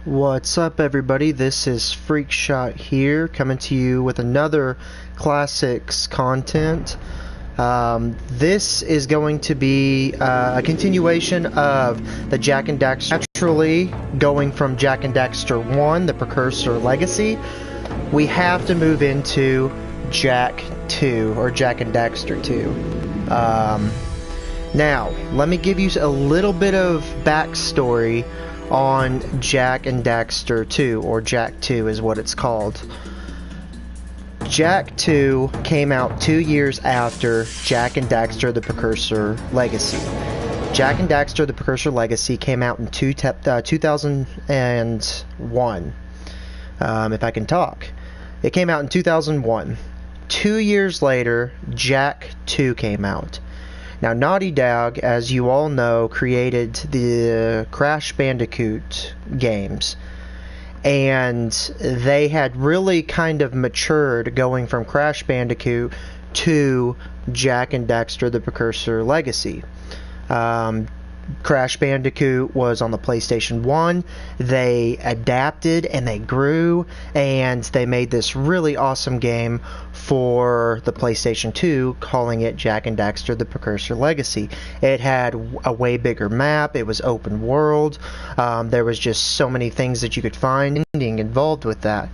What's up, everybody? This is Phreak here, coming to you with another Classics content. This is going to be a continuation of the Jak and Daxter. Naturally, going from Jak and Daxter 1, the Precursor Legacy, we have to move into Jak 2, or Jak and Daxter 2. Now, let me give you a little bit of backstory on Jak and Daxter 2, or Jak 2 is what it's called. Jak 2 came out 2 years after Jak and Daxter the Precursor Legacy. Jak and Daxter the Precursor Legacy came out in 2001. If I can talk. It came out in 2001. 2 years later, Jak 2 came out. Now, Naughty Dog, as you all know, created the Crash Bandicoot games. And they had really kind of matured going from Crash Bandicoot to Jak and Daxter the Precursor Legacy. Crash Bandicoot was on the PlayStation 1. They adapted and they grew, and they made this really awesome game for the PlayStation 2, calling it Jak and Daxter the Precursor Legacy. It had a way bigger map. It was open world. There was just so many things that you could find involved with that.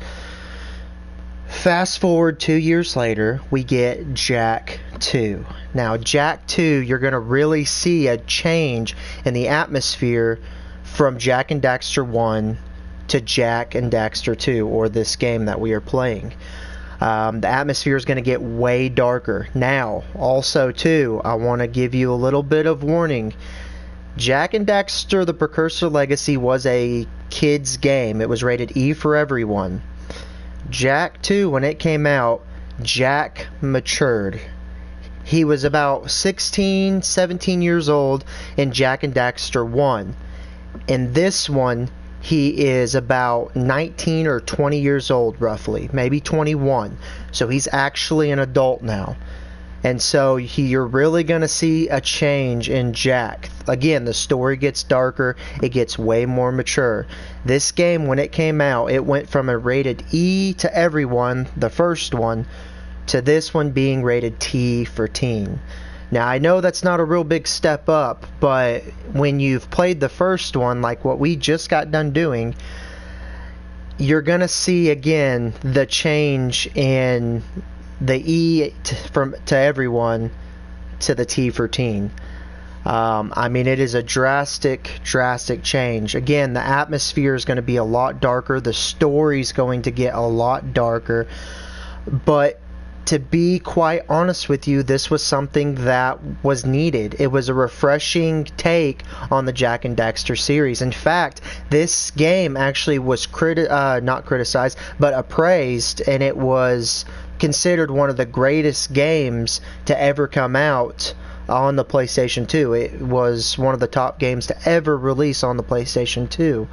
Fast forward 2 years later, we get Jak 2. Now, Jak 2, you're going to really see a change in the atmosphere from Jak and Daxter 1 to Jak and Daxter 2, or this game that we are playing. The atmosphere is going to get way darker. Now, also, too, I want to give you a little bit of warning. Jak and Daxter the Precursor Legacy was a kid's game. It was rated E for everyone. Jak 2, when it came out, Jak matured. He was about 16, 17 years old in Jak and Daxter 1. In this one, he is about 19 or 20 years old, roughly. Maybe 21. So he's actually an adult now. And so you're really going to see a change in Jak. Again, the story gets darker. It gets way more mature. This game, when it came out, it went from a rated E to everyone, the first one, to this one being rated T for teen. Now, I know that's not a real big step up, but when you've played the first one, like what we just got done doing, you're going to see again the change in the E to everyone to the T for teen. I mean, it is a drastic change. Again, the atmosphere is going to be a lot darker. The story's going to get a lot darker. But to be quite honest with you, this was something that was needed. It was a refreshing take on the Jak and Daxter series. In fact, this game actually was not criticized, but appraised, and it was considered one of the greatest games to ever come out on the PlayStation 2. It was one of the top games to ever release on the PlayStation 2.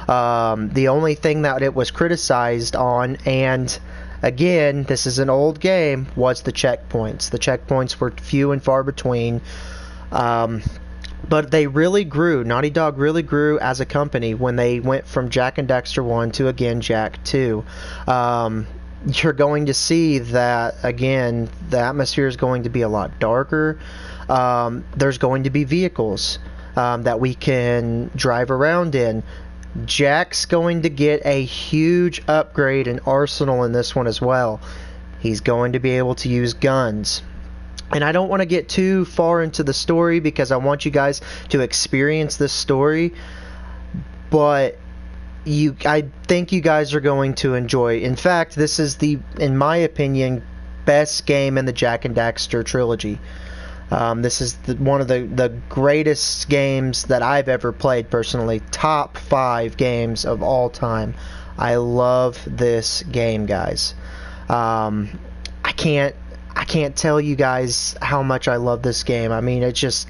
The only thing that it was criticized on, and again, this is an old game, was the checkpoints. The checkpoints were few and far between. But they really grew. Naughty Dog really grew as a company when they went from Jak and Daxter 1 to, again, Jak 2. You're going to see that, again, the atmosphere is going to be a lot darker. There's going to be vehicles that we can drive around in. Jak's going to get a huge upgrade in arsenal in this one as well. He's going to be able to use guns. And I don't want to get too far into the story because I want you guys to experience this story. But I think you guys are going to enjoy. In fact, this is in my opinion, best game in the Jak and Daxter trilogy. This is one of the greatest games that I've ever played personally. Top 5 games of all time. I love this game, guys. I can't tell you guys how much I love this game. I mean, it's just...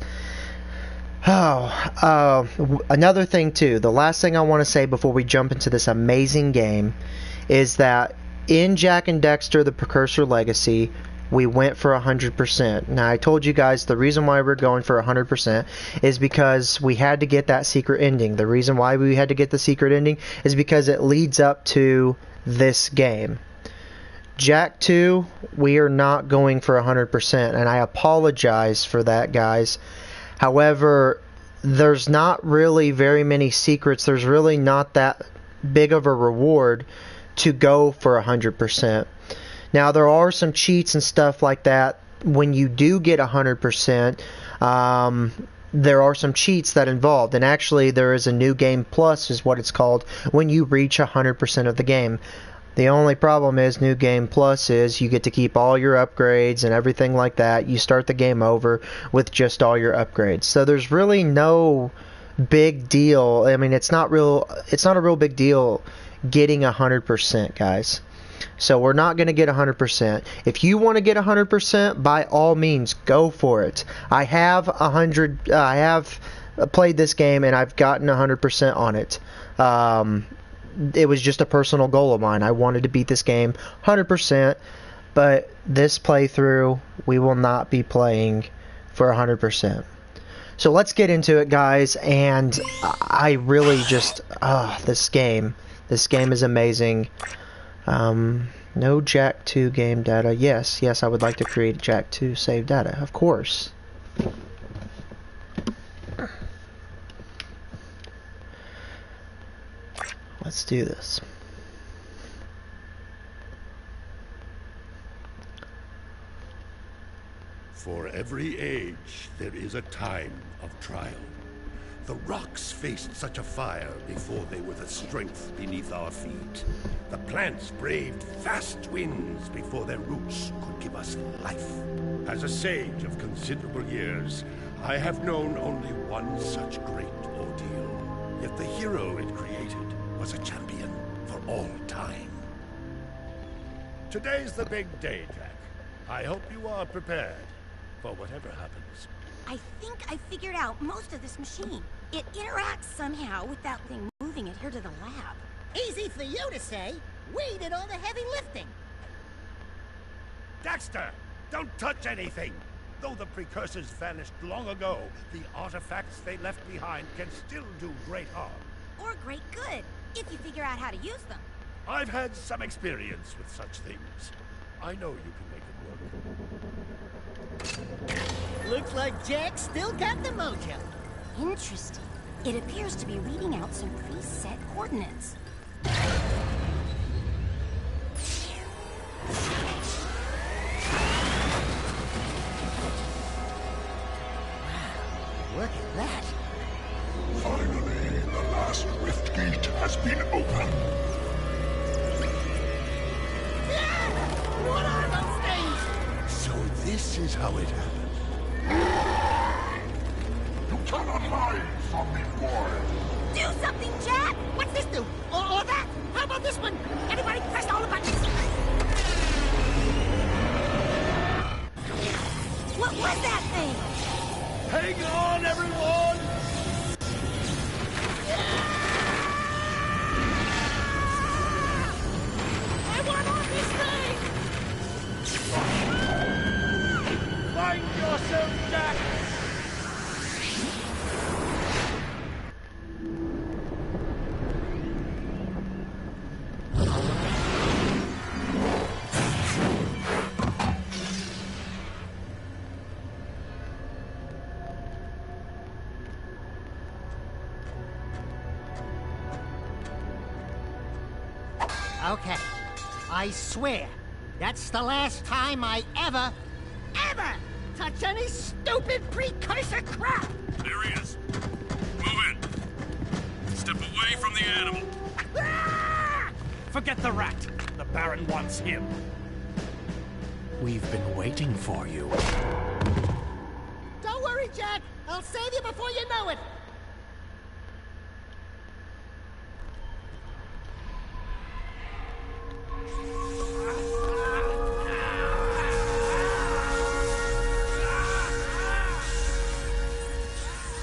another thing too, the last thing I want to say before we jump into this amazing game is that in Jak and Daxter the Precursor Legacy, we went for 100%. Now, I told you guys the reason why we're going for 100% is because we had to get that secret ending. The reason why we had to get the secret ending is because it leads up to this game. Jak 2, we are not going for 100%, and I apologize for that, guys. However, there's not really very many secrets. There's really not that big of a reward to go for 100%. Now, there are some cheats and stuff like that. When you do get 100%, there are some cheats that involved. And actually, there is a new game plus, is what it's called, when you reach 100% of the game. The only problem is, New Game Plus is you get to keep all your upgrades and everything like that. You start the game over with just all your upgrades. So there's really no big deal. I mean, it's not a real big deal getting 100%, guys. So we're not going to get 100%. If you want to get 100%, by all means, go for it. I have played this game and I've gotten 100% on it. It was just a personal goal of mine. I wanted to beat this game 100%, but this playthrough, we will not be playing for 100%. So let's get into it, guys, and I really just, this game is amazing. No Jak 2 game data. Yes, I would like to create Jak 2 save data, of course. Let's do this. For every age, there is a time of trial. The rocks faced such a fire before they were the strength beneath our feet. The plants braved vast winds before their roots could give us life. As a sage of considerable years, I have known only one such great ordeal. Yet the hero it created was a champion for all time. Today's the big day, Jak. I hope you are prepared for whatever happens. I think I figured out most of this machine. It interacts somehow with that thing moving it here to the lab. Easy for you to say. We did all the heavy lifting. Daxter, don't touch anything! Though the precursors vanished long ago, the artifacts they left behind can still do great harm. Or great good, if you figure out how to use them. I've had some experience with such things. I know you can make it work. Looks like Jak still got the mojo. Interesting. It appears to be reading out some preset coordinates. Wow, look at that. Finally, the last rift gate has been opened. What are those things? So this is how it happened. You cannot hide from me, boy. Do something, Jak! What's this do? Or that? How about this one? Everybody press all the buttons. What was that thing? Hang on, everyone! I want on this thing! Find yourself, Jak! Okay, I swear, that's the last time I ever touch any stupid precursor crap! There he is. Move in. Step away from the animal. Ah! Forget the rat. The Baron wants him. We've been waiting for you. Don't worry, Jak. I'll save you before you know it.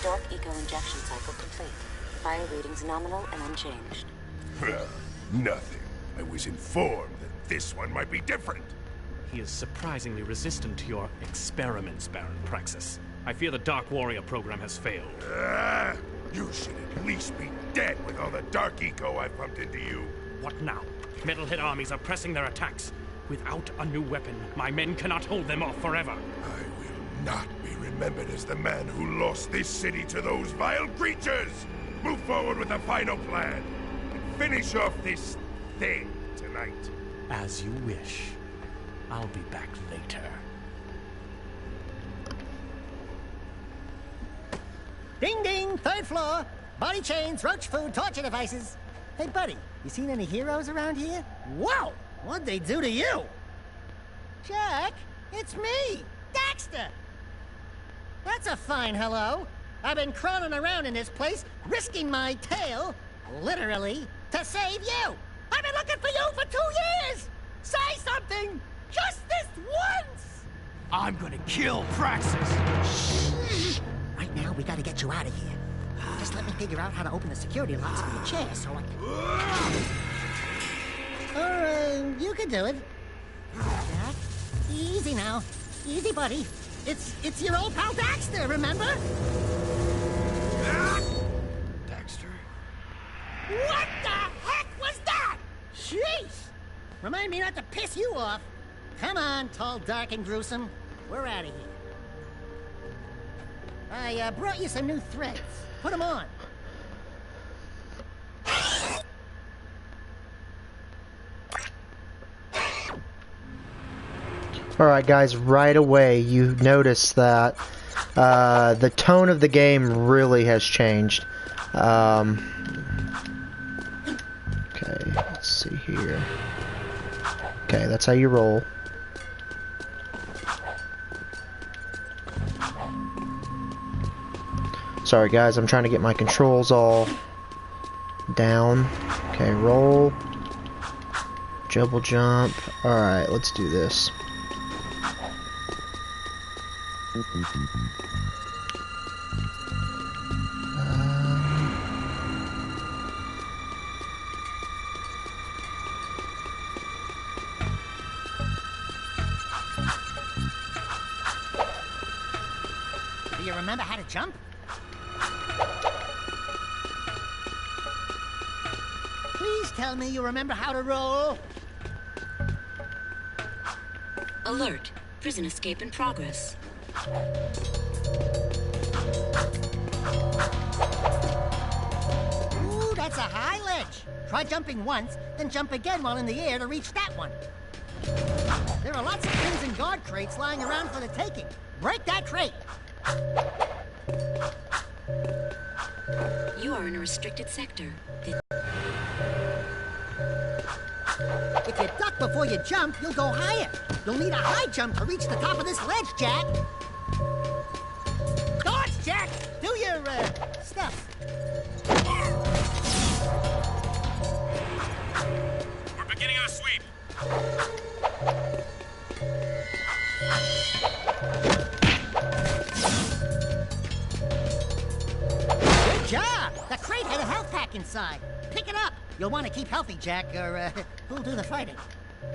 Dark eco-injection cycle complete. Fire readings nominal and unchanged. Nothing. I was informed that this one might be different. He is surprisingly resistant to your experiments, Baron Praxis. I fear the Dark Warrior program has failed. You should at least be dead with all the dark eco I've pumped into you. What now? Metalhead armies are pressing their attacks. Without a new weapon, my men cannot hold them off forever. I will not be remembered as the man who lost this city to those vile creatures! Move forward with the final plan, and finish off this thing tonight. As you wish. I'll be back later. Ding ding, third floor. Body chains, roach food, torture devices. Hey, buddy, you seen any heroes around here? Whoa! What'd they do to you? Jack, it's me, Daxter. That's a fine hello. I've been crawling around in this place, risking my tail, literally, to save you. I've been looking for you for 2 years. Say something, just this once. I'm gonna kill Praxis. Right now, we gotta get you out of here. Just let me figure out how to open the security locks for your chair so I can... Or, you can do it. Jack, easy now. Easy, buddy. It's your old pal Daxter, remember? Daxter? What the heck was that? Jeez! Remind me not to piss you off. Come on, tall, dark, and gruesome. We're out of here. I brought you some new threads. Put them on. Alright guys, right away you notice that the tone of the game really has changed. Okay, let's see here. Okay, that's how you roll. Sorry guys, I'm trying to get my controls all down. Okay, roll. Double jump. Alright, let's do this. Do you remember how to jump? Please tell me you remember how to roll. Alert. Prison escape in progress. Ooh, that's a high ledge. Try jumping once, then jump again while in the air to reach that one. There are lots of things in guard crates lying around for the taking. Break that crate. You are in a restricted sector. If you duck before you jump, you'll go higher. You'll need a high jump to reach the top of this ledge, Jack. Dodge, Jack! Do your, stuff. We're beginning our sweep. Good job! The crate had a health pack inside. Pick it up. You'll want to keep healthy, Jack, or, who'll do the fighting?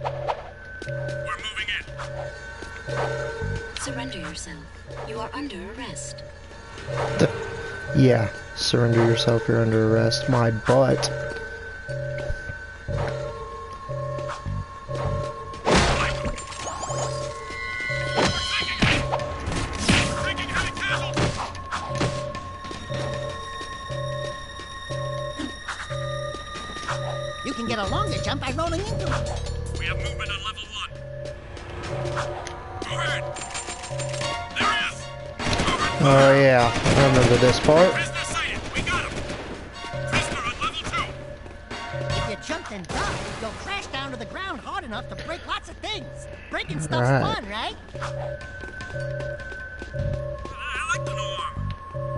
We're moving in. Surrender yourself. You are under arrest. Yeah, surrender yourself, you're under arrest. My butt. You can get a longer jump by rolling into it. We have movement on level 1. Go ahead. There he is. Oh yeah, I remember this part. Prisoner sighted. We got him. Prisoner on level 2. If you jump and duck, you'll crash down to the ground hard enough to break lots of things. Breaking stuff's Right. fun, right? I like the new armor.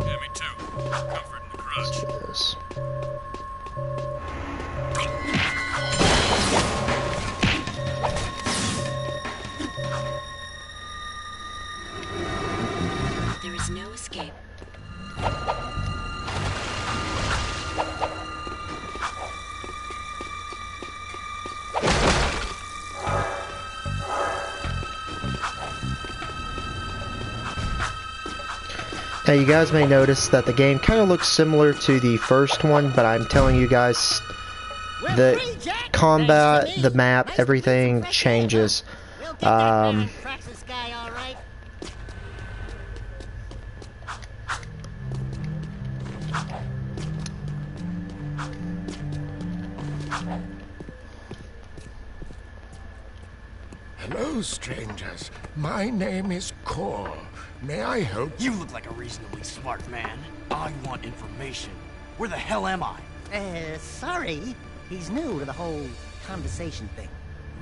Yeah, me too. Comfort in the Let's crotch. do this. There is no escape. Now you guys may notice that the game kind of looks similar to the first one, but I'm telling you guys, the combat, the map, everything changes. Praxis guy, all right. Hello, strangers. My name is Kor. May I help? You look like a reasonably smart man. I want information. Where the hell am I? Sorry. He's new to the whole conversation thing.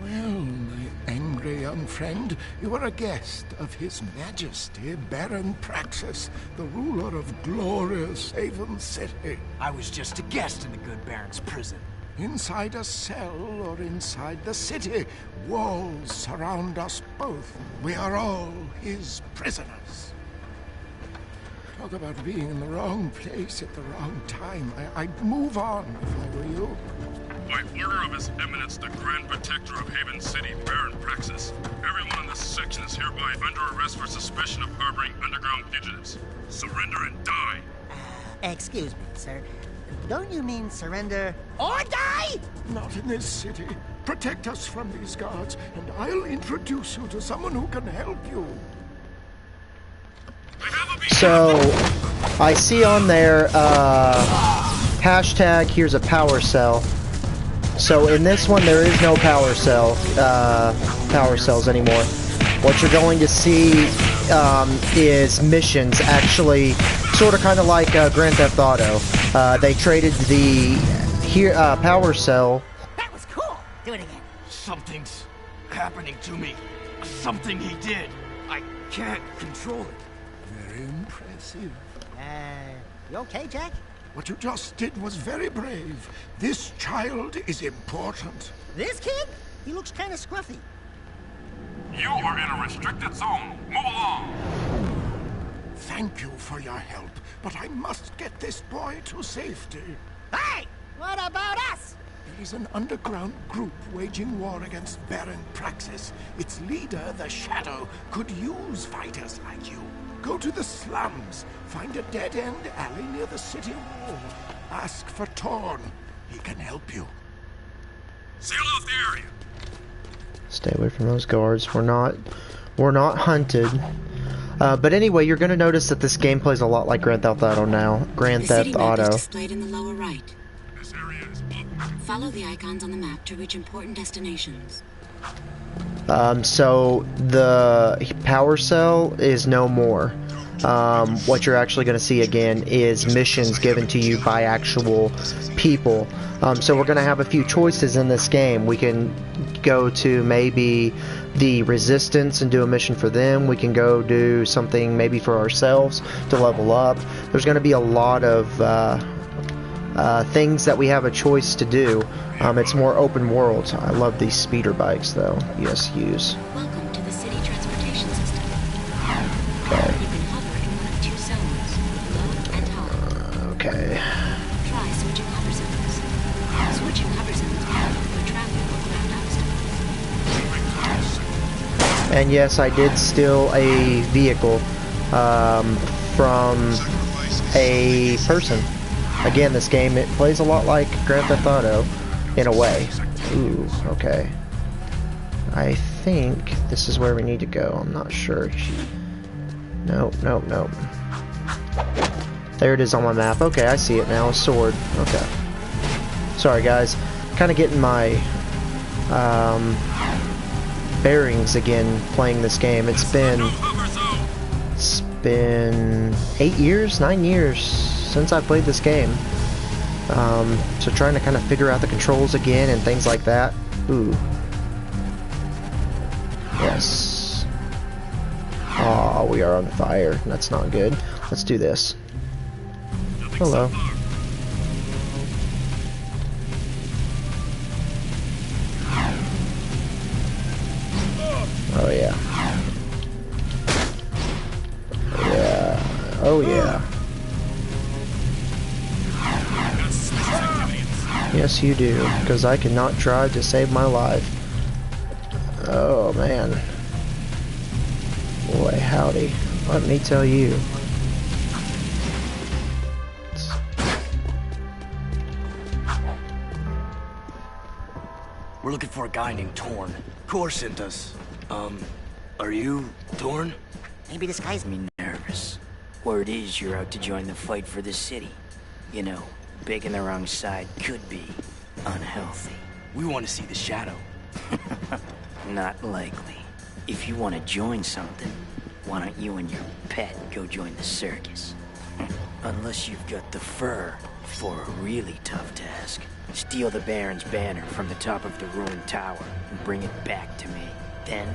Well, my angry young friend, you are a guest of His Majesty, Baron Praxis, the ruler of glorious Haven City. I was just a guest in the good Baron's prison. Inside a cell or inside the city, walls surround us both. We are all his prisoners. Talk about being in the wrong place at the wrong time. I'd move on if I were you. By order of His Eminence, the Grand Protector of Haven City, Baron Praxis, everyone in this section is hereby under arrest for suspicion of harboring underground fugitives. Surrender and die! Excuse me, sir. Don't you mean surrender or die? Not in this city. Protect us from these guards, and I'll introduce you to someone who can help you. So, I see on there, hashtag here's a power cell. So in this one there is no power cells anymore. What you're going to see is missions, actually, sort of kind of like Grand Theft Auto. They traded the power cell. That was cool. Do it again. Something's happening to me. Something he did. I can't control it. Very impressive. You okay, Jack? What you just did was very brave. This child is important. This kid? He looks kind of scruffy. You are in a restricted zone. Move along! Thank you for your help, but I must get this boy to safety. Hey! What about us? There is an underground group waging war against Baron Praxis. Its leader, the Shadow, could use fighters like you. Go to the slums, find a dead-end alley near the city wall. Ask for Torn. He can help you. Seal off the area! Stay away from those guards. We're not hunted. But anyway, you're going to notice that this game plays a lot like Grand Theft Auto now. Grand Theft Auto. The city map is displayed in the lower right. This area is up. Follow the icons on the map to reach important destinations. So the power cell is no more. What you're actually going to see again is missions given to you by actual people. So we're going to have a few choices in this game. We can go to maybe the Resistance and do a mission for them. We can go do something maybe for ourselves to level up. There's going to be a lot of things that we have a choice to do. It's more open world. I love these speeder bikes though. ESUs. Welcome to the city transportation system. Okay. You can hover in one of two zones, low and high. Okay. Try switching hover zones. Switching hover zones will help for traffic or ground obstacles. And yes, I did steal a vehicle from a person. Again, this game, it plays a lot like Grand Theft Auto, in a way. Ooh, okay. I think this is where we need to go. I'm not sure. Nope, nope, nope. There it is on my map. Okay, I see it now. A sword. Okay. Sorry, guys. Kind of getting my bearings again playing this game. It's been 8 years, 9 years since I played this game. So trying to kind of figure out the controls again and things like that. Ooh. Yes. Oh, we are on fire. That's not good. Let's do this. Hello. Oh yeah. Yeah. Oh yeah. Yes, you do, because I cannot drive to save my life. Oh, man. Boy, howdy. Let me tell you. We're looking for a guy named Torn. Kor sent us. Are you Torn? Maybe this guy's Me nervous. Word is you're out to join the fight for the city. You know, picking the wrong side could be unhealthy. We want to see the Shadow. Not likely. If you want to join something, why don't you and your pet go join the circus? Unless you've got the fur for a really tough task. Steal the Baron's banner from the top of the ruined tower and bring it back to me. Then,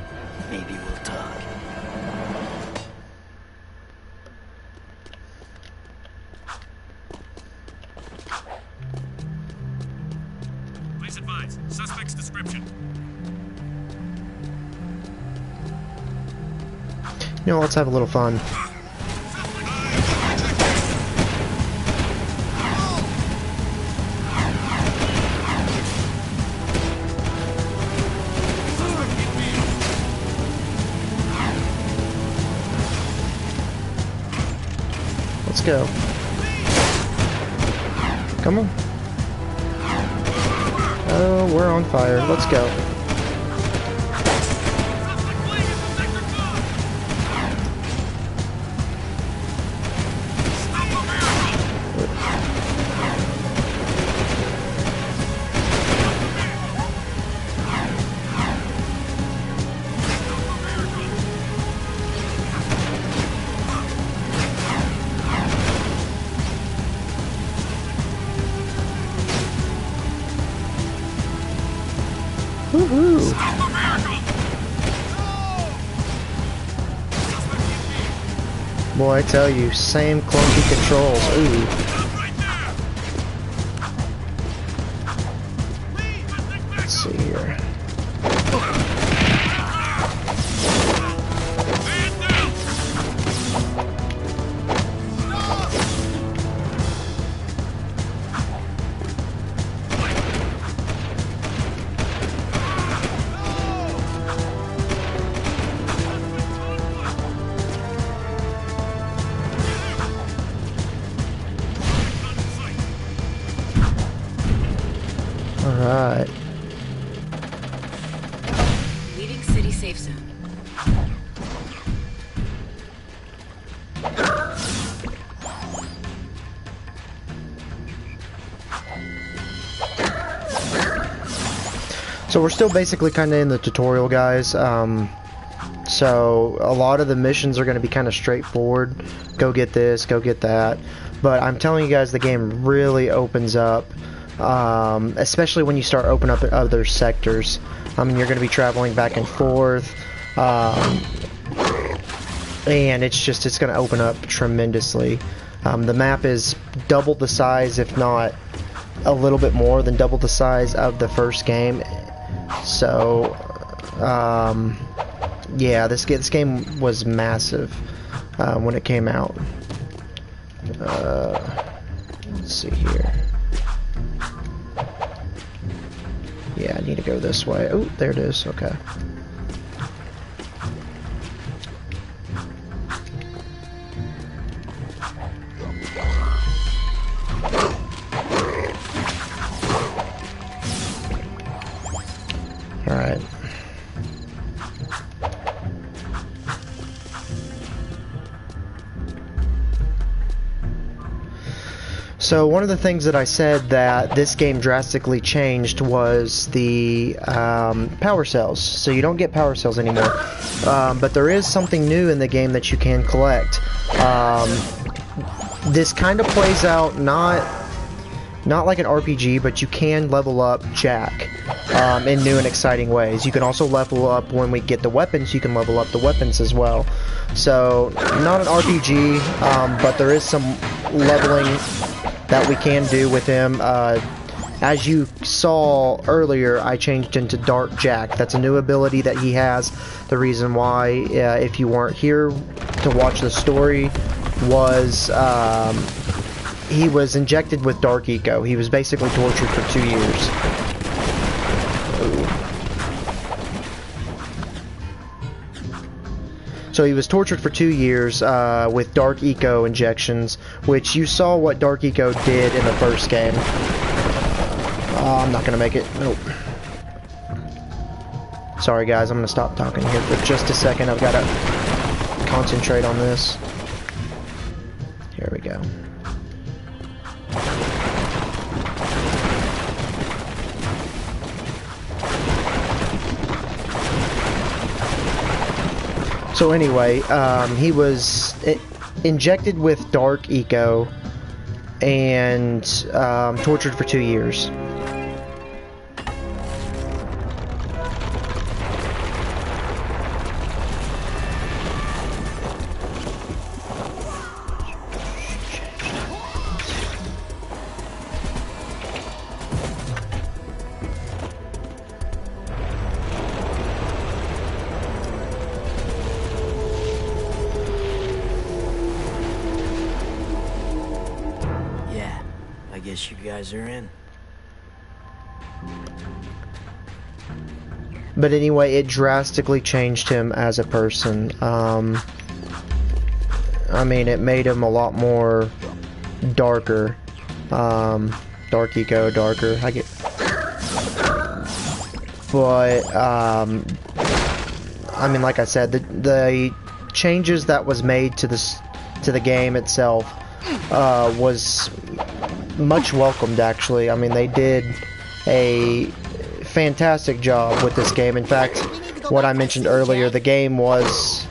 maybe we'll talk. Please advise. Suspect's description. You know, let's have a little fun. Let's go. Come on. Oh, we're on fire. Let's go. Woohoo! Boy, I tell you, same clunky controls. Ooh. Let's see here. Alright. Leaving city safe zone. So we're still basically kind of in the tutorial, guys. So a lot of the missions are going to be kind of straightforward. Go get this, go get that. But I'm telling you guys, the game really opens up. Especially when you start opening up other sectors. I mean, you're going to be traveling back and forth, and it's going to open up tremendously. The map is double the size, if not a little bit more than double the size of the first game. So, yeah, this game was massive when it came out. Let's see here. Yeah, I need to go this way. Oh, there it is. Okay. All right. So one of the things that I said that this game drastically changed was the power cells. So you don't get power cells anymore, but there is something new in the game that you can collect. This kind of plays out not like an RPG, but you can level up Jack in new and exciting ways. You can also level up when we get the weapons. You can level up the weapons as well. So not an RPG, but there is some leveling that we can do with him. As you saw earlier, I changed into Dark Jack. That's a new ability that he has. The reason why, if you weren't here to watch the story, was he was injected with Dark Eco. He was basically tortured for 2 years. So he was tortured for 2 years with Dark Eco injections, which you saw what Dark Eco did in the first game. I'm not gonna make it. Nope. Sorry guys, I'm gonna stop talking here for just a second. I've gotta concentrate on this. Here we go. So anyway, he was injected with dark eco and tortured for 2 years. You guys are in. But anyway, it drastically changed him as a person. I mean, it made him a lot more darker. Dark eco, darker. I get. But I mean, like I said, the changes that was made to the game itself was much welcomed, actually. I mean, they did a fantastic job with this game. In fact, what I mentioned earlier, the game was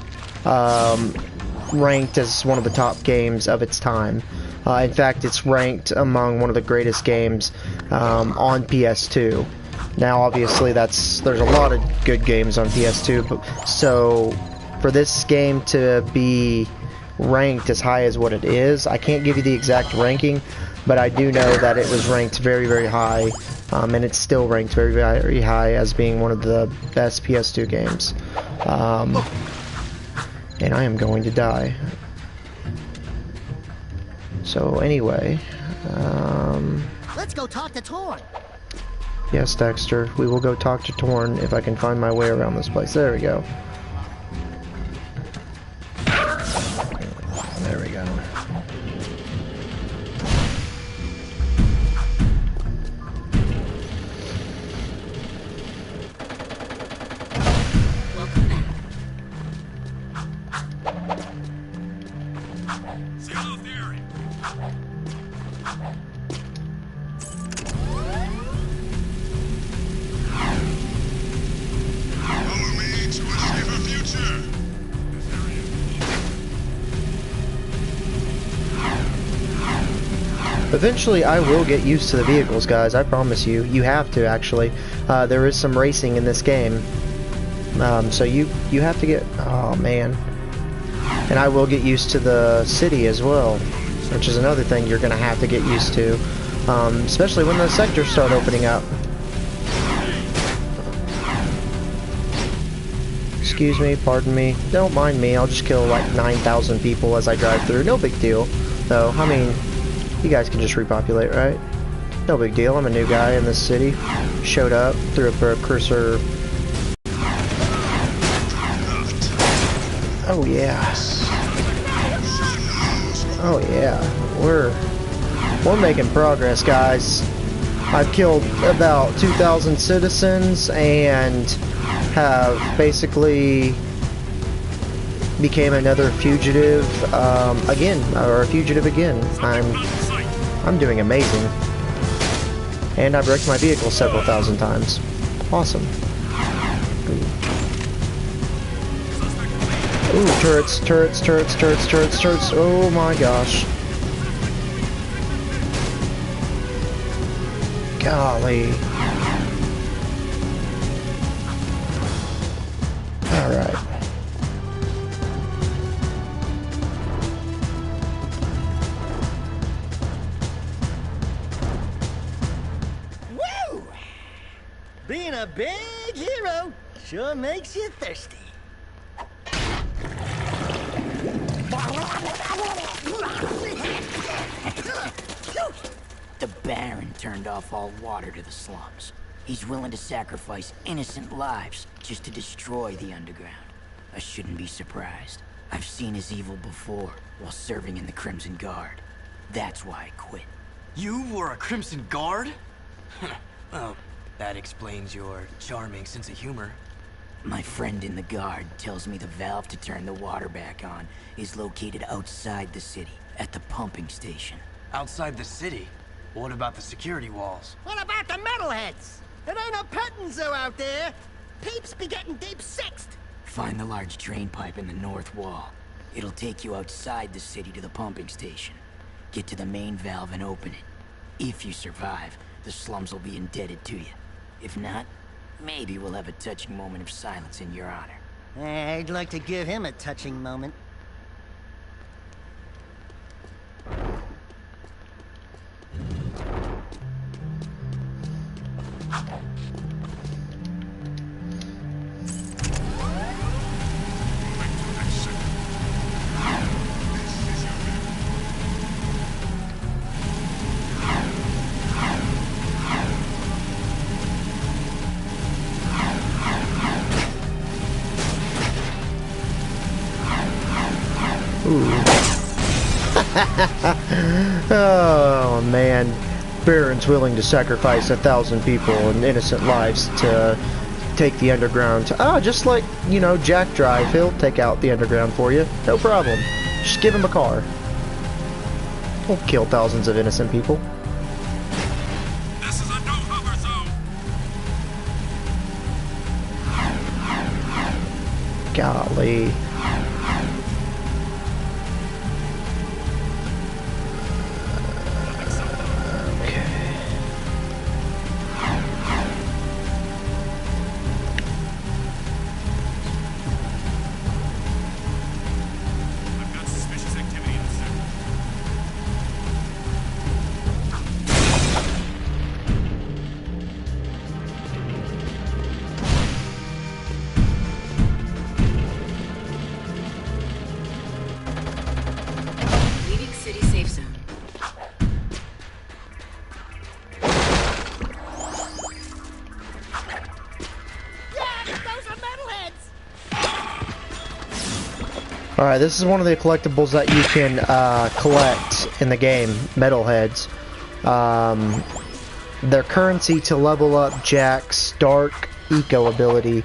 ranked as one of the top games of its time. In fact, it's ranked among one of the greatest games on PS2. Now, obviously, there's a lot of good games on PS2, but, so for this game to be ranked as high as what it is, I can't give you the exact ranking, but I do know that it was ranked very, very high, and it's still ranked very, very high as being one of the best PS2 games. And I am going to die. So anyway, let's go talk to Torn. Yes, Dexter, we will go talk to Torn if I can find my way around this place. There we go. There we go. Welcome back. Seal off the area. Follow me to a safer future. Eventually, I will get used to the vehicles, guys. I promise you. You have to, actually. There is some racing in this game. So you have to get... Oh, man. And I will get used to the city as well, which is another thing you're going to have to get used to. Especially when the sectors start opening up. Excuse me, pardon me. Don't mind me. I'll just kill like 9,000 people as I drive through. No big deal, though. I mean... You guys can just repopulate, right? No big deal. I'm a new guy in this city. Showed up, threw up a cursor. Oh yeah. Oh yeah. We're making progress, guys. I've killed about 2,000 citizens and have basically became another fugitive again, or a fugitive again. I'm doing amazing. And I've wrecked my vehicle several thousand times. Awesome. Ooh, turrets, turrets, turrets, turrets, turrets, turrets. Oh my gosh. Golly. Alright. Being a big hero sure makes you thirsty. The Baron turned off all water to the slums. He's willing to sacrifice innocent lives just to destroy the underground. I shouldn't be surprised. I've seen his evil before while serving in the Crimson Guard. That's why I quit. You were a Crimson Guard? Well, that explains your charming sense of humor. My friend in the guard tells me the valve to turn the water back on is located outside the city, at the pumping station. Outside the city? What about the security walls? What about the metalheads? There ain't no petting zoo out there. Peeps be getting deep sixed. Find the large drain pipe in the north wall. It'll take you outside the city to the pumping station. Get to the main valve and open it. If you survive, the slums will be indebted to you. If not, maybe we'll have a touching moment of silence in your honor. I'd like to give him a touching moment. Oh man, Baron's willing to sacrifice 1,000 people and innocent lives to take the underground. Just like, you know, Jack Drive, he'll take out the underground for you. No problem. Just give him a car. He'll kill thousands of innocent people. This is a no-hover zone. Golly. Alright, this is one of the collectibles that you can collect in the game, Metalheads. Their currency to level up Jack's Dark Eco ability.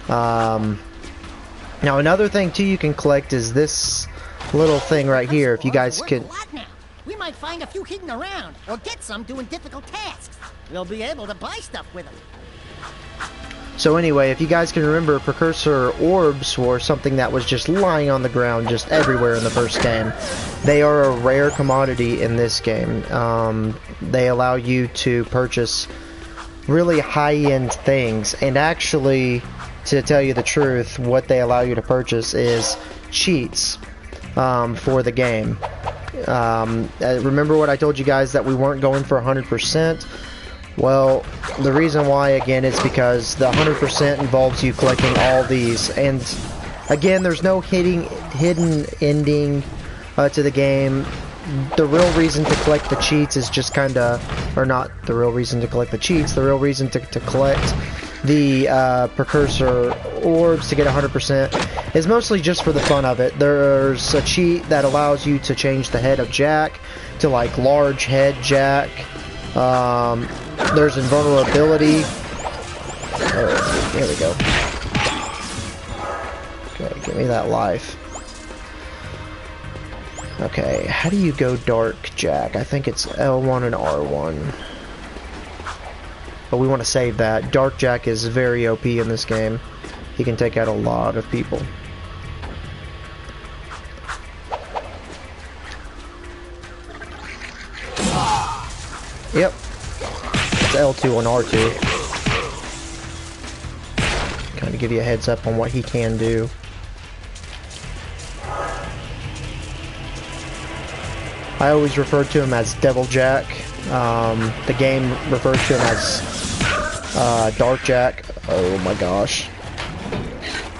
Now another thing too you can collect is this little thing right here, if you guys can... We might find a few hidden around, or get some doing difficult tasks. We'll be able to buy stuff with them. So anyway, if you guys can remember, precursor orbs were something that was just lying on the ground just everywhere in the first game. They are a rare commodity in this game. They allow you to purchase really high-end things, and actually, to tell you the truth, what they allow you to purchase is cheats for the game. Remember what I told you guys, that we weren't going for 100%? Well, the reason why, again, is because the 100% involves you collecting all these, and again, there's no hidden ending to the game. The real reason to collect the cheats is just kinda, or not the real reason to collect the cheats, the real reason to collect the precursor orbs to get 100% is mostly just for the fun of it. There's a cheat that allows you to change the head of Jack to like large head Jack. There's invulnerability. Oh, there we go. Okay, give me that life. Okay, how do you go Dark Jack? I think it's L1 and R1. But we want to save that. Dark Jack is very OP in this game. He can take out a lot of people. Yep. It's L2 and R2. Kind of give you a heads up on what he can do. I always refer to him as Devil Jack. The game refers to him as Dark Jack. Oh my gosh.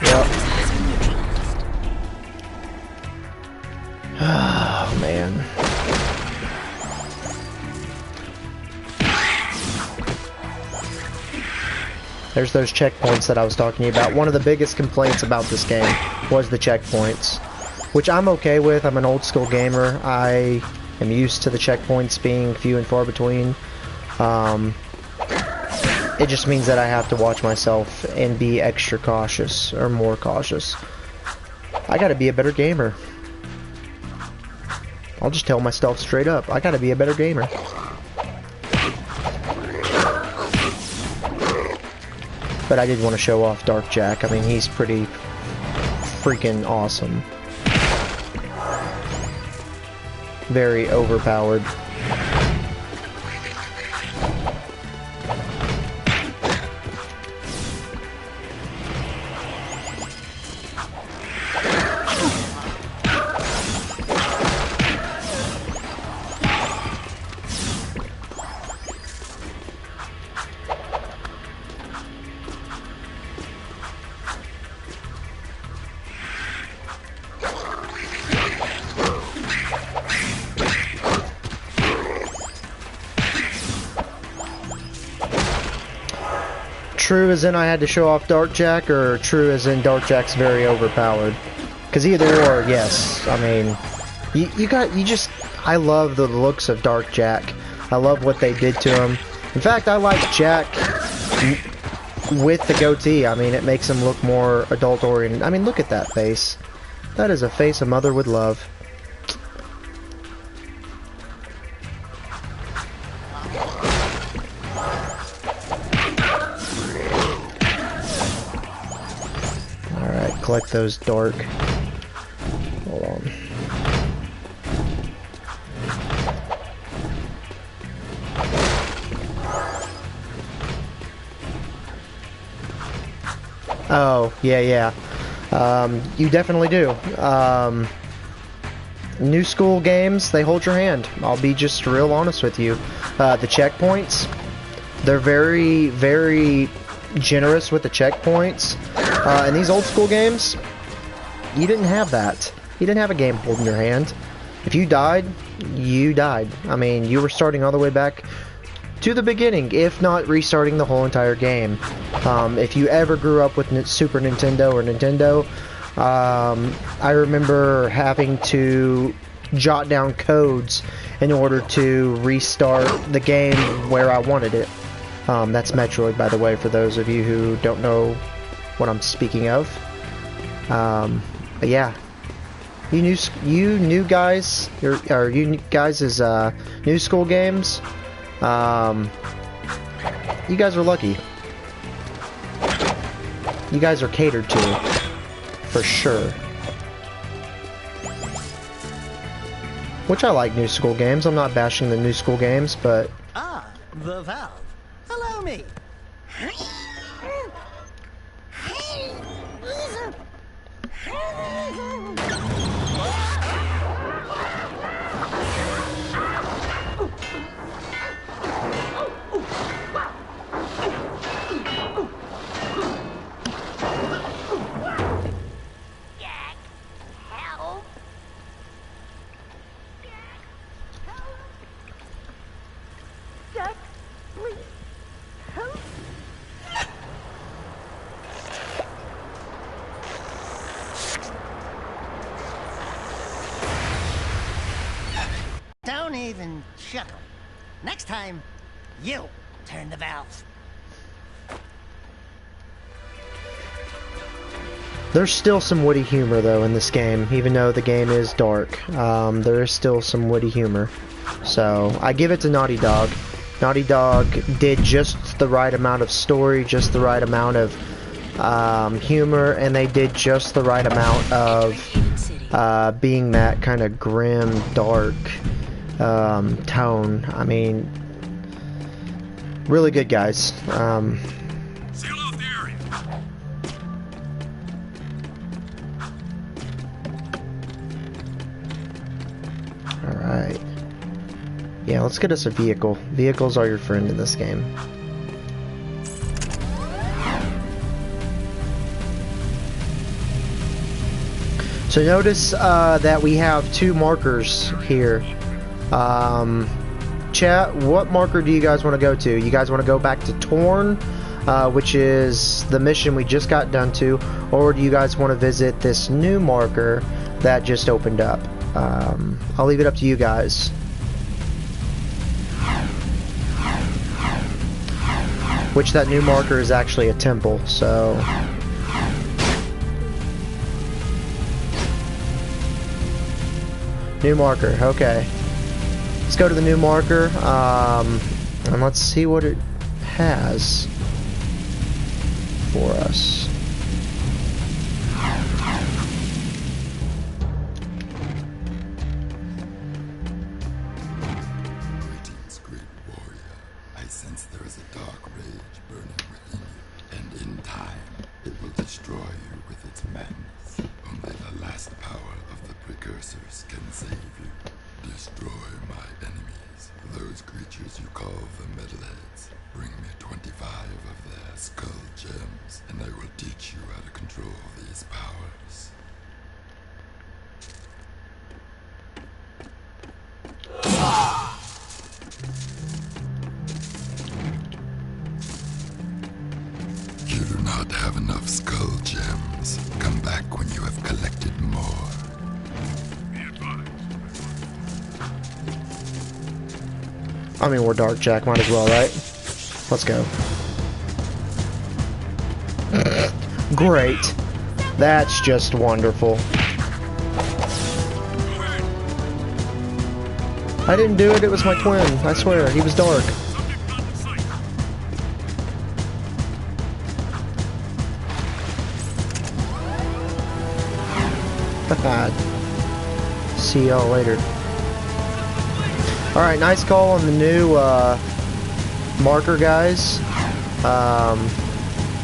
Yep. Oh man. There's those checkpoints that I was talking to you about. One of the biggest complaints about this game was the checkpoints, which I'm okay with. I'm an old school gamer. I am used to the checkpoints being few and far between. it just means that I have to watch myself and be extra cautious, or more cautious. I gotta be a better gamer. I'll just tell myself straight up, I gotta be a better gamer. But I did want to show off Dark Jack. I mean, he's pretty freaking awesome. Very overpowered. True as in I had to show off Dark Jack, or true as in Dark Jack's very overpowered? Because either or, yes. I mean, I love the looks of Dark Jack. I love what they did to him. In fact, I like Jack with the goatee. I mean, it makes him look more adult oriented. I mean, look at that face. That is a face a mother would love. Collect those dark. Hold on. Oh, yeah. You definitely do. New school games, they hold your hand. I'll be just real honest with you. The checkpoints, they're very, very generous with the checkpoints. In these old school games, you didn't have that. You didn't have a game holding your hand. If you died, you died. I mean, you were starting all the way back to the beginning, if not restarting the whole entire game. If you ever grew up with Super Nintendo or Nintendo, I remember having to jot down codes in order to restart the game where I wanted it. That's Metroid, by the way, for those of you who don't know what I'm speaking of. But yeah, you new guys, you guys is new school games. You guys are lucky. You guys are catered to, for sure. Which I like new school games. I'm not bashing the new school games, but the Valve. Allow me. Don't even chuckle. Next time, you turn the valve. There's still some witty humor though in this game, even though the game is dark. There is still some witty humor. So I give it to Naughty Dog. Naughty Dog did just the right amount of story, just the right amount of humor, and they did just the right amount of being that kind of grim, dark tone. I mean, really good, guys. Seal off the area. Alright. Yeah, let's get us a vehicle. Vehicles are your friend in this game. So notice that we have two markers here. Chat, what marker do you guys want to go to? You guys want to go back to Torn, which is the mission we just got done to, or do you guys want to visit this new marker that just opened up? I'll leave it up to you guys. which that new marker is actually a temple, so... New marker, okay. Let's go to the new marker, and let's see what it has for us. Greetings, great warrior. I sense there is a dark rage burning within you, and in time, it will destroy you with its madness. Only the last power of the precursors can save you. Destroy my enemies, those creatures you call the metalheads. Bring me 25 of their skull gems, and I will teach you how to control these powers. You do not have enough skull gems. Come back when you have collected more. I mean, we're Dark Jack, might as well, right? Let's go. Great. That's just wonderful. I didn't do it, it was my twin. I swear, he was dark. See y'all later. Alright, nice call on the new marker, guys.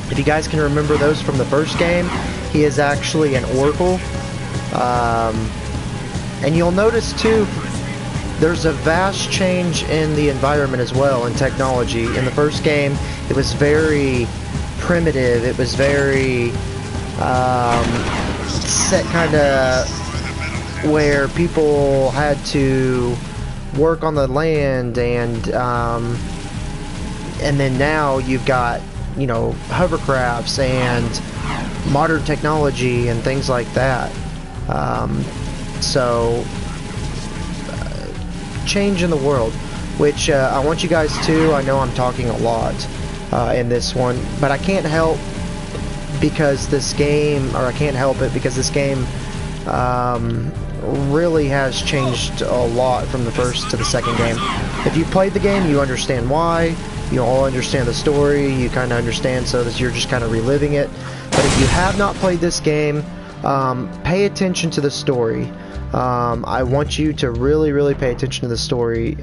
If you guys can remember those from the first game, he is actually an oracle. And you'll notice too, there's a vast change in the environment as well, in technology. In the first game, it was very primitive, it was very set kind of where people had to work on the land, and then now you've got, you know, hovercrafts and modern technology and things like that. So change in the world, which I want you guys to, I know I'm talking a lot in this one, but I can't help because this game, or I can't help it because this game really has changed a lot from the first to the second game. If you played the game, you understand why, you all understand the story, you kind of understand, so that you're just kind of reliving it. But if you have not played this game, pay attention to the story. I want you to really pay attention to the story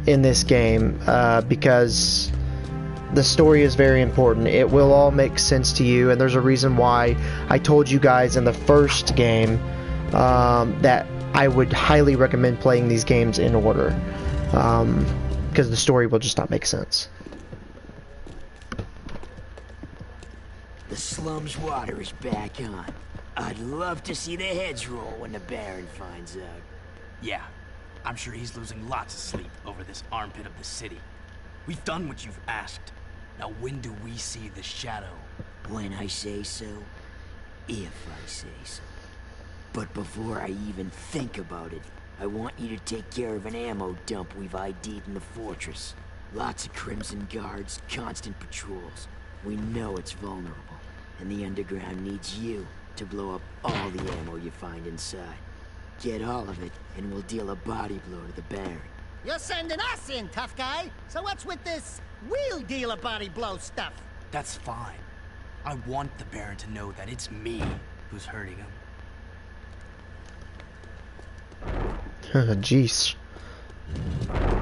in this game, because the story is very important. It will all make sense to you, and there's a reason why I told you guys in the first game that I would highly recommend playing these games in order, because the story will just not make sense. The slum's water is back on. I'd love to see the heads roll when the Baron finds out. Yeah, I'm sure he's losing lots of sleep over this armpit of the city. We've done what you've asked. Now when do we see the shadow? When I say so. If I say so. But before I even think about it, I want you to take care of an ammo dump we've ID'd in the fortress. Lots of Crimson Guards, constant patrols. We know it's vulnerable, and the underground needs you to blow up all the ammo you find inside. Get all of it, and we'll deal a body blow to the Baron. You're sending us in, tough guy. So what's with this we'll deal a body blow stuff? That's fine. I want the Baron to know that it's me who's hurting him. Jeez.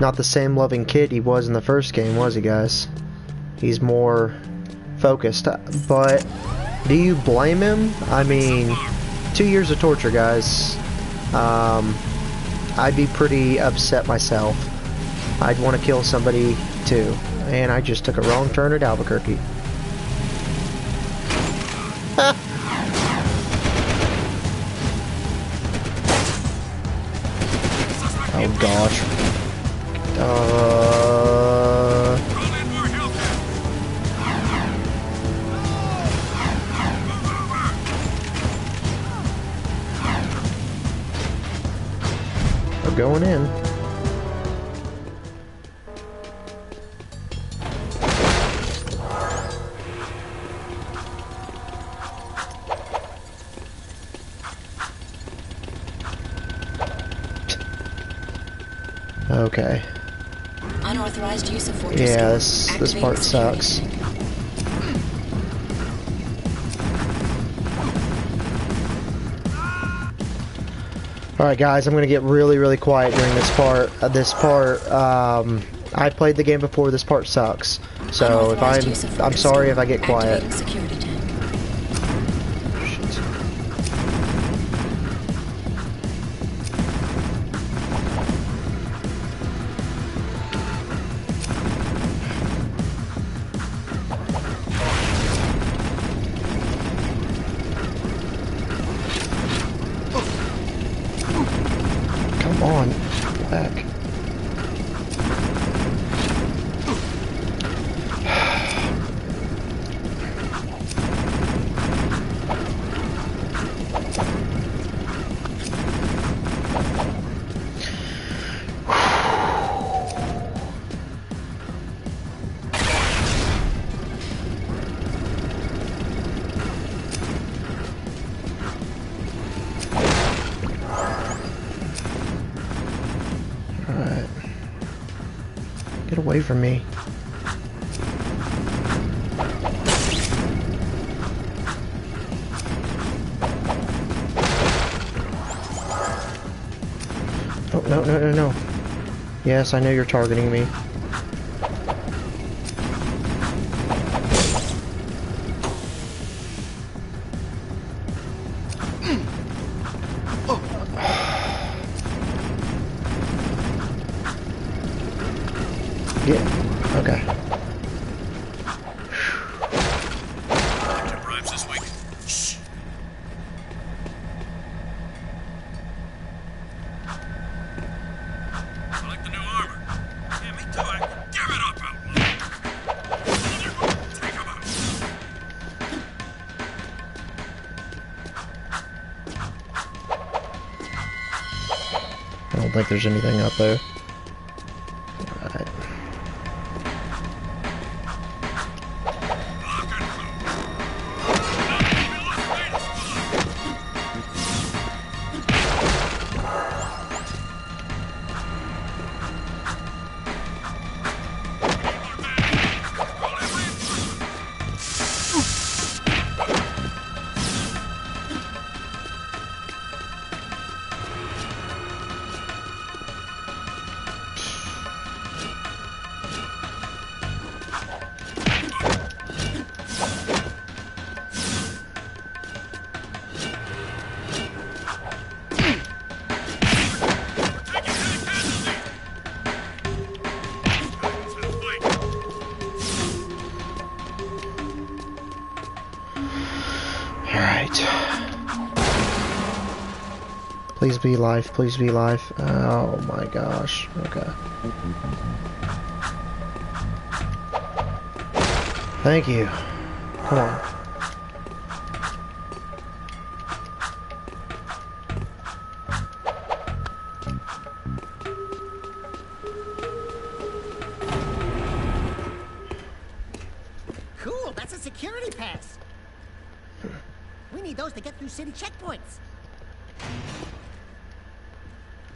Not the same loving kid he was in the first game, was he, guys? He's more focused. But do you blame him? I mean, 2 years of torture, guys. I'd be pretty upset myself. I'd want to kill somebody too. And I just took a wrong turn at Albuquerque. Oh gosh. We're going in. Okay. Unauthorized use of fortress Yeah, door. this part sucks. Alright guys, I'm gonna get really quiet during this part. I played the game before, this part sucks. So if I'm sorry if I get quiet. Come on, back. Alright. Get away from me. Oh, no. Yes, I know you're targeting me. Yeah, okay. Arrives this week. Shh. I like the new armor. Yeah, me too. Give it up, outlaw. Take him out. I don't think there's anything up there. Alright. Alright. Please be life, please be life. Oh my gosh. Okay. Thank you. Come on. Cool, that's a security pass. We need those to get through city checkpoints.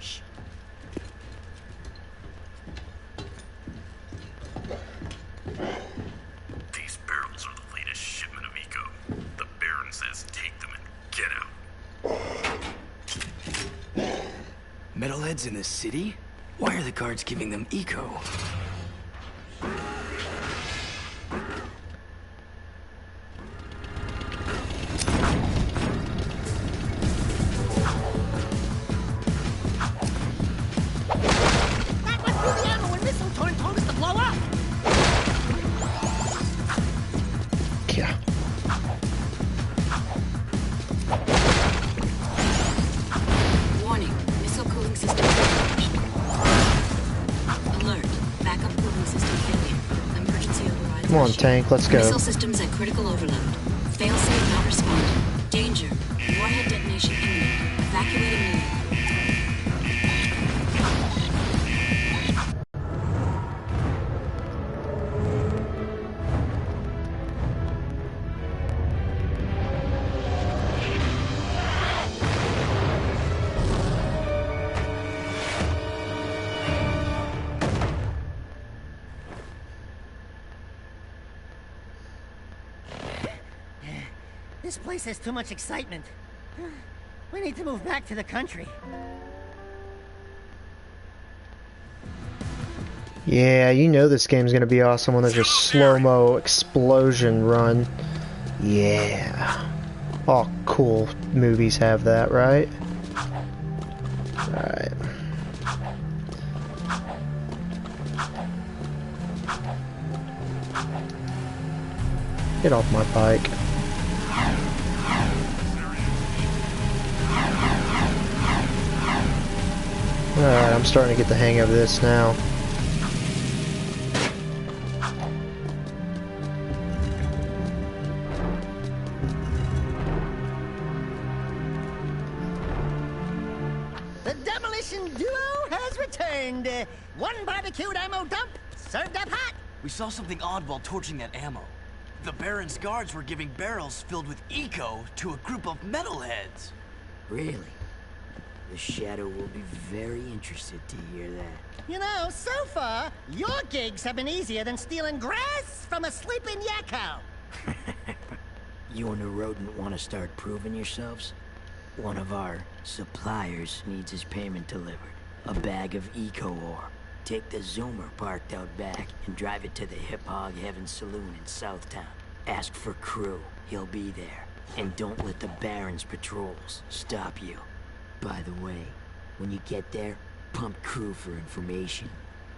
Shh. These barrels are the latest shipment of eco. The Baron says take them and get out. Metalheads in the city? Why are the guards giving them eco? That must be the ammo when Mistletoe told us to blow up. Yeah. Warning, missile cooling system damaged. Alert, backup cooling system failure. Emergency override. Come on, tank, let's go. Missile systems at critical overload. Failsafe not responding. Danger. Warhead detonation imminent. Evacuating unit. This place has too much excitement. We need to move back to the country. Yeah, you know this game's gonna be awesome when there's a slow-mo explosion run. Yeah. All cool movies have that, right? Alright. Get off my bike. Alright, I'm starting to get the hang of this now. The demolition duo has returned. One barbecued ammo dump, served up hot. We saw something odd while torching that ammo. The Baron's guards were giving barrels filled with eco to a group of metalheads. Really? The Shadow will be very interested to hear that. You know, so far, your gigs have been easier than stealing grass from a sleeping yakko. You and the rodent want to start proving yourselves? One of our suppliers needs his payment delivered. A bag of eco ore. Take the Zoomer parked out back and drive it to the Hip Hog Heaven Saloon in Southtown. Ask for Crew. He'll be there. And don't let the Baron's patrols stop you. By the way, when you get there, pump Crew for information.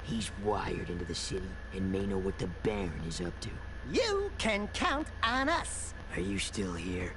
He's wired into the city and may know what the Baron is up to. You can count on us. Are you still here?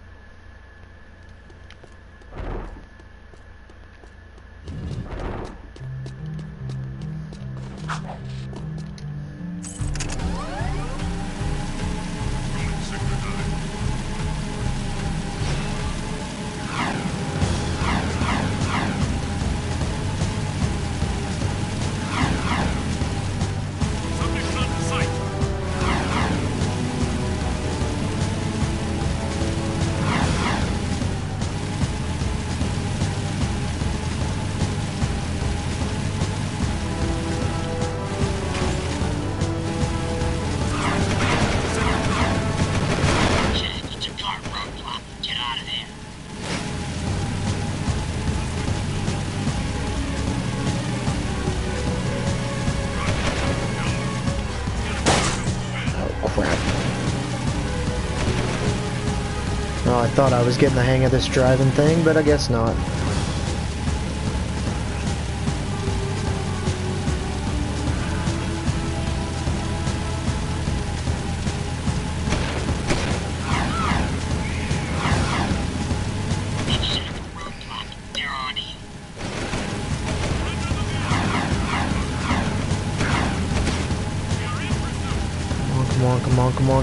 Oh, I thought I was getting the hang of this driving thing, but I guess not.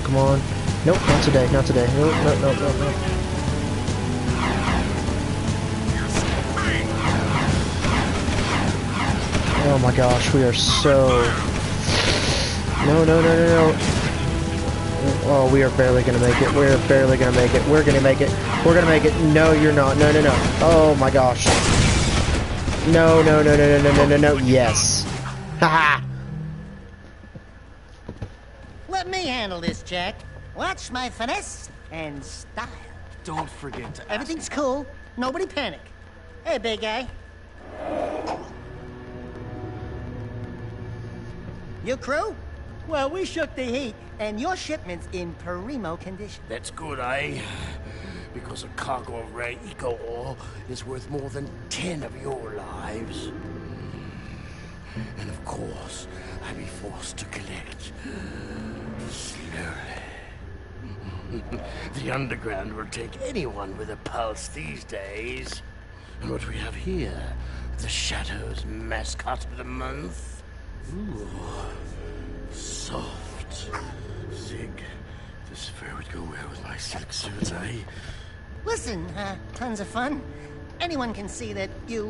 Come on. Nope, not today, not today. Nope. Oh my gosh, we are so... No. Oh, we are barely gonna make it. We're barely gonna make it. We're gonna make it. We're gonna make it. No, you're not. No. Oh my gosh. No. Yes. Haha. Let me handle this, Jack. Watch my finesse and style. Don't forget to ask. Everything's cool. Nobody panic. Hey, big guy. Your crew? Well, we shook the heat, and your shipment's in primo condition. That's good, eh? Because a cargo of rare eco ore is worth more than 10 of your lives. And of course, I'll be forced to collect slowly. The underground will take anyone with a pulse these days. And what we have here, the Shadow's mascot of the month. Ooh, soft. Zig, this fur would go well with my silk suits, eh? Listen, tons of fun. Anyone can see that you,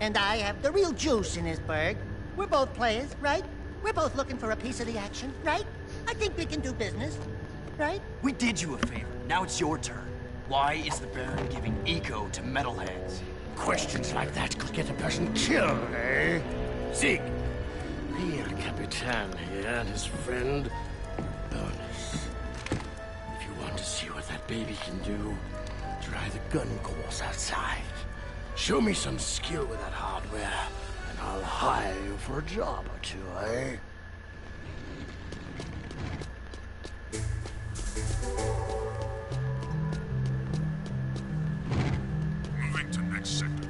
and I have the real juice in this burg. We're both players, right? We're both looking for a piece of the action, right? I think we can do business, right? We did you a favor. Now it's your turn. Why is the Baron giving eco to metalheads? Questions like that could get a person killed, eh? Zig, be El Capitan here and his friend, Bonus. If you want to see what that baby can do. Try the gun course outside. Show me some skill with that hardware, and I'll hire you for a job or two, eh? Moving to next sector.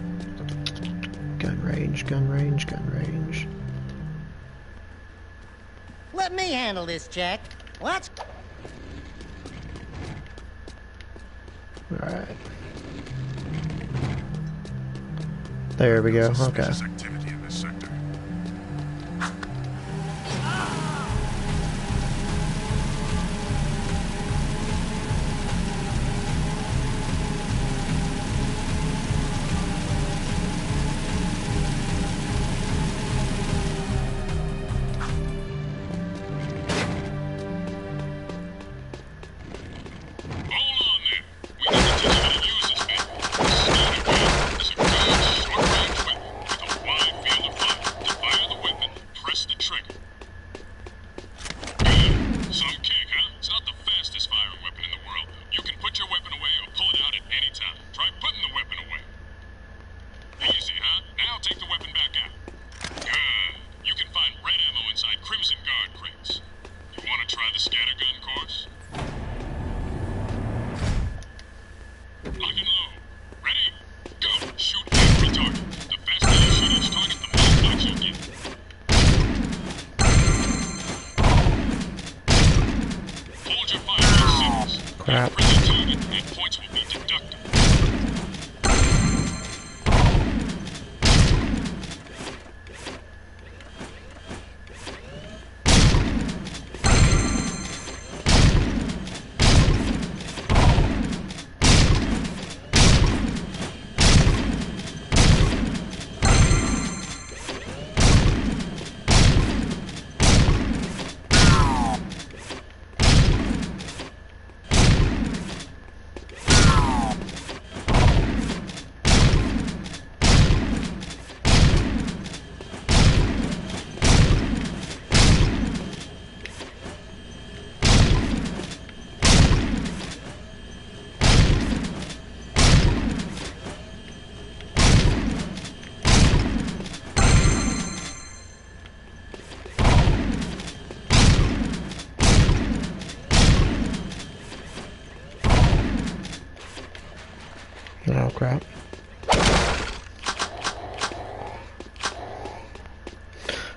Gun range, gun range, gun range. Let me handle this, Jack. Watch. Alright. There we go, okay. Activity in this sector. Crap. Oh crap.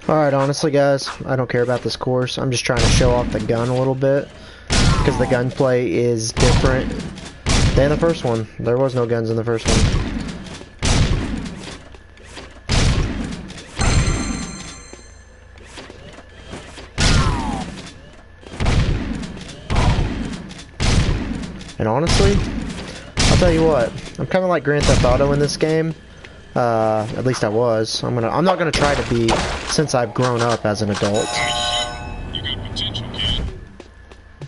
Alright, honestly guys, I don't care about this course. I'm just trying to show off the gun a little bit, because the gunplay is different than the first one. There was no guns in the first one. And honestly, I'll tell you what, I'm kind of like Grand Theft Auto in this game. At least I was. I'm not gonna try to be, since I've grown up as an adult.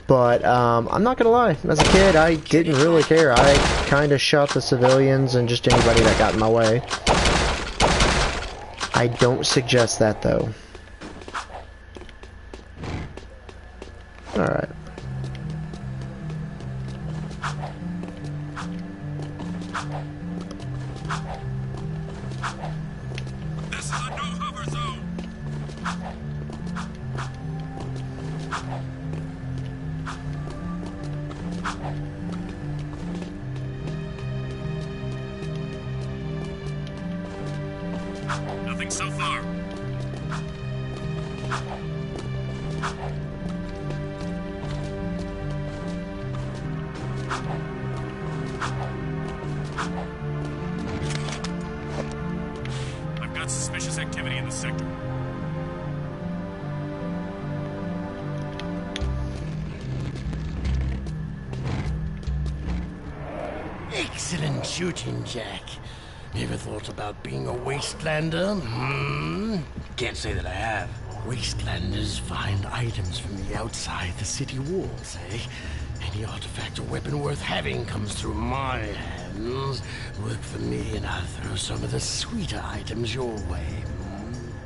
But I'm not gonna lie. As a kid, I didn't really care. I kind of shot the civilians and just anybody that got in my way. I don't suggest that though. All right. Nothing so far. I've got suspicious activity in the sector. Excellent shooting, Jack. Ever thought about being a wastelander? Hmm? Can't say that I have. Wastelanders find items from the outside the city walls, eh? Any artifact or weapon worth having comes through my hands. Work for me and I'll throw some of the sweeter items your way.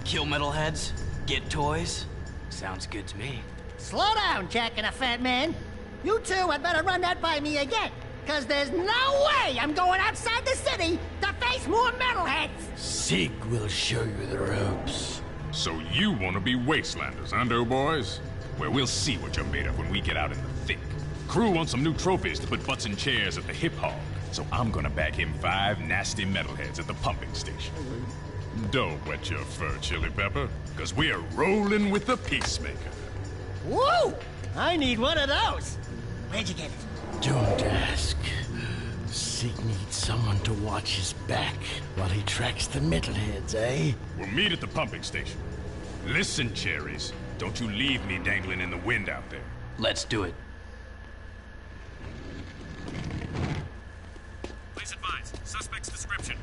Kill metalheads? Get toys? Sounds good to me. Slow down, Jack and a fat man. You two had better run that by me again, because there's no way I'm going outside the city to face more metalheads! Sig will show you the ropes. So you want to be wastelanders, huh, doughboys? Well, we'll see what you're made of when we get out in the thick. Crew wants some new trophies to put butts in chairs at the hip hog, so I'm gonna bag him 5 nasty metalheads at the pumping station. Don't wet your fur, Chili Pepper, because we're rolling with the Peacemaker. Woo! I need one of those! Where'd you get it? Don't ask. Sig needs someone to watch his back while he tracks the metalheads, eh? We'll meet at the pumping station. Listen, Cherries, don't you leave me dangling in the wind out there. Let's do it. Please advise. Suspect's description.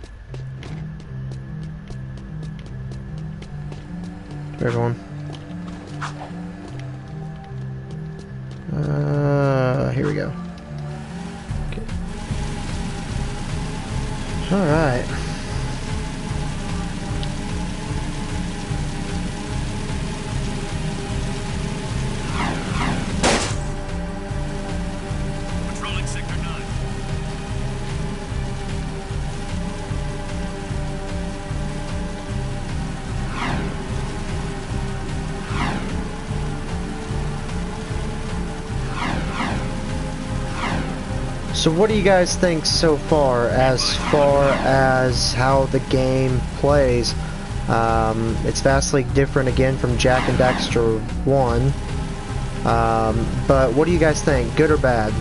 Everyone. Here we go. Okay. All right. Patrolling Sector 9. So what do you guys think so far as how the game plays? It's vastly different again from Jak and Daxter 1. But what do you guys think? Good or bad?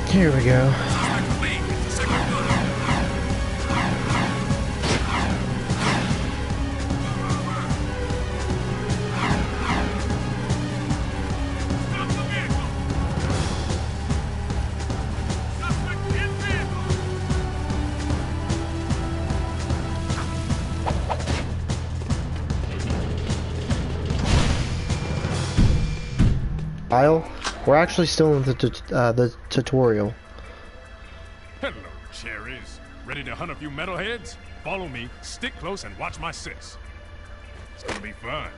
Here we go. We're actually still in the tutorial. Hello, Cherries. Ready to hunt a few metalheads? Follow me, stick close, and watch my sis. It's gonna be fun.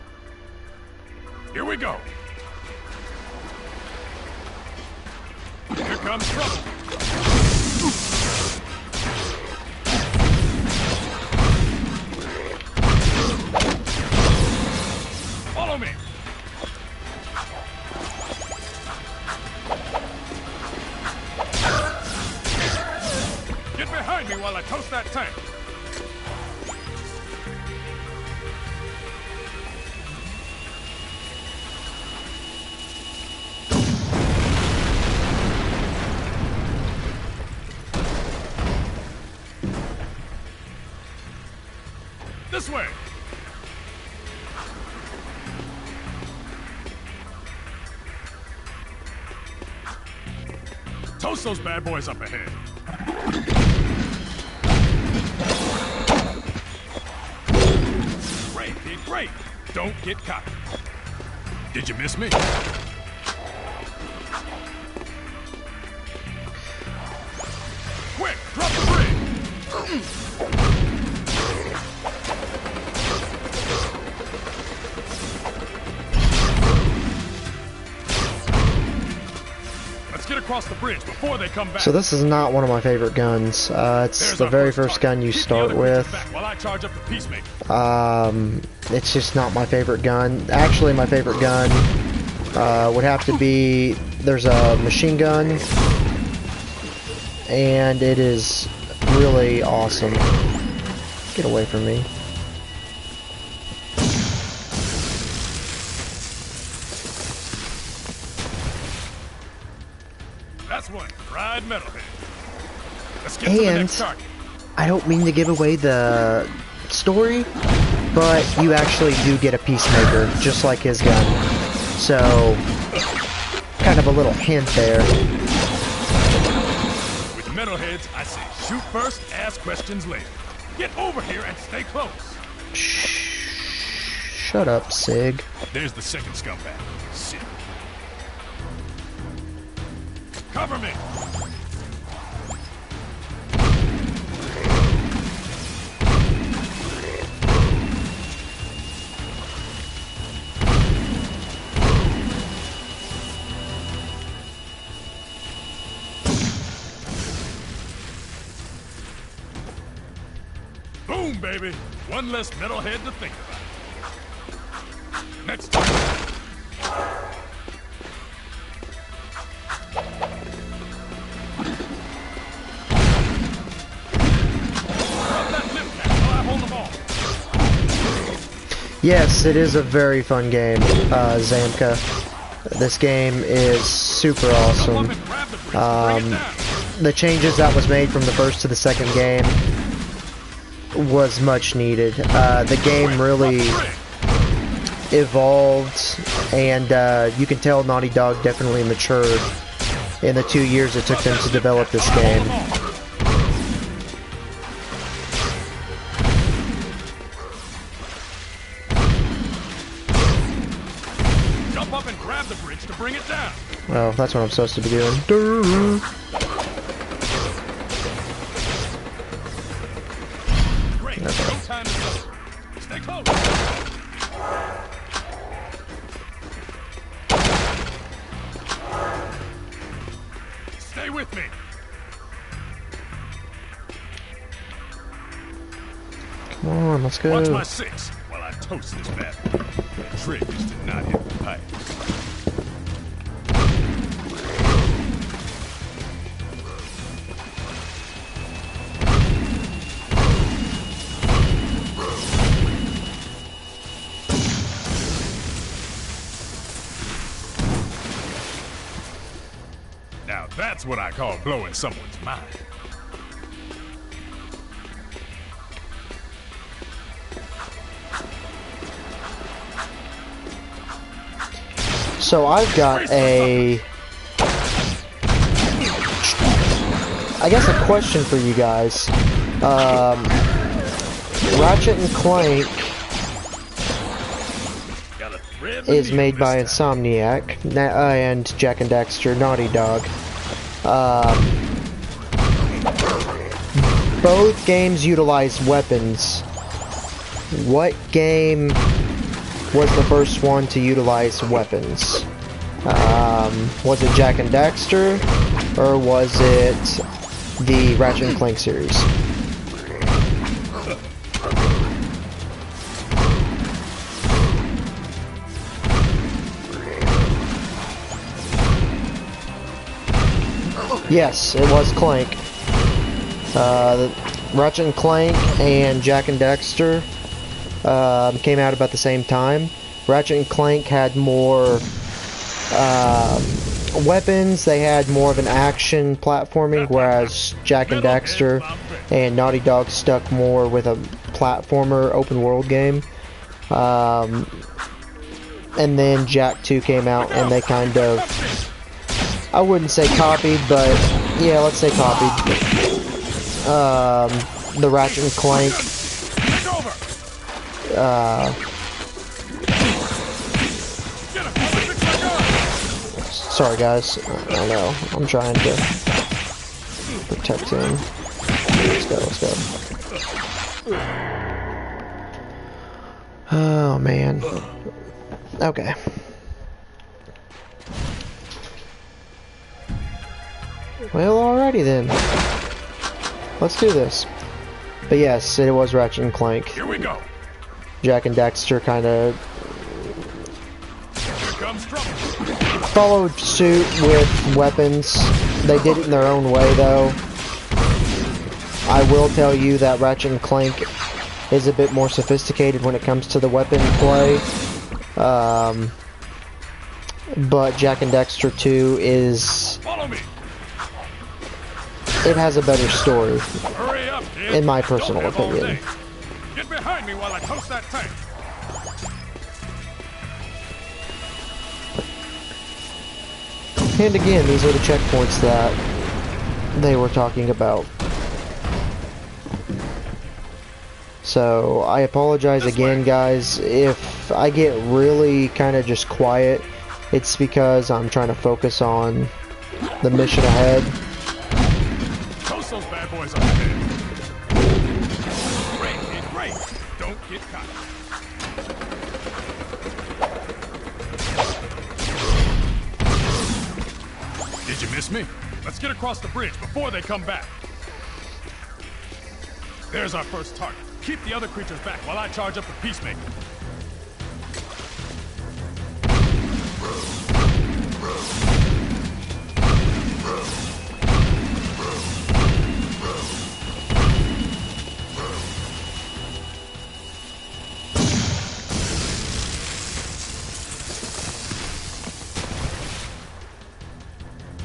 Here we go. Here comes trouble. Follow me. Get behind me while I toast that tank. This way. Toast those bad boys up ahead. Great, kid, great. Don't get cocky. Did you miss me? Quick, drop the bridge. across the bridge before they come back. So this is not one of my favorite guns. It's the very first gun you start with. While I charge up the peacemaker. It's just not my favorite gun. Actually, my favorite gun would have to be, there's a machine gun, and it is really awesome. Get away from me. That's one. Fried metalhead. Let's get to the next target. I don't mean to give away the story, but you actually do get a peacemaker, just like his gun. So, kind of a little hint there. With metalheads, I say shoot first, ask questions later. Get over here and stay close. Shut up, Sig. There's the second scumbag. Sig. Cover me! Boom, baby! One less metalhead to think about. Next time. Yes, it is a very fun game, Zamka. This game is super awesome. The changes that was made from the first to the second game was much needed. The game really evolved, and you can tell Naughty Dog definitely matured in the 2 years it took them to develop this game. Jump up and grab the bridge to bring it down. Oh, that's what I'm supposed to be doing. Durr. Great. No time to go. Stay close. Stay with me. Come on, let's go. Watch my six while I toast this bad boy. The trick is to not hit the pipe. Now that's what I call blowing someone's mind. So I've got a question for you guys. Ratchet and Clank is made by Insomniac and Jak and Daxter Naughty Dog. Both games utilize weapons. What game was the first one to utilize weapons? Was it Jak and Daxter, or was it the Ratchet and Clank series? Yes, it was Clank. Ratchet and Clank and Jak and Daxter came out about the same time. Ratchet and Clank had more weapons, they had more of an action platforming, whereas Jak and Daxter and Naughty Dog stuck more with a platformer open world game. And then Jak 2 came out and they kind of, I wouldn't say copied, but yeah, let's say copied the Ratchet and Clank sorry guys, I know, I'm trying to protect him. Let's go, let's go. Oh man. Okay. Well, alrighty then. Let's do this. But yes, it was Ratchet and Clank. Here we go. Jack and Daxter kind of Here comes trouble. followed suit with weapons. They did it in their own way, though. I will tell you that Ratchet and Clank is a bit more sophisticated when it comes to the weapon play. But Jack and Daxter 2 is... Follow me. It has a better story, Hurry up, kid. in my personal Don't have all opinion. day. Get behind me while I toast that tank. And again, these are the checkpoints that they were talking about. So, I apologize again, guys, if I get really kind of just quiet. It's because I'm trying to focus on the mission ahead. Toast those bad boys up there. Great, kid, great. Don't get caught. Did you miss me? Let's get across the bridge before they come back. There's our first target. Keep the other creatures back while I charge up the Peacemaker.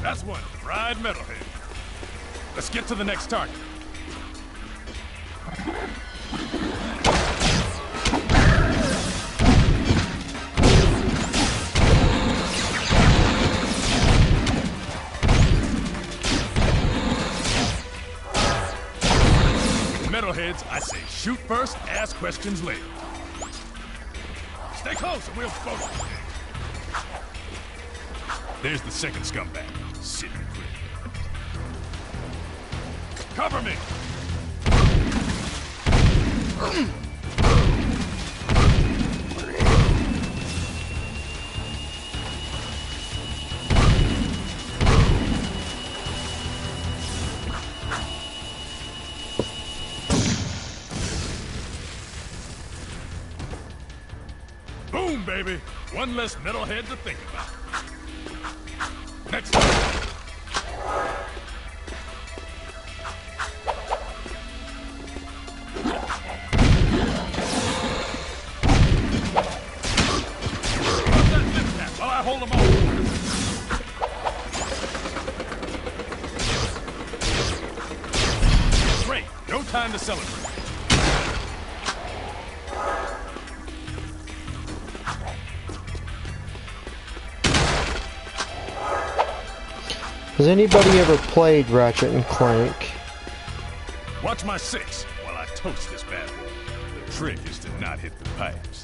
That's one fried metalhead. Let's get to the next target. Metalheads, I say shoot first, ask questions later. Stay close or we'll both. There's the second scumbag. Sit in the crib. Cover me! Boom, baby! One less metalhead to think about. Next time. While I hold them over. Great. No time to celebrate. Has anybody ever played Ratchet and Clank? Watch my six while I toast this bad boy. The trick is to not hit the pipes.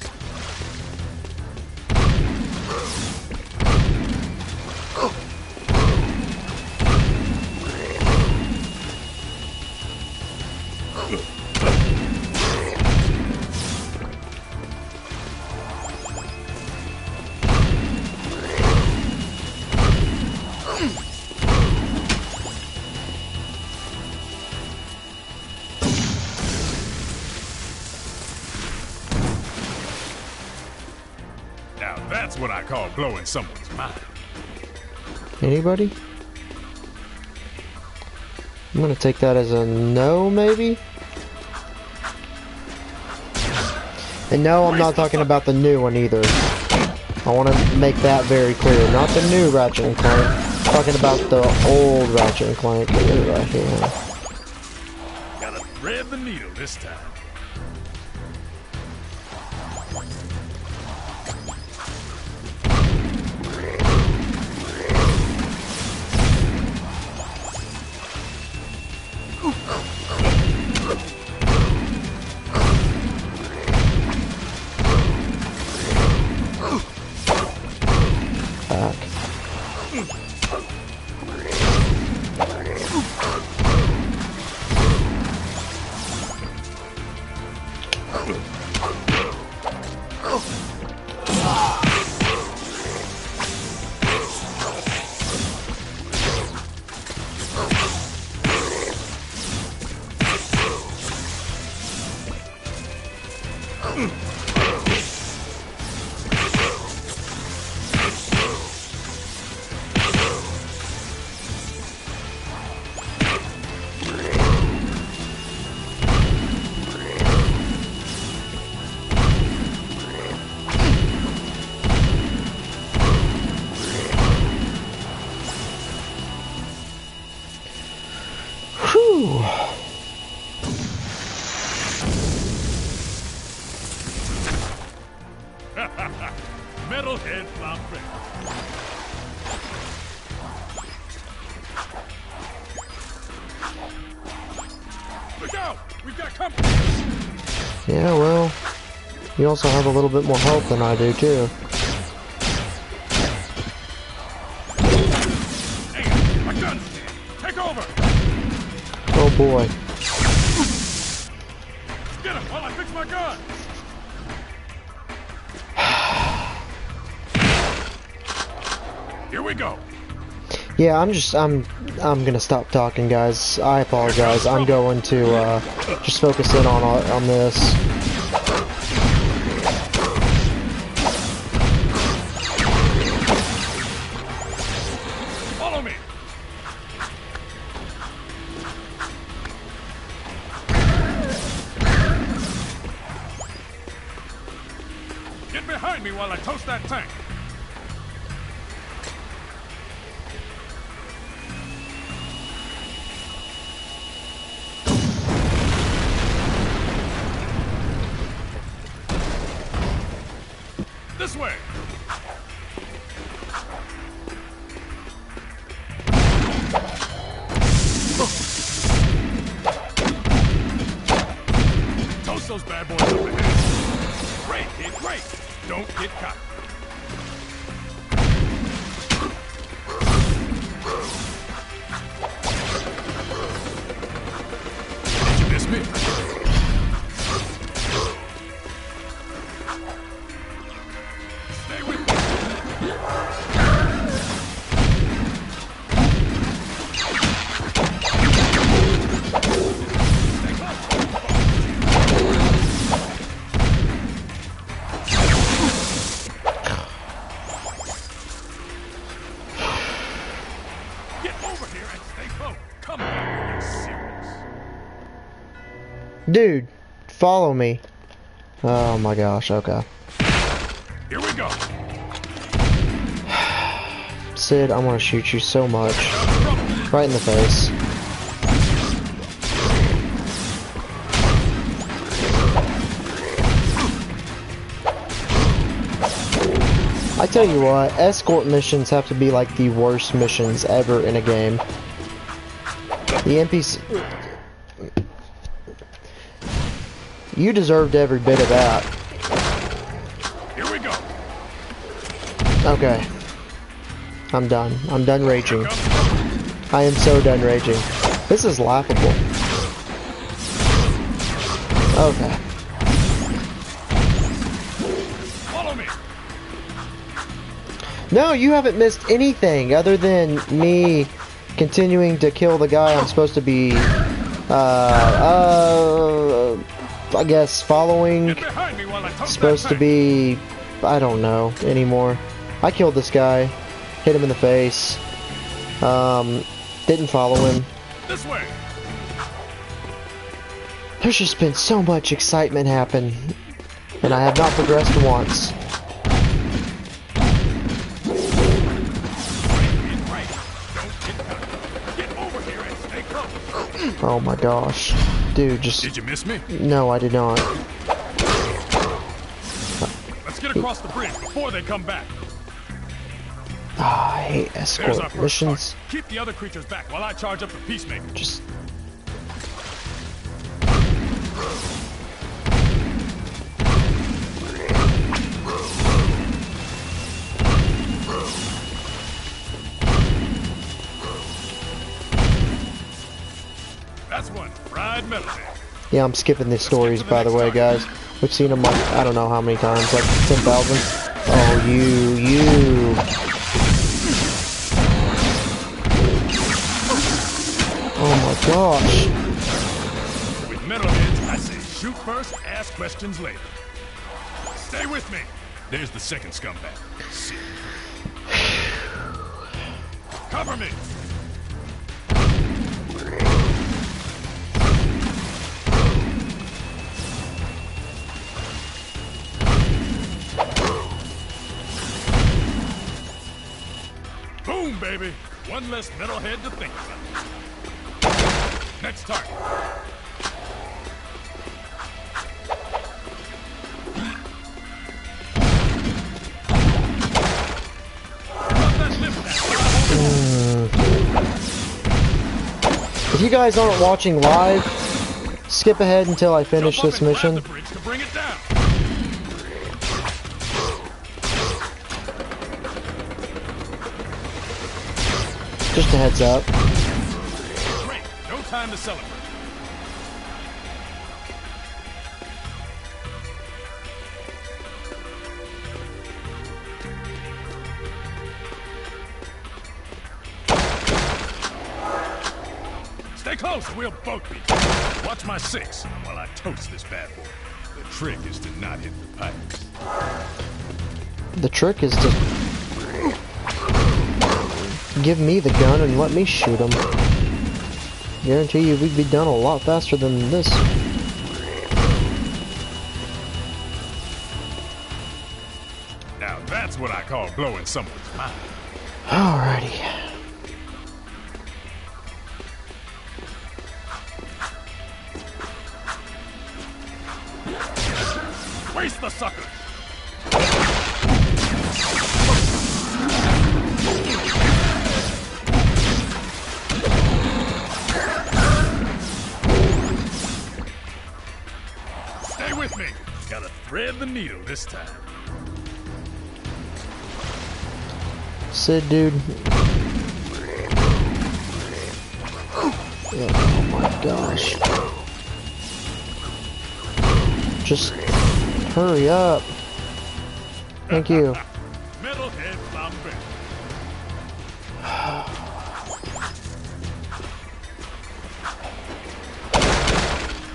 Now that's what I call blowing someone's mind. Anybody? I'm gonna take that as a no, maybe? And no, I'm not talking about the new one either. I want to make that very clear. Not the new Ratchet and Clank. I'm talking about the old Ratchet and Clank right here. Gotta thread the needle this time. Metalhead Phreak. Look out! We've got company! Yeah, well, you also have a little bit more health than I do, too. Hey, my gun! Take over! Oh boy. Get him while I fix my gun! Here we go. Yeah, I'm gonna stop talking, guys. I apologize. I'm going to just focus in on this. Follow me. Get behind me while I toast that tank. This way! Toast those bad boys over here. Great, kid, great! Don't get caught. Did you miss me? Stay with me. Get over here and stay close. Come back when you're serious. Dude, follow me. Oh my gosh, okay. Here we go. Sid, I'm gonna shoot you so much. Right in the face. I tell you what, escort missions have to be like the worst missions ever in a game. The NPC... You deserved every bit of that. Here we go. Okay. I'm done. I'm done raging. I am so done raging. This is laughable. Okay. Follow me. No, you haven't missed anything other than me continuing to kill the guy I'm supposed to be, I guess following. Supposed to be, I don't know anymore. I killed this guy, hit him in the face, didn't follow him. This way. There's just been so much excitement happen, and I have not progressed once. Oh my gosh. Dude, just... Did you miss me? No, I did not. Let's get across the bridge before they come back. Ah, I hate escort missions. Keep the other creatures back while I charge up the peacemaker. Just... That's one fried metalhead. Yeah, I'm skipping these stories, by the way, guys. We've seen them like, I don't know how many times, like 10,000. Oh, you. Oh my gosh. With metalheads, I say shoot first, ask questions later. Stay with me. There's the second scumbag. See. Cover me. Boom, baby! One less metalhead to think about. Next target. If you guys aren't watching live, skip ahead until I finish this mission. Just a heads up. Great. No time to celebrate. Stay close, or we'll both be. Watch my 6 while I toast this bad boy. The trick is to not hit the pipes. The trick is to give me the gun and let me shoot him. Guarantee you we'd be done a lot faster than this. Now that's what I call blowing someone's mind. Alrighty. Waste the sucker! Stay with me. Gotta thread the needle this time. Sid, dude. Oh my gosh. Just hurry up. Thank you. Metalhead Lambert.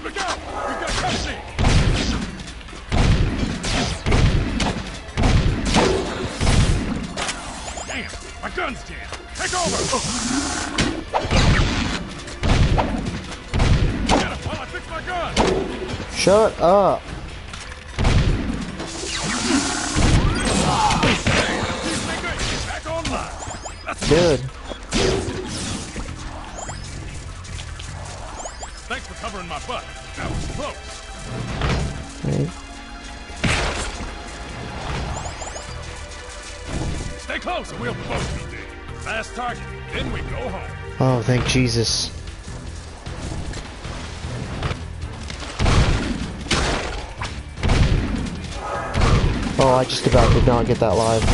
Look out! We've got company! Damn! My gun's jammed! Take over! Get him while I fix my gun! Shut up. Back online. That's good. Thanks for covering my butt. That was close. Right. Stay close or we'll both be dead. Last target, then we go home. Oh, thank Jesus. Oh, I just about did not get that live.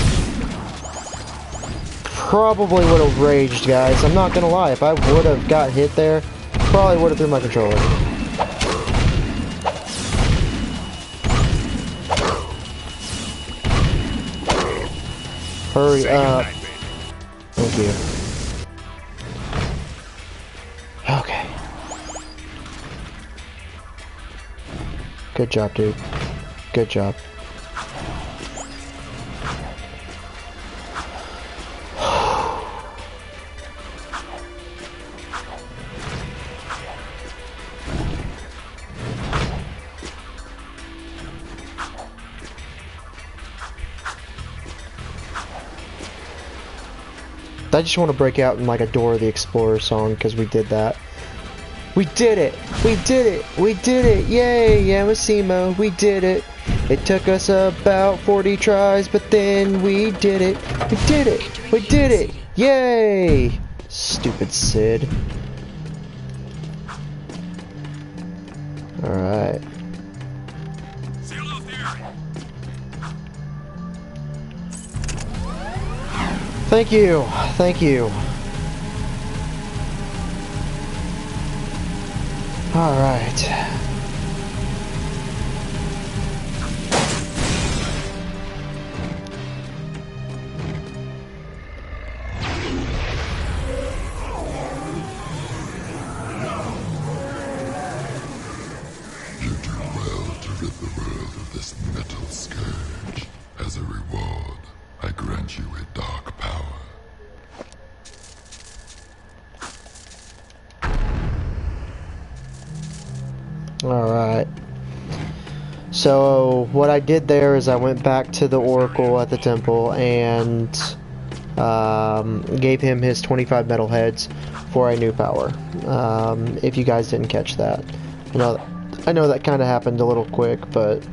Probably would have raged, guys. I'm not gonna lie. If I would have got hit there, probably would have threw my controller. Hurry up. Thank you. Okay. Good job, dude. Good job. I just want to break out in like a Dora the Explorer song because we did that. We did it! We did it! We did it! Yay! Yamasimo, we did it! It took us about 40 tries, but then we did it! We did it! We did it! Yay! Stupid Sid. Alright. Thank you. Thank you. All right. You do well to rid the world of this metal scourge. As a reward, I grant you a dark power. Alright. So, what I did there is I went back to the Oracle at the temple and gave him his 25 metal heads for a new power. If you guys didn't catch that. I know that kind of happened a little quick, but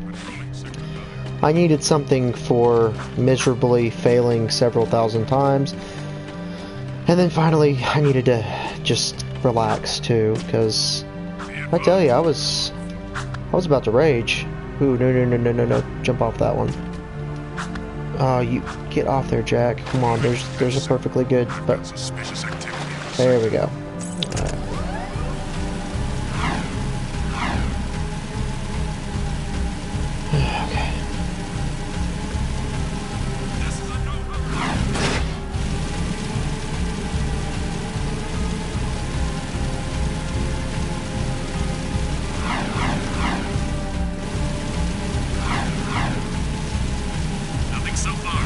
I needed something for miserably failing several thousand times. And then finally, I needed to just relax too, because I tell you, I was about to rage. Ooh, no, jump off that one. Oh, you get off there, Jack. Come on, there's a perfectly good, but there we go. Alright. Okay. Nothing so far.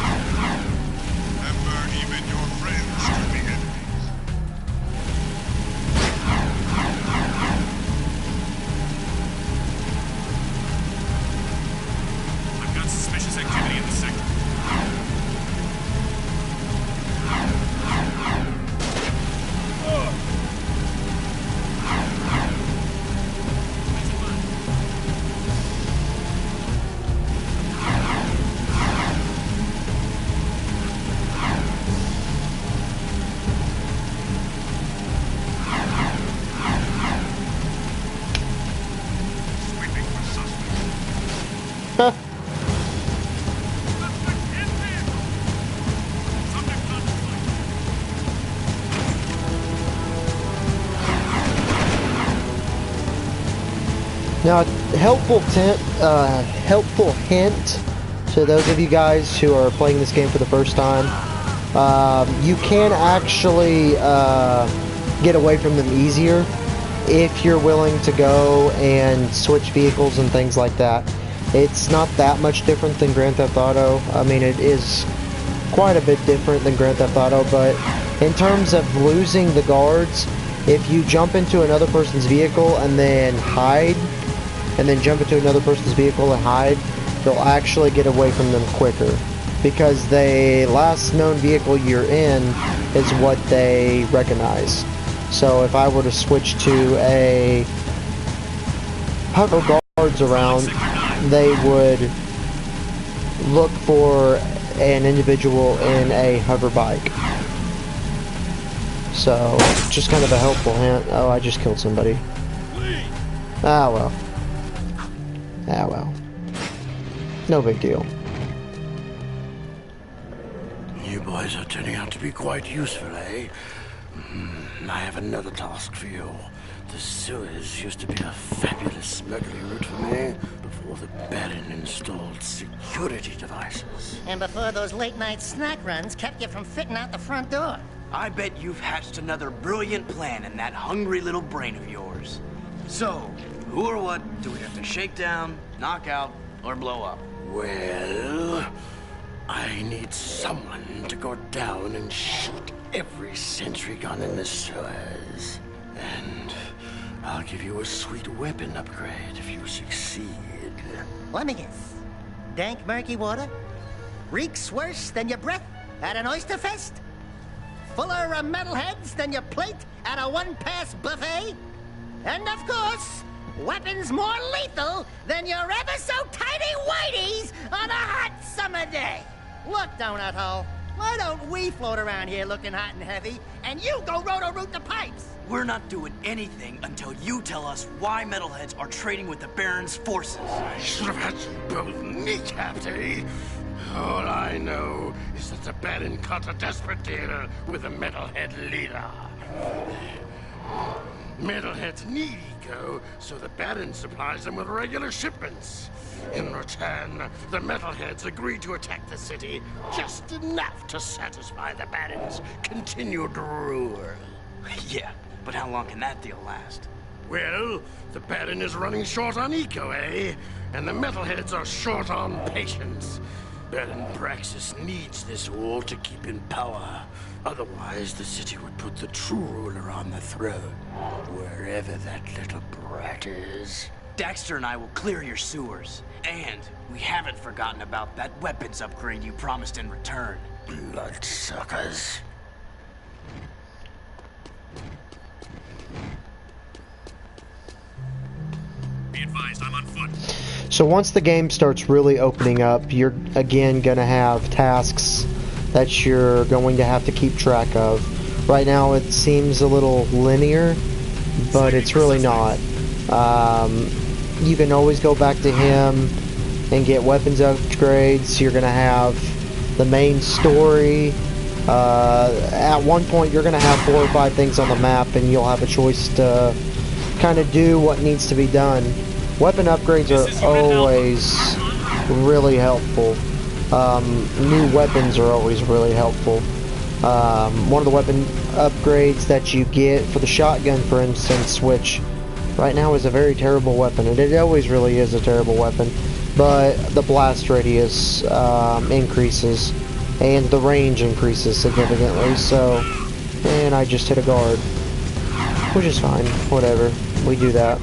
Remember, even your friends can be enemies. I've got suspicious activity in the sector. Sweeping for suspects. Now, helpful hint to those of you guys who are playing this game for the first time. You can actually get away from them easier if you're willing to go and switch vehicles and things like that. It's not that much different than Grand Theft Auto. I mean, it is quite a bit different than Grand Theft Auto, but in terms of losing the guards, if you jump into another person's vehicle and then hide, and then jump into another person's vehicle and hide, you'll actually get away from them quicker, because the last known vehicle you're in is what they recognize. So if I were to switch to a hover guards around, they would look for an individual in a hover bike. So, just kind of a helpful hint. Oh, I just killed somebody. Ah, well. Ah, well. No big deal. You boys are turning out to be quite useful, eh? I have another task for you. The sewers used to be a fabulous smuggling route for me before the Baron installed security devices. And before those late-night snack runs kept you from fitting out the front door. I bet you've hatched another brilliant plan in that hungry little brain of yours. So, who or what do we have to shake down, knock out, or blow up? Well, I need someone to go down and shoot every sentry gun in the sewers. And I'll give you a sweet weapon upgrade if you succeed. Let me guess. Dank murky water? Reeks worse than your breath at an oyster fest? Fuller of metalheads than your plate at a one-pass buffet? And of course, weapons more lethal than your ever-so-tiny whiteys on a hot summer day. Look, Donut Hole, why don't we float around here looking hot and heavy, and you go roto-root the pipes? We're not doing anything until you tell us why metalheads are trading with the Baron's forces. I should have had you both kneecapped, eh? All I know is that the Baron cut a desperate deal with a metalhead leader. Metalheads need eco, so the Baron supplies them with regular shipments. In return, the metalheads agree to attack the city just enough to satisfy the Baron's continued rule. Yeah, but how long can that deal last? Well, the Baron is running short on eco, eh? And the metalheads are short on patience. Baron Praxis needs this wall to keep in power. Otherwise, the city would put the true ruler on the throne, wherever that little brat is. Daxter and I will clear your sewers. And we haven't forgotten about that weapons upgrade you promised in return. Bloodsuckers. Be advised, I'm on foot. So once the game starts really opening up, you're again going to have tasks that you're going to have to keep track of. Right now it seems a little linear, but it's really not. You can always go back to him and get weapons upgrades. You're going to have the main story. At one point you're going to have 4 or 5 things on the map, and you'll have a choice to kind of do what needs to be done. Weapon upgrades are always really helpful. New weapons are always really helpful. One of the weapon upgrades that you get for the shotgun, for instance, which right now is a very terrible weapon, and it always really is a terrible weapon, but the blast radius increases, and the range increases significantly, so, and I just hit a guard, which is fine, whatever, we do that.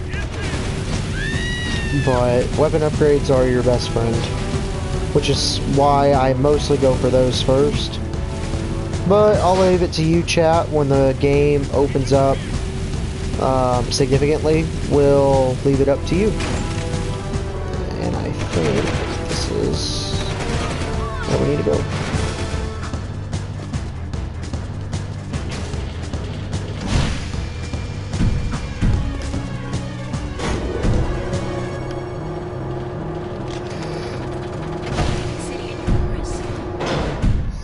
But weapon upgrades are your best friend, which is why I mostly go for those first. But I'll leave it to you, chat. When the game opens up significantly, we'll leave it up to you. And I think this is where we need to go.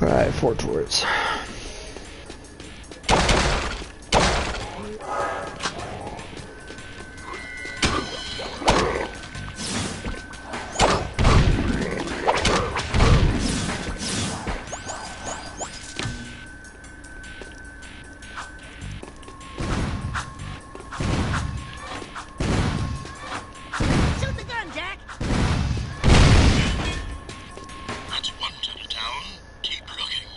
Alright, 4 turrets. Shoot the gun, Jack! That's one turret down. Keep looking.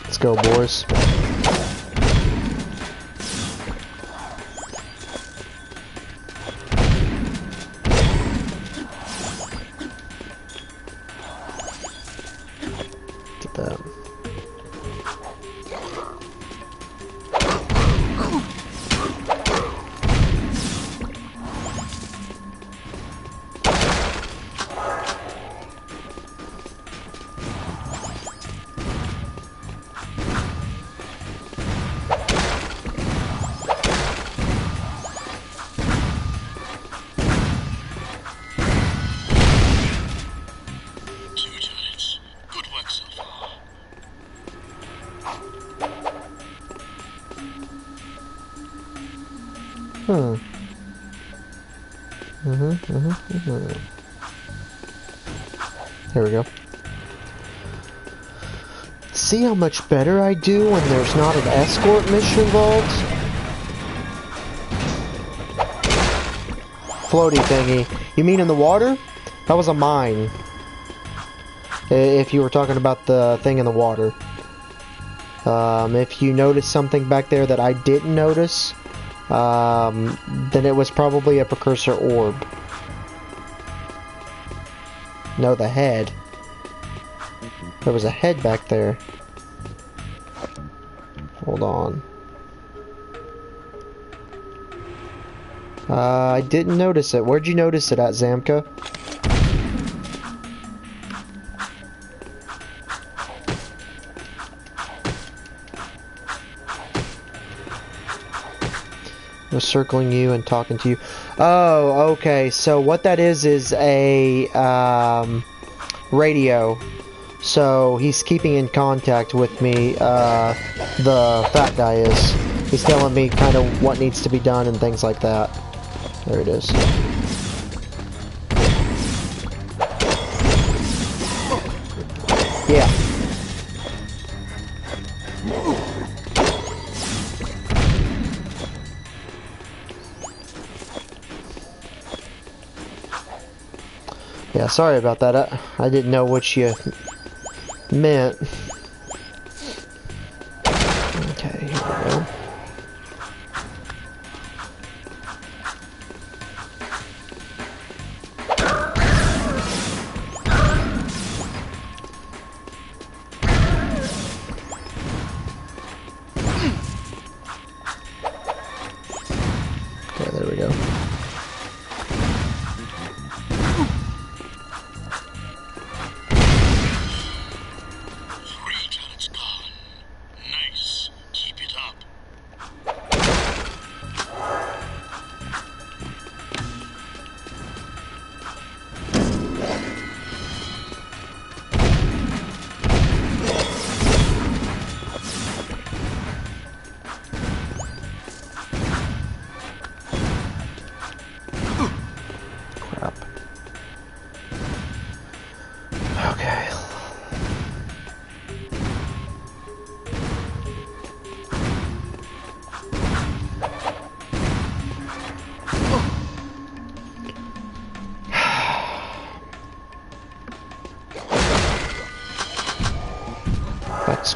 Let's go, boys. Get that. Here we go. See how much better I do when there's not an escort mission involved? Floaty thingy. You mean in the water? That was a mine. If you were talking about the thing in the water. If you notice something back there that I didn't notice, then it was probably a precursor orb. No, the head. There was a head back there. Hold on. I didn't notice it. Where'd you notice it at, Zamka? I was circling you and talking to you. Oh, okay. So what that is a radio. So he's keeping in contact with me. The fat guy is. He's telling me kind of what needs to be done and things like that. There it is. Yeah. Yeah, sorry about that. I didn't know what you meant. Okay, here we go.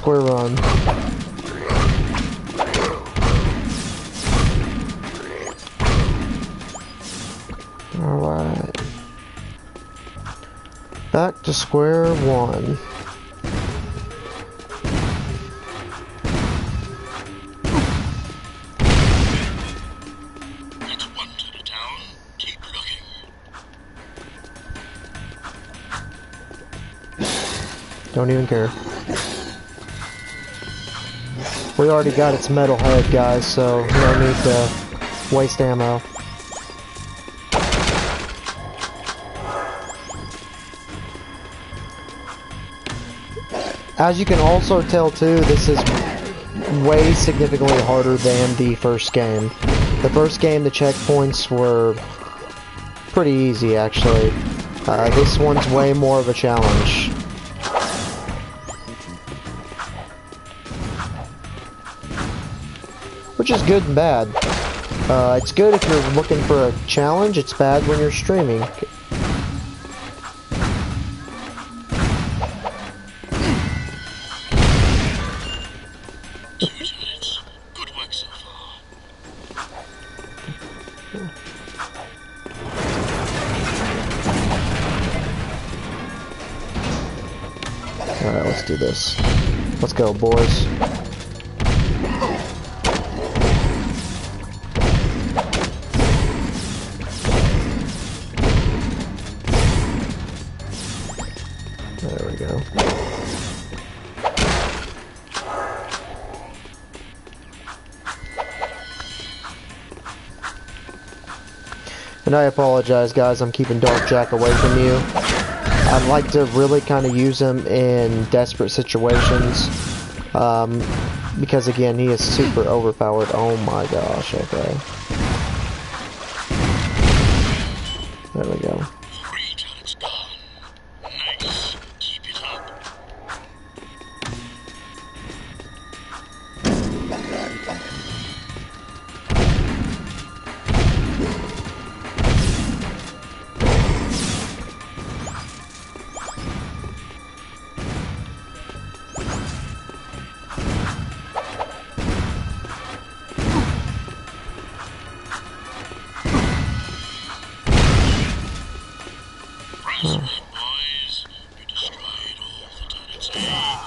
square run. Alright. Back to square one. That's one to the town. Keep looking. Don't even care. We already got its metal head, guys, so no need to waste ammo. As you can also tell too, this is way significantly harder than the first game. The first game, the checkpoints were pretty easy, actually. This one's way more of a challenge. Which is good and bad. It's good if you're looking for a challenge, it's bad when you're streaming. Good work so far. Alright, let's do this. Let's go, boys. There we go. And I apologize, guys, I'm keeping Dark Jack away from you. I'd like to really kind of use him in desperate situations. Because, again, he is super overpowered. Oh my gosh, okay. There we go. Nice. Keep it up. Boys, you destroyed all the turrets. Now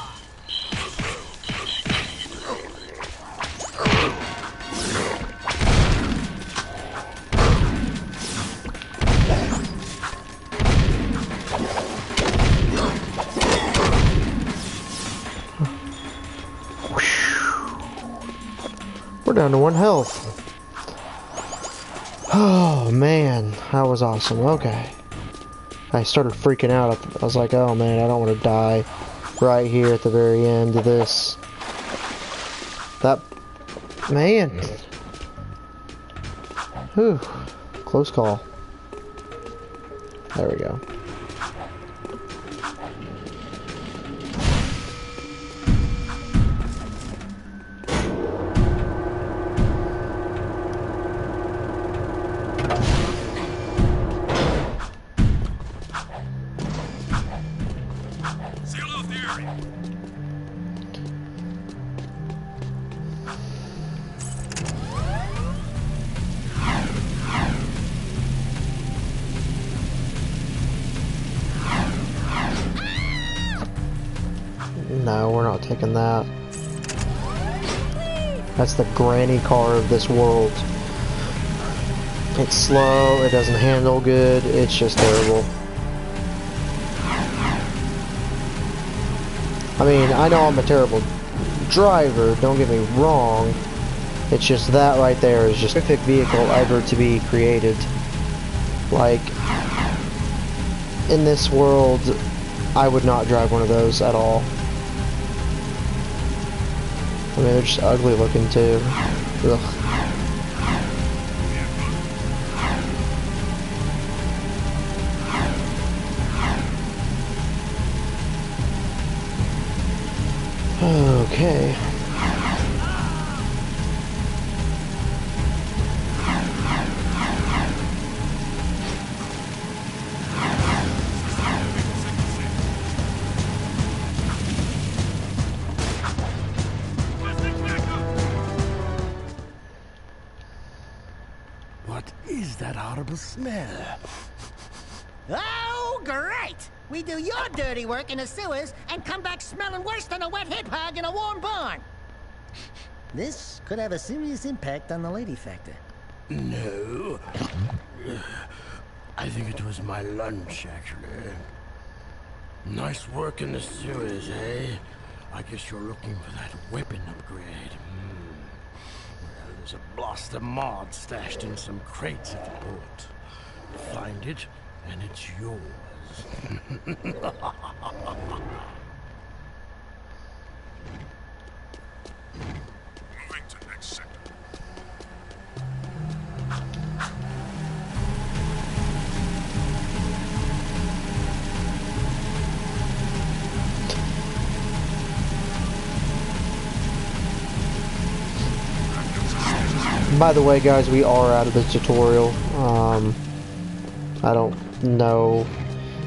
We're down to 1 health. Oh man, that was awesome. Okay. I started freaking out. I was like, oh man, I don't want to die right here at the very end of this. That, man. Whew. Close call. There we go. No, we're not taking that. That's the granny car of this world. It's slow, it doesn't handle good, it's just terrible. I mean, I know I'm a terrible driver, don't get me wrong. It's just that right there is just a perfect vehicle ever to be created. Like, in this world, I would not drive one of those at all. I mean, they're just ugly looking too. Ugh. Okay. is that horrible smell? Oh, great! We do your dirty work in the sewers and come back smelling worse than a wet hip hog in a warm barn. This could have a serious impact on the lady factor. No. I think it was my lunch, actually. Nice work in the sewers, eh? I guess you're looking for that weapon upgrade. Well, there's a blaster mod stashed in some crates at the port. Find it, and it's yours. Moving to next sector. By the way, guys, we are out of the tutorial. I don't know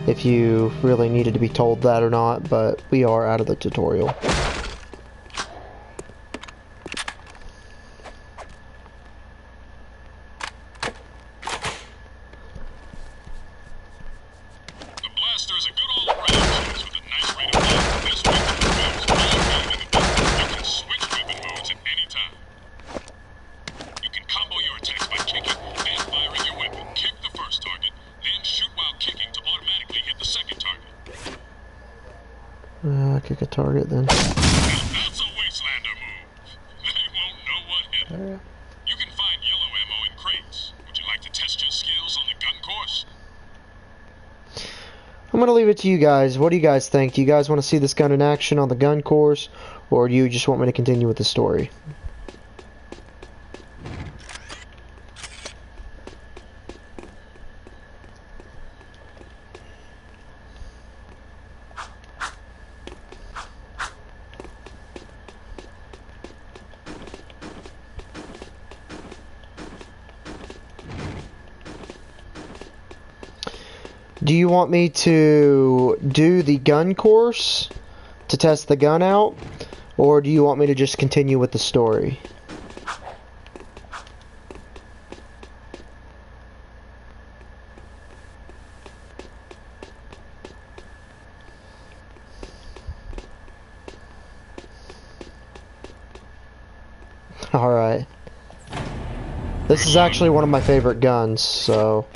if you really needed to be told that or not, but we are out of the tutorial. Kick a target then. That's a Wastelander move. They won't know what hit them. You can find yellow ammo in crates. Would you like to test your skills on the gun course? I'm gonna leave it to you guys. What do you guys think? Do you guys want to see this gun in action on the gun course, or do you just want me to continue with the story? Do you want me to do the gun course to test the gun out, or do you want me to just continue with the story? Alright. This is actually one of my favorite guns, so...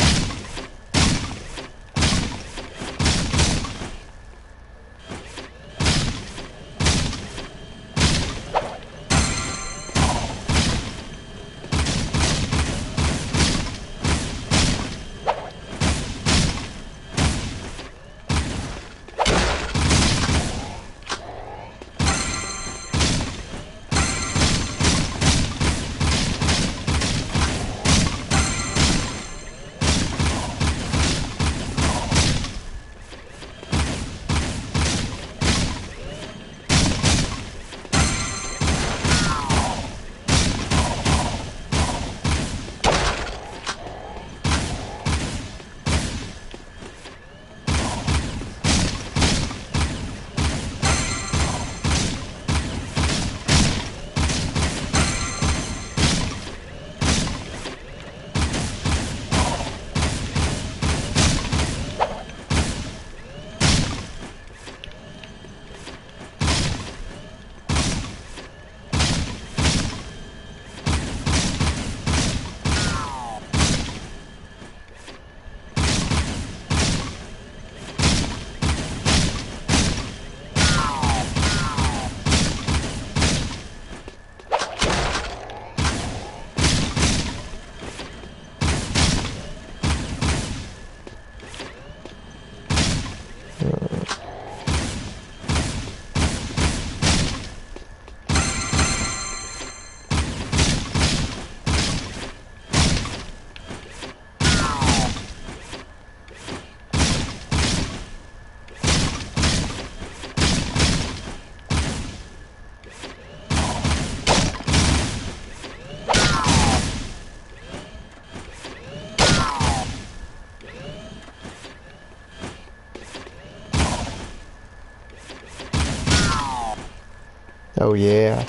Oh yeah,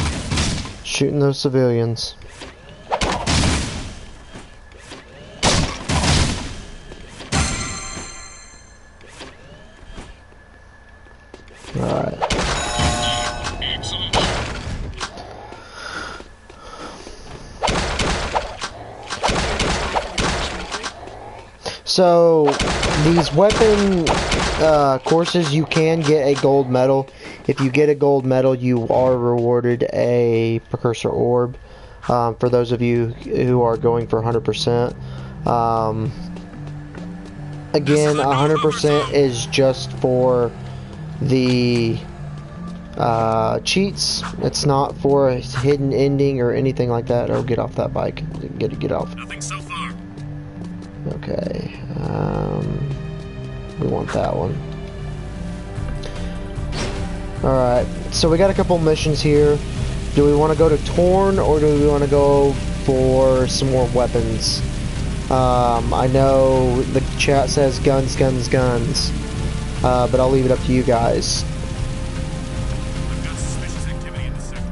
shooting those civilians. So these weapon courses, you can get a gold medal. If you get a gold medal, you are rewarded a precursor orb. For those of you who are going for 100%. Again, 100% is just for the cheats. It's not for a hidden ending or anything like that. Oh, get off that bike. Get off. Nothing so far. Okay. We want that one. Alright, so we got a couple missions here. Do we want to go to Torn, or do we want to go for some more weapons? I know the chat says guns, guns, guns, but I'll leave it up to you guys. I've got suspicious activity in the sector.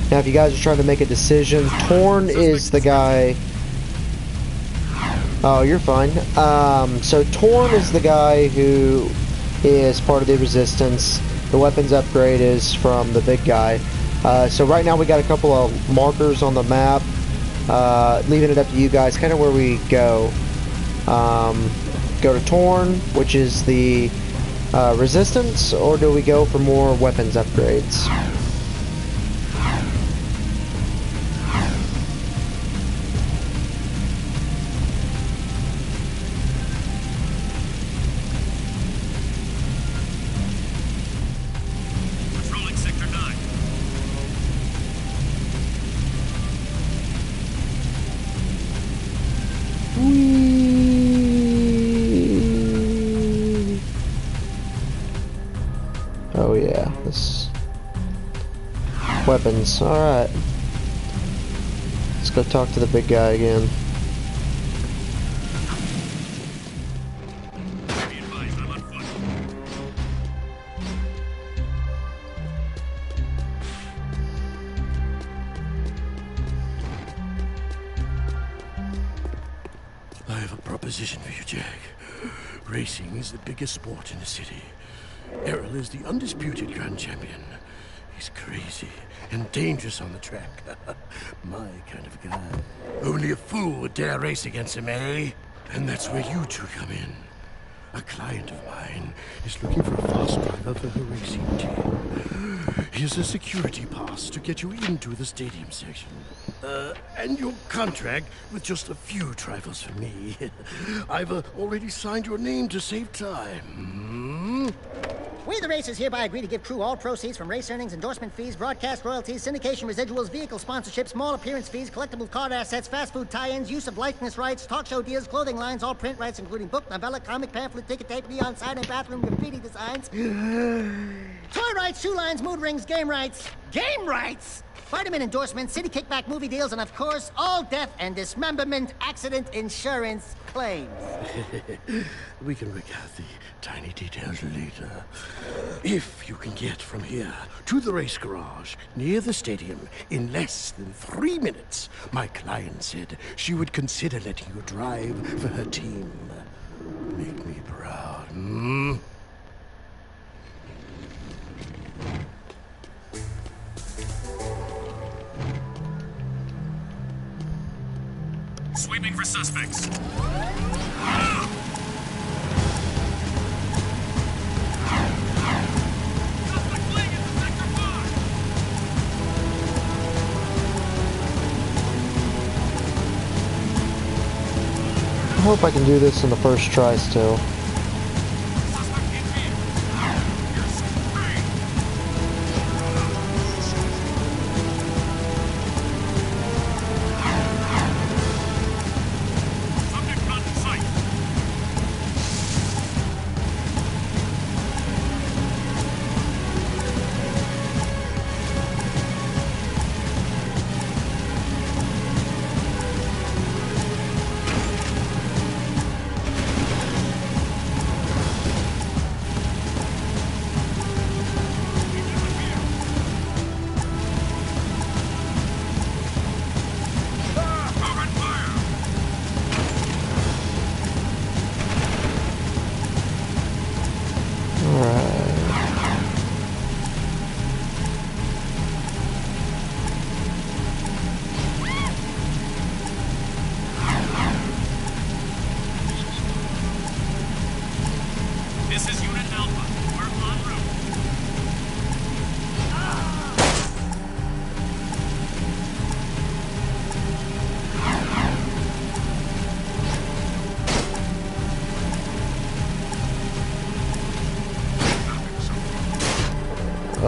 Now, if you guys are trying to make a decision, Torn is the guy. Oh, you're fine. So Torn is the guy who is part of the Resistance. The weapons upgrade is from the big guy. So right now we got a couple of markers on the map. Leaving it up to you guys, kind of where we go. Go to Torn, which is the Resistance, or do we go for more weapons upgrades? Patrolling Sector 9. Oh yeah, this weapons. Alright. Let's go talk to the big guy again. Be advised, I'm on foot. I have a proposition for you, Jack. Racing is the biggest sport in the city. Errol is the undisputed grand champion. He's crazy and dangerous on the track. My kind of guy. Only a fool would dare race against him, eh? And that's where you two come in. A client of mine is looking for a fast driver for her racing team. Here's a security pass to get you into the stadium section. And your contract with just a few trifles for me. I've already signed your name to save time. We, the racers, hereby agree to give crew all proceeds from race earnings, endorsement fees, broadcast royalties, syndication residuals, vehicle sponsorships, small appearance fees, collectible card assets, fast food tie-ins, use of likeness rights, talk show deals, clothing lines, all print rights, including book, novella, comic, pamphlet, ticket tape, neon sign, and bathroom graffiti designs. Toy rights, shoe lines, mood rings, game rights. Game rights? Vitamin endorsements, city kickback movie deals, and of course, all death and dismemberment accident insurance claims. We can work out the tiny details later. If you can get from here to the race garage near the stadium in less than 3 minutes, my client said she would consider letting you drive for her team. Make me proud, hmm? Sweeping for suspects. I hope I can do this in the first try still.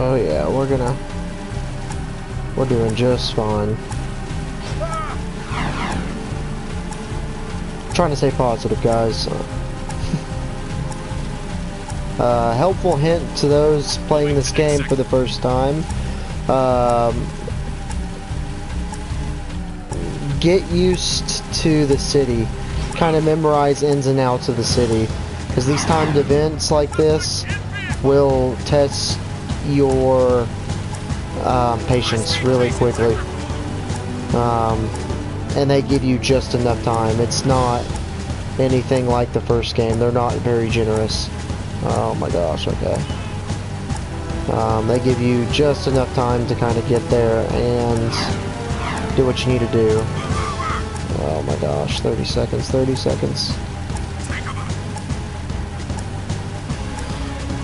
Oh yeah, we're doing just fine. Trying to stay positive, guys. Helpful hint to those playing this game for the first time. Get used to the city. Kind of memorize ins and outs of the city. Because these timed events like this will test your patience really quickly. And they give you just enough time. It's not anything like the first game. They're not very generous. Oh my gosh, okay. They give you just enough time to kind of get there and do what you need to do. Oh my gosh, 30 seconds, 30 seconds.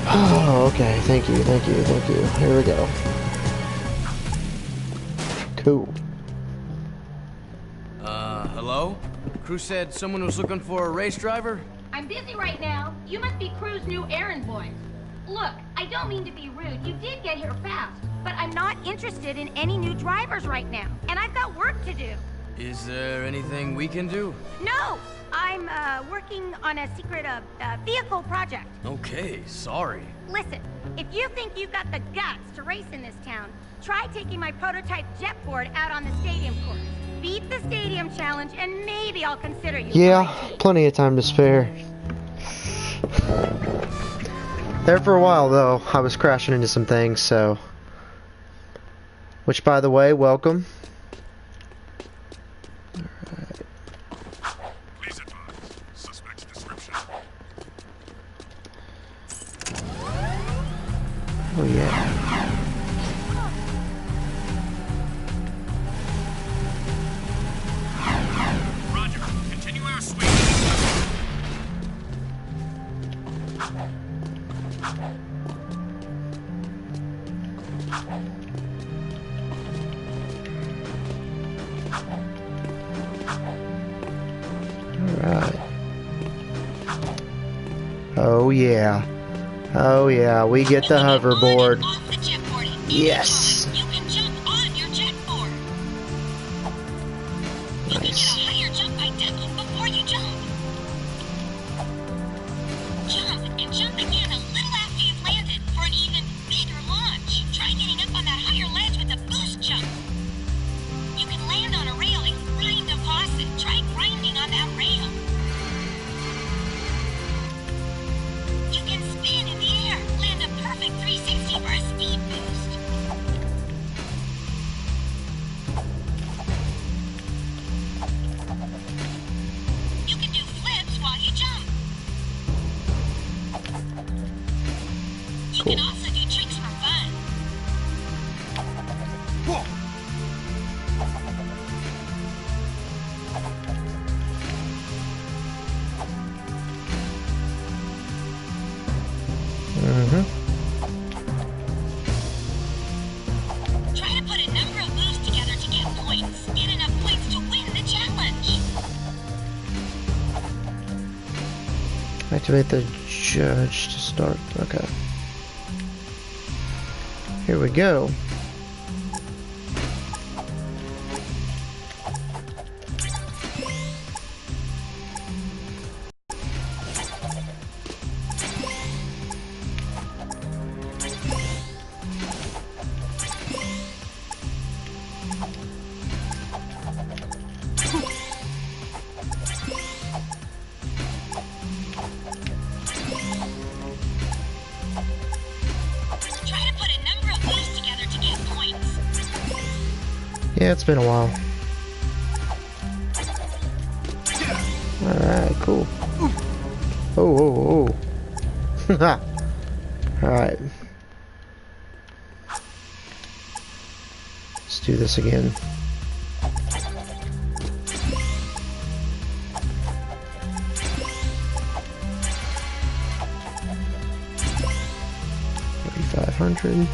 Oh, okay, thank you, thank you, thank you. Here we go. Cool. Hello? Crew said someone was looking for a race driver? I'm busy right now. You must be Crew's new errand boy. Look, I don't mean to be rude. You did get here fast. But I'm not interested in any new drivers right now. And I've got work to do. Is there anything we can do? No! I'm, working on a secret, vehicle project. Okay, sorry. Listen, if you think you've got the guts to race in this town, try taking my prototype jet board out on the stadium course. Beat the stadium challenge, and maybe I'll consider you. Yeah, plenty of time to spare. There for a while, though, I was crashing into some things, so... Which, by the way, welcome. Please advise. Suspect's description. Oh, yeah. Roger. Continue our sweep. Alright. Oh yeah. Oh yeah, we get the hoverboard. Yes! You can jump on your jet board. You can get a higher jump by double before you jump. Jump and jump again a little after you've landed for an even bigger launch. Try getting up on that higher ledge with a boost jump. You can land on a rail and grind a faucet. Try grinding on that rail. You can spin in the air. Land a perfect 360 for a speed boost. You can do flips while you jump. You can also do tricks for fun. Try to put a number of moves together to get points. Get enough points to win the challenge. Activate the judge to start. Okay. Here we go. Try to put a number of moves together to get points. Yeah, it's been a while. Alright, cool. Oh. Alright. Let's do this again. 500.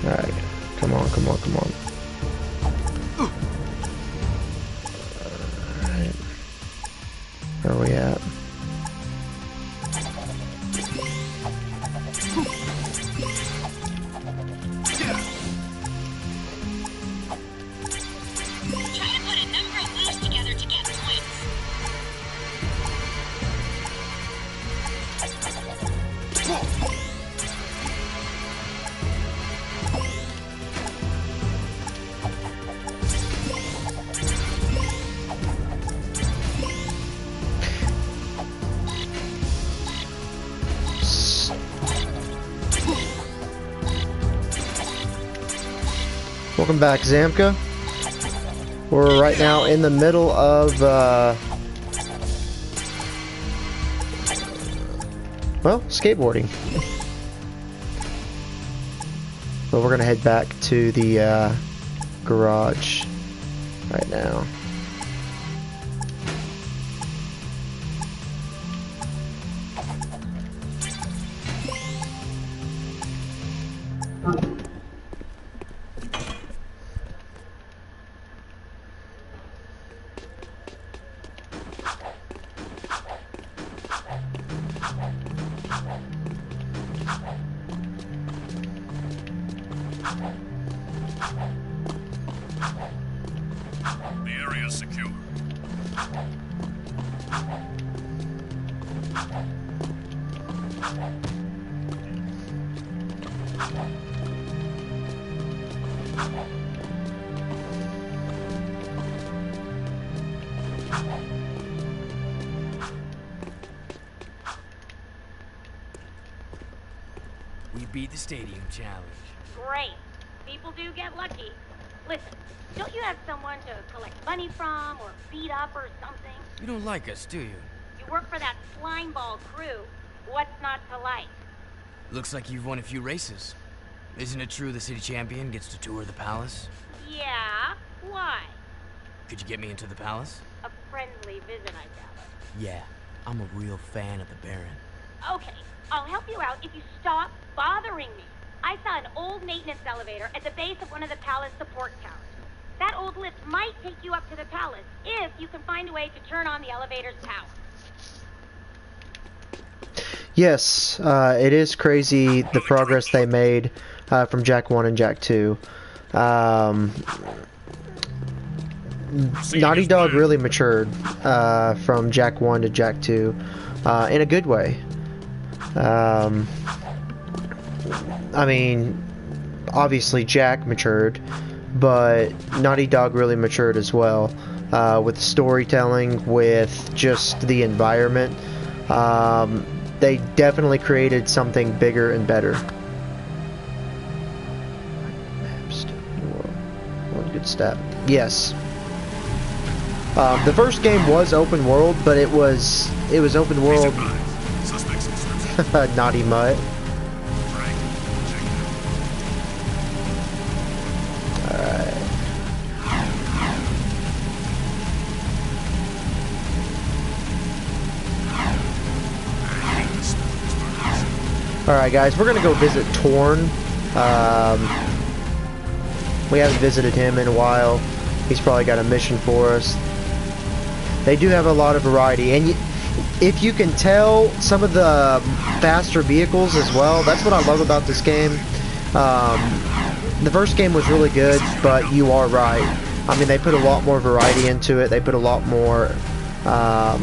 Alright, come on, come on, come on. Alright. Where are we at? Welcome back, Zamka. We're right now in the middle of, well, skateboarding. But we're gonna head back to the, garage right now. The area is secure. We beat the stadium challenge. Great. People do get lucky. Listen, don't you have someone to collect money from or beat up or something? You don't like us, do you? You work for that slimeball crew. What's not to like? Looks like you've won a few races. Isn't it true the city champion gets to tour the palace? Yeah? Why? Could you get me into the palace? A friendly visit, I gather. Yeah, I'm a real fan of the Baron. Okay, I'll help you out if you stop bothering me. I saw an old maintenance elevator at the base of one of the palace support towers. That old lift might take you up to the palace if you can find a way to turn on the elevator's power. Yes, it is crazy the progress they made from Jak 1 and Jak 2. Naughty Dog really matured from Jak 1 to Jak 2 in a good way. I mean, obviously Jak matured, but Naughty Dog really matured as well, with storytelling, with just the environment. They definitely created something bigger and better. One good step. Yes. The first game was open world, but it was open world. Naughty Mutt. Alright guys, we're gonna go visit Torn. We haven't visited him in a while. He's probably got a mission for us. They do have a lot of variety, and if you can tell, some of the faster vehicles as well. That's what I love about this game. The first game was really good, but you are right. I mean, they put a lot more variety into it. They put a lot more, I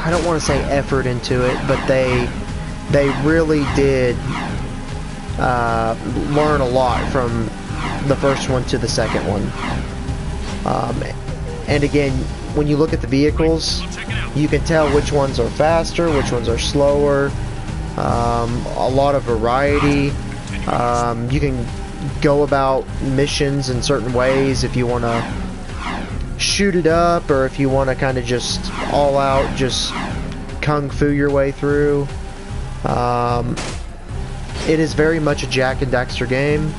don't want to say effort into it, but they really did learn a lot from the first one to the second one. And again, when you look at the vehicles, you can tell which ones are faster, which ones are slower. A lot of variety. You can go about missions in certain ways, if you want to shoot it up, or if you want to kind of just all out just kung fu your way through. It is very much a Jak and Daxter game,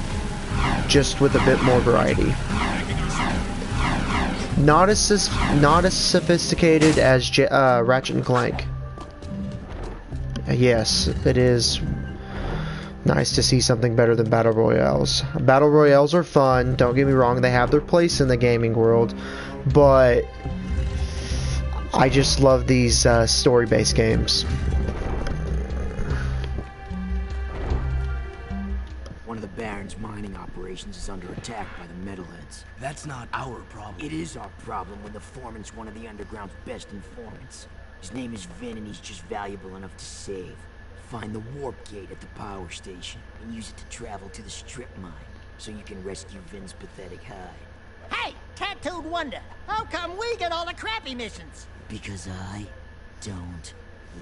just with a bit more variety. Not as sophisticated as Ratchet and Clank. Yes, it is nice to see something better than Battle Royales. Battle Royales are fun, don't get me wrong, they have their place in the gaming world, but I just love these story-based games. One of the Baron's mining operations is under attack by the metalheads. That's not our problem. It is our problem when the foreman's one of the underground's best informants. His name is Vin, and he's just valuable enough to save. Find the warp gate at the power station and use it to travel to the strip mine so you can rescue Vin's pathetic hide. Hey, tattooed wonder, how come we get all the crappy missions? Because I don't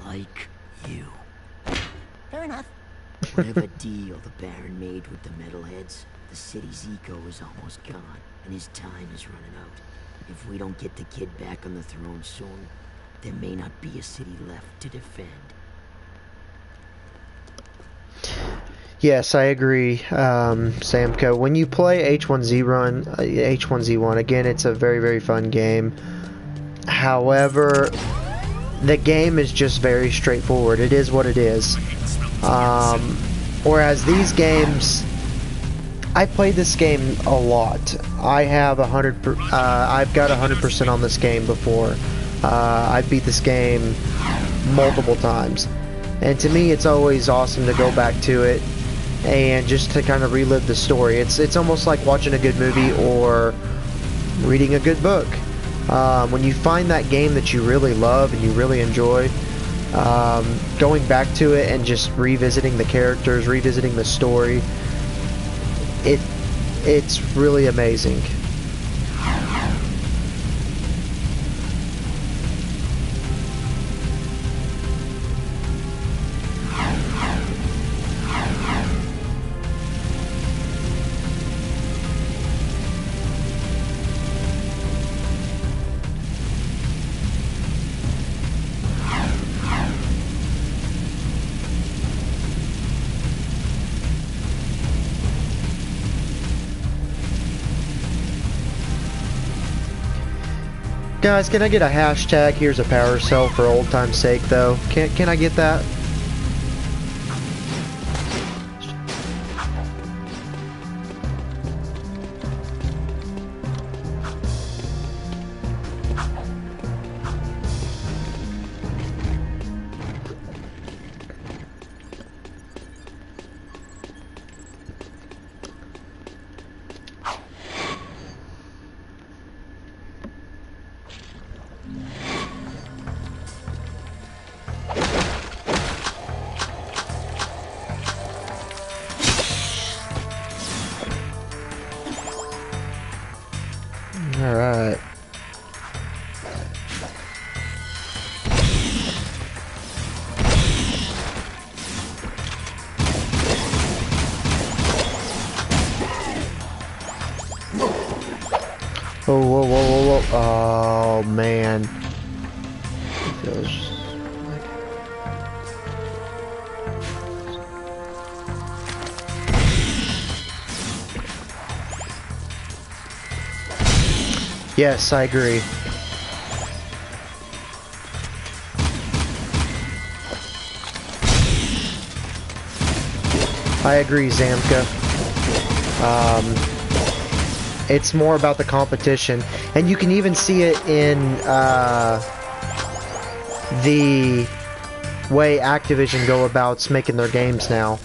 like you. Fair enough. Whatever deal the Baron made with the metalheads, the city's eco is almost gone, and his time is running out. If we don't get the kid back on the throne soon, there may not be a city left to defend. Yes, I agree, Samco. When you play H1Z1, again, it's a very, very fun game. However, the game is just very straightforward. It is what it is. Whereas these games, I played this game a lot. I have I've got 100% on this game before. I beat this game multiple times, and to me, it's always awesome to go back to it and just to kind of relive the story. It's almost like watching a good movie or reading a good book. When you find that game that you really love and you really enjoy, going back to it and just revisiting the characters, revisiting the story, it's really amazing. Guys, can I get a hashtag, here's a power cell for old time's sake, though? Can I get that? Alright. Oh, whoa, whoa, whoa, whoa. Oh, man. It feels like... Yes, I agree. I agree, Zamka. It's more about the competition, and you can even see it in the way Activision go about making their games now.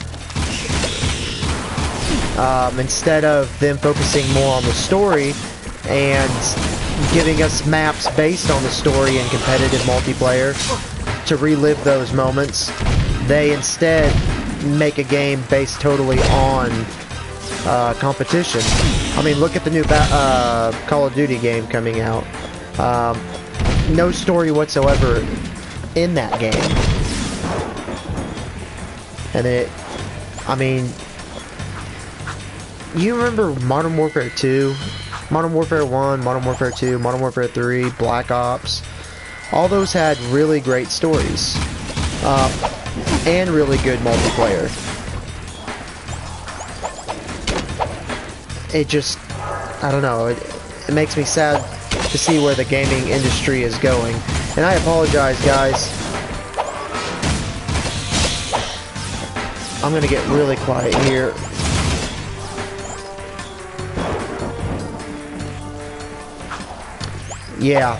Instead of them focusing more on the story and giving us maps based on the story and competitive multiplayer to relive those moments, they instead make a game based totally on competition. I mean, look at the new Call of Duty game coming out. No story whatsoever in that game. And I mean, you remember Modern Warfare 2, Modern Warfare 1, Modern Warfare 2, Modern Warfare 3, Black Ops. All those had really great stories. And really good multiplayer. It just, I don't know, it makes me sad to see where the gaming industry is going. And I apologize, guys. I'm gonna get really quiet here. Yeah.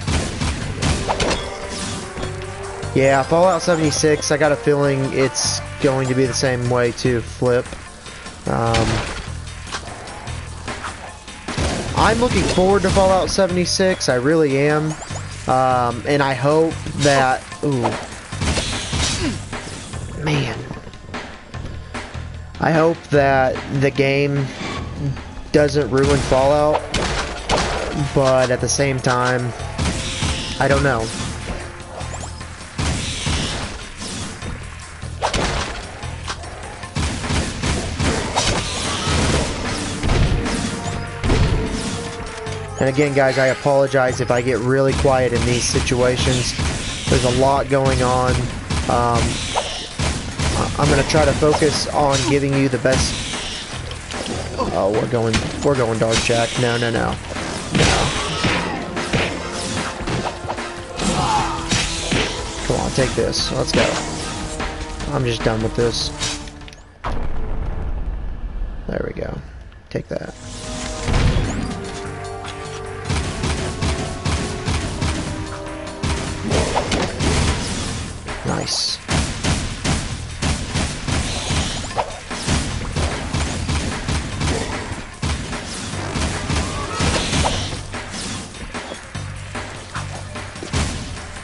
Yeah, Fallout 76, I got a feeling it's going to be the same way too, Flip. I'm looking forward to Fallout 76, I really am. And I hope that... Ooh. Man. I hope that the game doesn't ruin Fallout, but at the same time, I don't know. And again, guys, I apologize if I get really quiet in these situations. There's a lot going on. I'm gonna try to focus on giving you the best. Oh, we're going Dark Jack. No. Come on, take this. Let's go. I'm just done with this. There we go. Take that. Nice.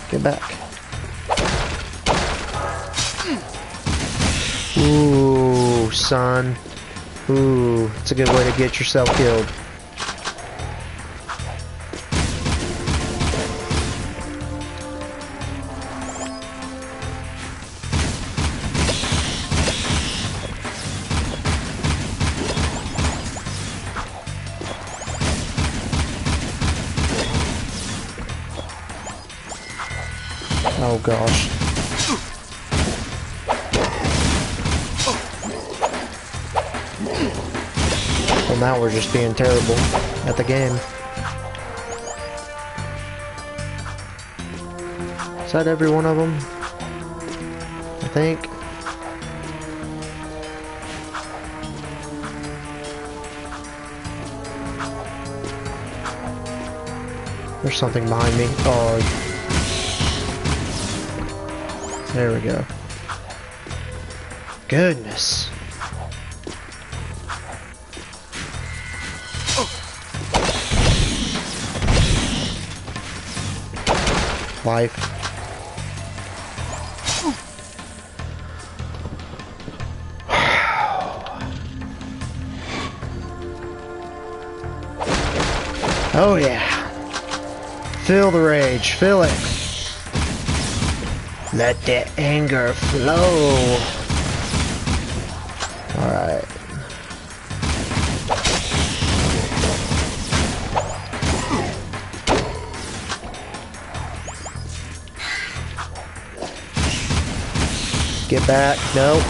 Get back. Ooh, son. Ooh, it's a good way to get yourself killed. Oh gosh. Well, now we're just being terrible at the game. Is that every one of them? I think. There's something behind me. Oh. There we go. Goodness. Life. Oh yeah. Feel the rage. Feel it. Let the anger flow. Alright. Get back. Nope.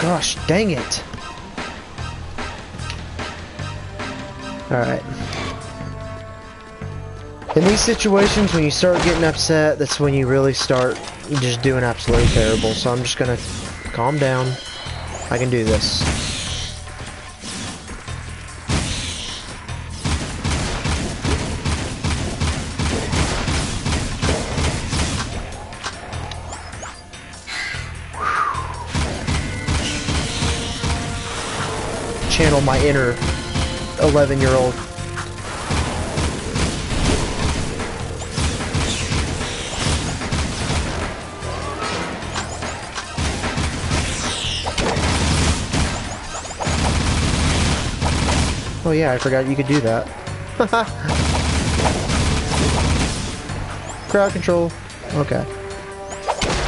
Gosh, dang it. Alright. In these situations, when you start getting upset, that's when you really start just doing absolutely terrible. So I'm just gonna calm down. I can do this. Channel my inner 11-year-old. Oh yeah, I forgot you could do that. Crowd control. Okay.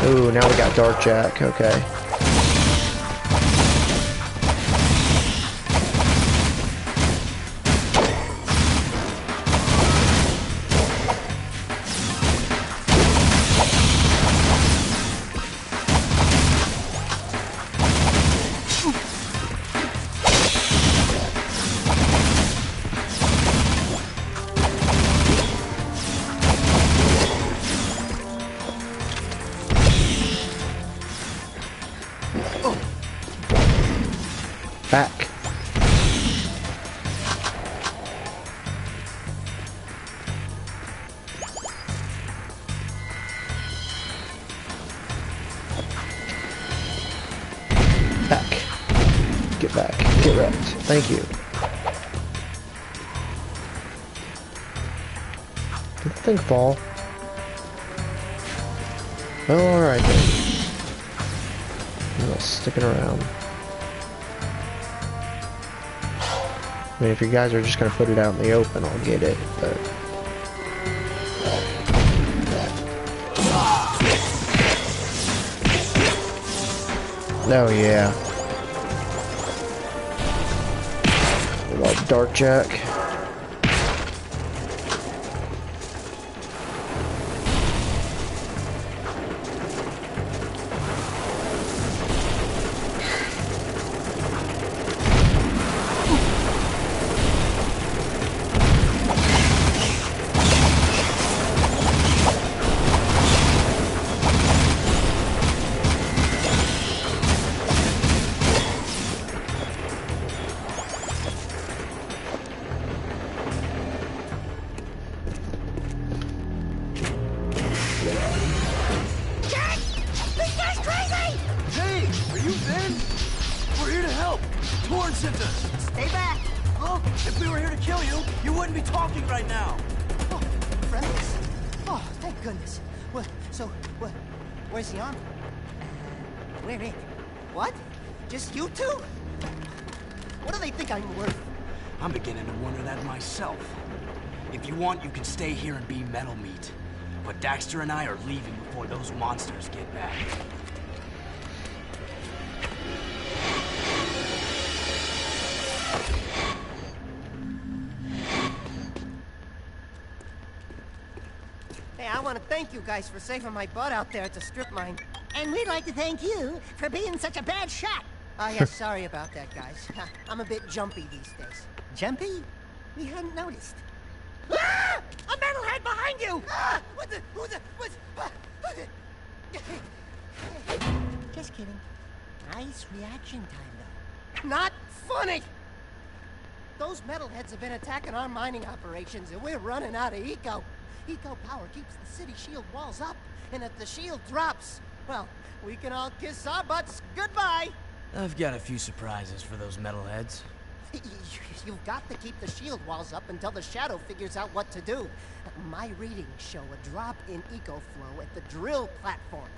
Ooh, now we got Dark Jack. Okay. Back. Back. Get back. Get wrecked. Thank you. Did the thing fall? Oh, alright then. I'm not sticking around. I mean, if you guys are just gonna put it out in the open, I'll get it, but... Oh, yeah. I love Dark Jack. Stay back! Look, if we were here to kill you, you wouldn't be talking right now. Oh, friendlies? Oh, thank goodness. Well, so, where's the army? Where it? What? Just you two? What do they think I'm worth? I'm beginning to wonder that myself. If you want, you can stay here and be metal meat. But Daxter and I are leaving before those monsters get back. Hey, I want to thank you guys for saving my butt out there at the strip mine. And we'd like to thank you for being such a bad shot. Oh, yeah, sorry about that, guys. I'm a bit jumpy these days. Jumpy? We hadn't noticed. Ah! A metalhead behind you! Ah! Just kidding. Nice reaction time, though. Not funny! Those metalheads have been attacking our mining operations, and we're running out of eco. Eco power keeps the city shield walls up, and if the shield drops, well, we can all kiss our butts goodbye! I've got a few surprises for those metalheads. You've got to keep the shield walls up until the Shadow figures out what to do. My readings show a drop in eco flow at the drill platform.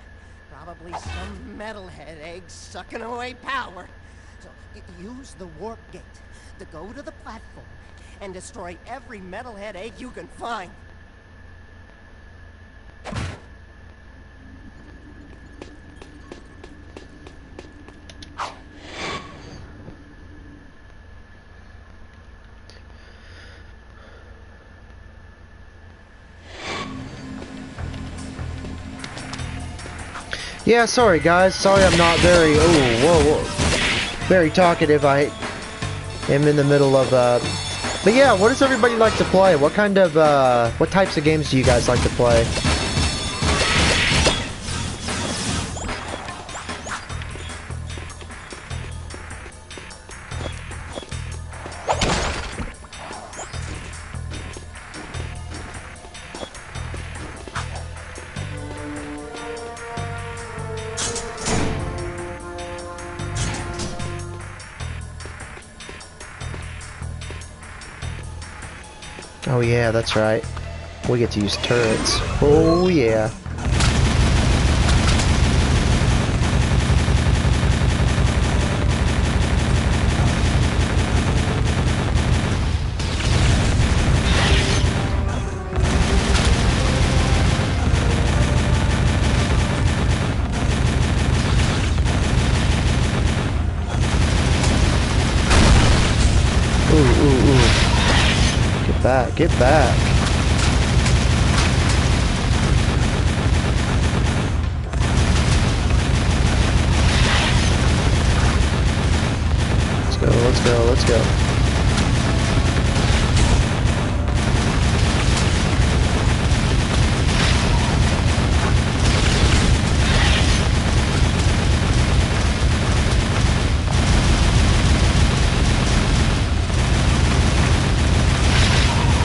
Probably some metalhead egg sucking away power. So use the warp gate to go to the platform and destroy every metalhead egg you can find. Yeah, sorry guys. Sorry I'm not very, very talkative. I am in the middle of, but yeah, what does everybody like to play? What kind of, what types of games do you guys like to play? Oh yeah, that's right. We get to use turrets. Oh yeah. back. Get back. Let's go, let's go, let's go.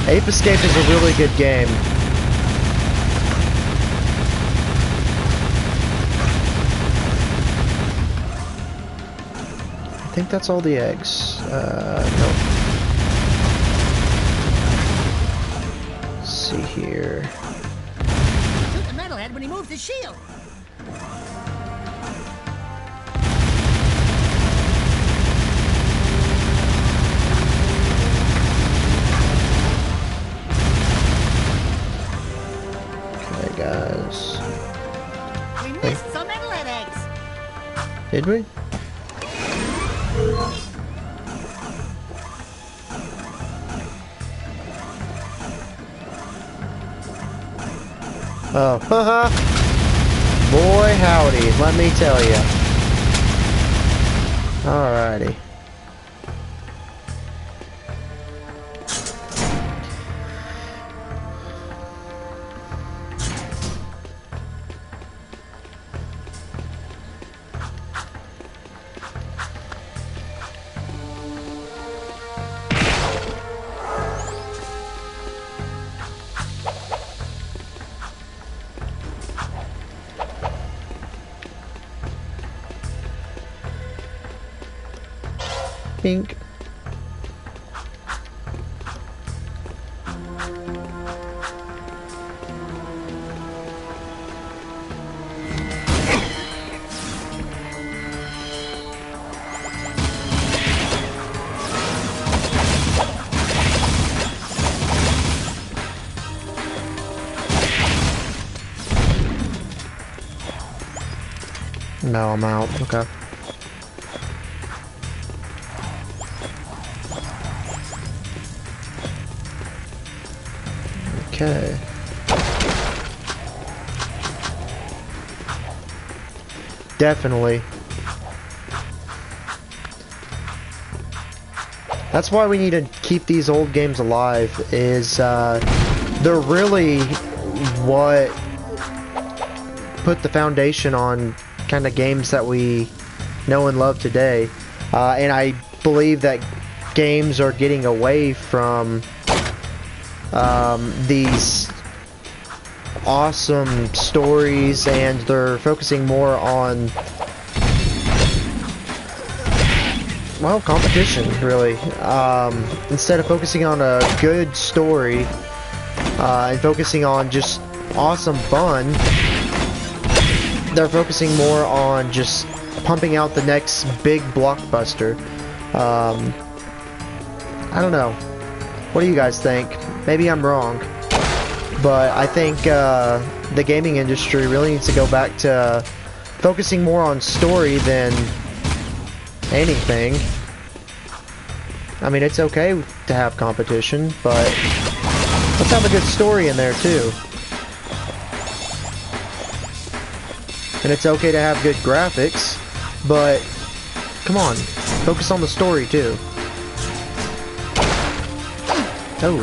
Ape Escape is a really good game. I think that's all the eggs. Nope. Let's see here. Shoot the metalhead when he moves his shield. Okay, guys. We missed some metalhead eggs. Did we? Oh, haha. Boy howdy, let me tell you. Alrighty. Pink. No, I'm out. Okay. Okay. Definitely. That's why we need to keep these old games alive, is they're really what put the foundation on kind of games that we know and love today. And I believe that games are getting away from these awesome stories, and they're focusing more on, well, competition, really. Instead of focusing on a good story and focusing on just awesome fun, they're focusing more on just pumping out the next big blockbuster. I don't know. What do you guys think? Maybe I'm wrong, but I think the gaming industry really needs to go back to focusing more on story than anything. I mean, it's okay to have competition, but let's have a good story in there too. And it's okay to have good graphics, but come on, focus on the story too. Oh.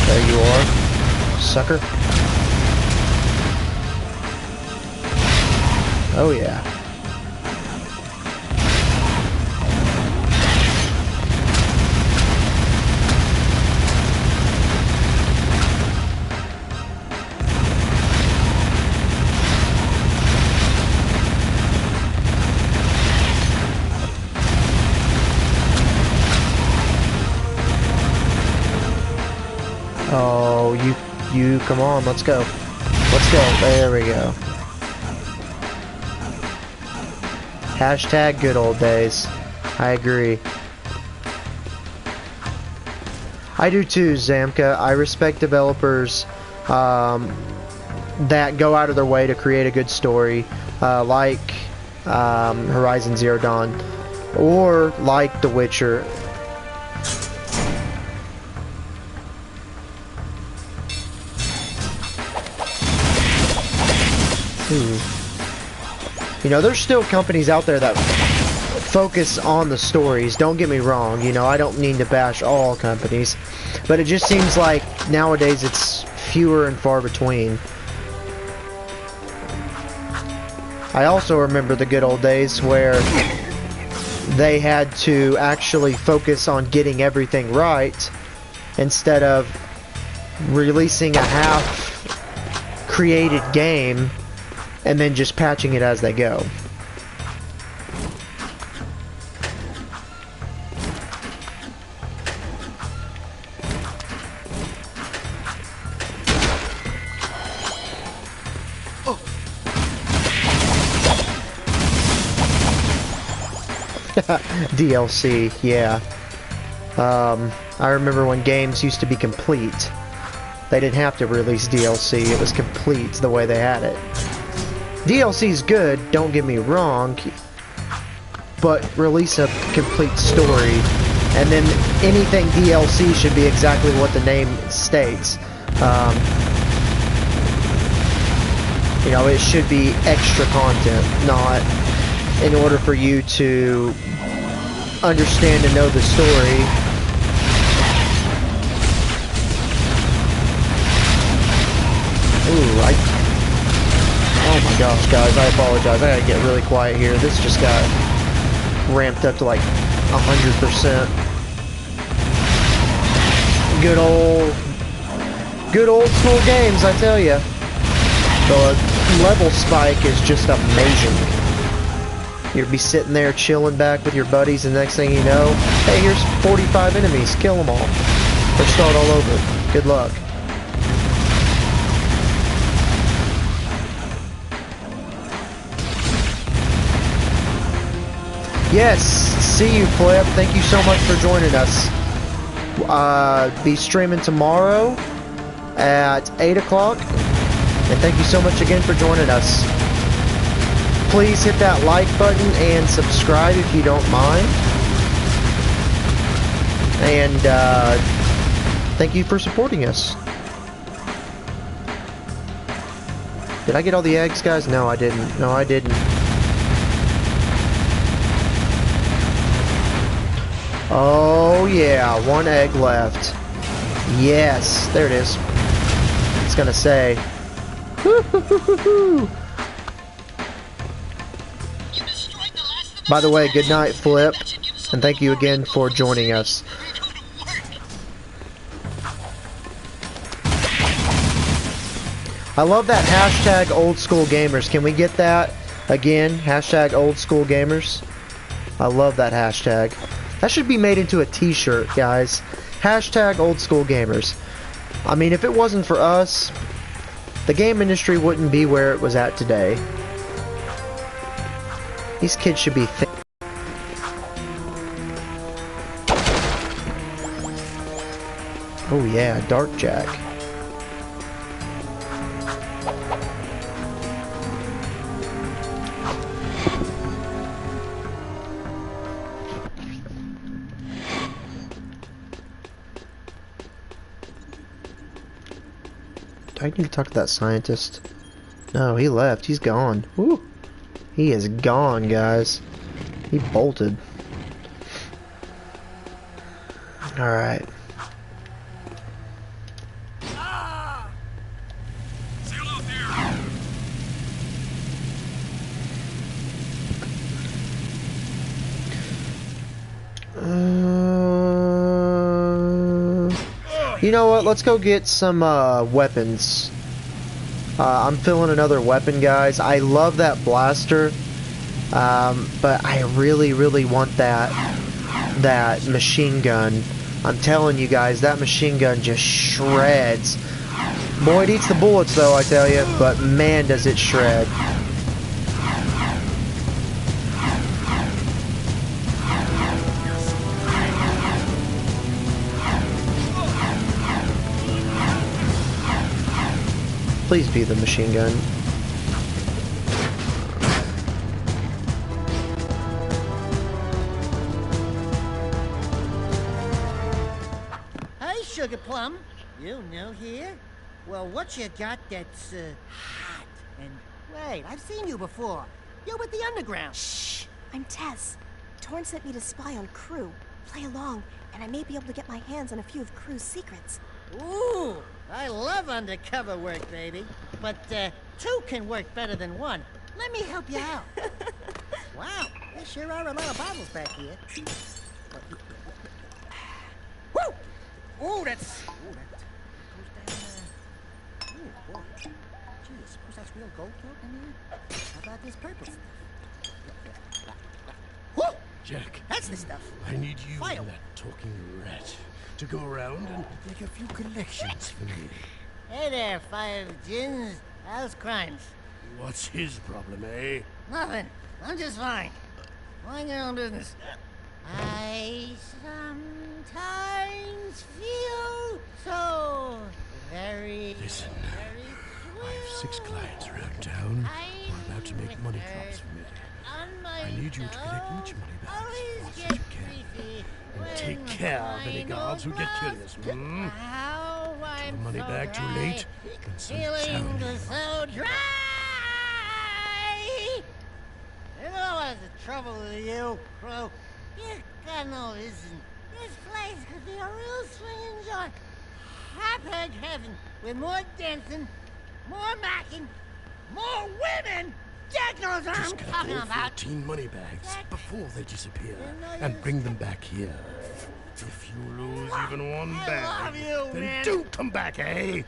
There you are, sucker. Oh yeah. Oh, you, come on, let's go. Let's go. There we go. Hashtag good old days. I agree. I do too, Zamka. I respect developers that go out of their way to create a good story, like Horizon Zero Dawn, or like The Witcher. You know, there's still companies out there that focus on the stories, don't get me wrong, you know, I don't mean to bash all companies, but it just seems like nowadays it's fewer and far between. I also remember the good old days where they had to actually focus on getting everything right instead of releasing a half-created game and then just patching it as they go. DLC, yeah. I remember when games used to be complete. They didn't have to release DLC, it was complete the way they had it. DLC is good, don't get me wrong, but release a complete story, and then anything DLC should be exactly what the name states. You know, it should be extra content, not in order for you to understand and know the story. Ooh, oh my gosh, guys, I apologize. I gotta get really quiet here. This just got ramped up to like 100%. Good old school games, I tell ya. The level spike is just amazing. You'll be sitting there chilling back with your buddies, and next thing you know, hey, here's 45 enemies. Kill them all. Or start all over. Good luck. Yes, see you, Flip. Thank you so much for joining us. Be streaming tomorrow at 8 o'clock. And thank you so much again for joining us. Please hit that like button and subscribe if you don't mind. And thank you for supporting us. Did I get all the eggs, guys? No, I didn't. No, I didn't. Oh yeah, one egg left. Yes, there it is. It's gonna say. By the way, good night, Flip, and thank you again for joining us. I love that hashtag old school gamers. Can we get that again? Hashtag old school gamers. I love that hashtag. That should be made into a t-shirt, guys. Hashtag old school gamers. I mean, if it wasn't for us, the game industry wouldn't be where it was at today. These kids should be oh yeah, Dark Jack. Do I need to talk to that scientist? No, he left. He's gone. Woo. He is gone, guys. He bolted. Alright. You know what? Let's go get some weapons. I'm feeling another weapon, guys. I love that blaster, but I really want that machine gun I'm telling you guys, that machine gun just shreds. Boy, it eats the bullets though, I tell you, but man does it shred. Please be the machine gun. Hey, Sugar Plum. You new here? Well, what you got that's, hot? And, wait, I've seen you before. You're with the Underground. Shh! I'm Tess. Torn sent me to spy on Crew. Play along, and I may be able to get my hands on a few of Crew's secrets. Ooh, I love undercover work, baby. But, two can work better than one. Let me help you out. Wow, there sure are a lot of bottles back here. Woo! Ooh, that's... Ooh, that goes down, ooh, boy. Gee, suppose that's real gold gilt in there? How about this purple stuff? Woo! Jack. That's the stuff. I need you File. and that talking rat to go around and make a few collections for me. Hey there, Five Gins. How's crimes? What's his problem, eh? Nothing. I'm just fine. Mind your own business. I sometimes feel so very... Listen, I have 6 clients around town who are about to make money drops for me. I need you to collect each money back as fast as you can. And take care of any guards who get curious, hmm? Give the money back too late, and some sound. So dry! You know what's the trouble with you, Crow? You got no vision. This place could be a real swinging joint. Happy heaven with more dancing, more macking, more women! Jack knows what I'm talking about. 14 money bags before they disappear, and bring them back here. If you lose even one bag, then don't come back, eh?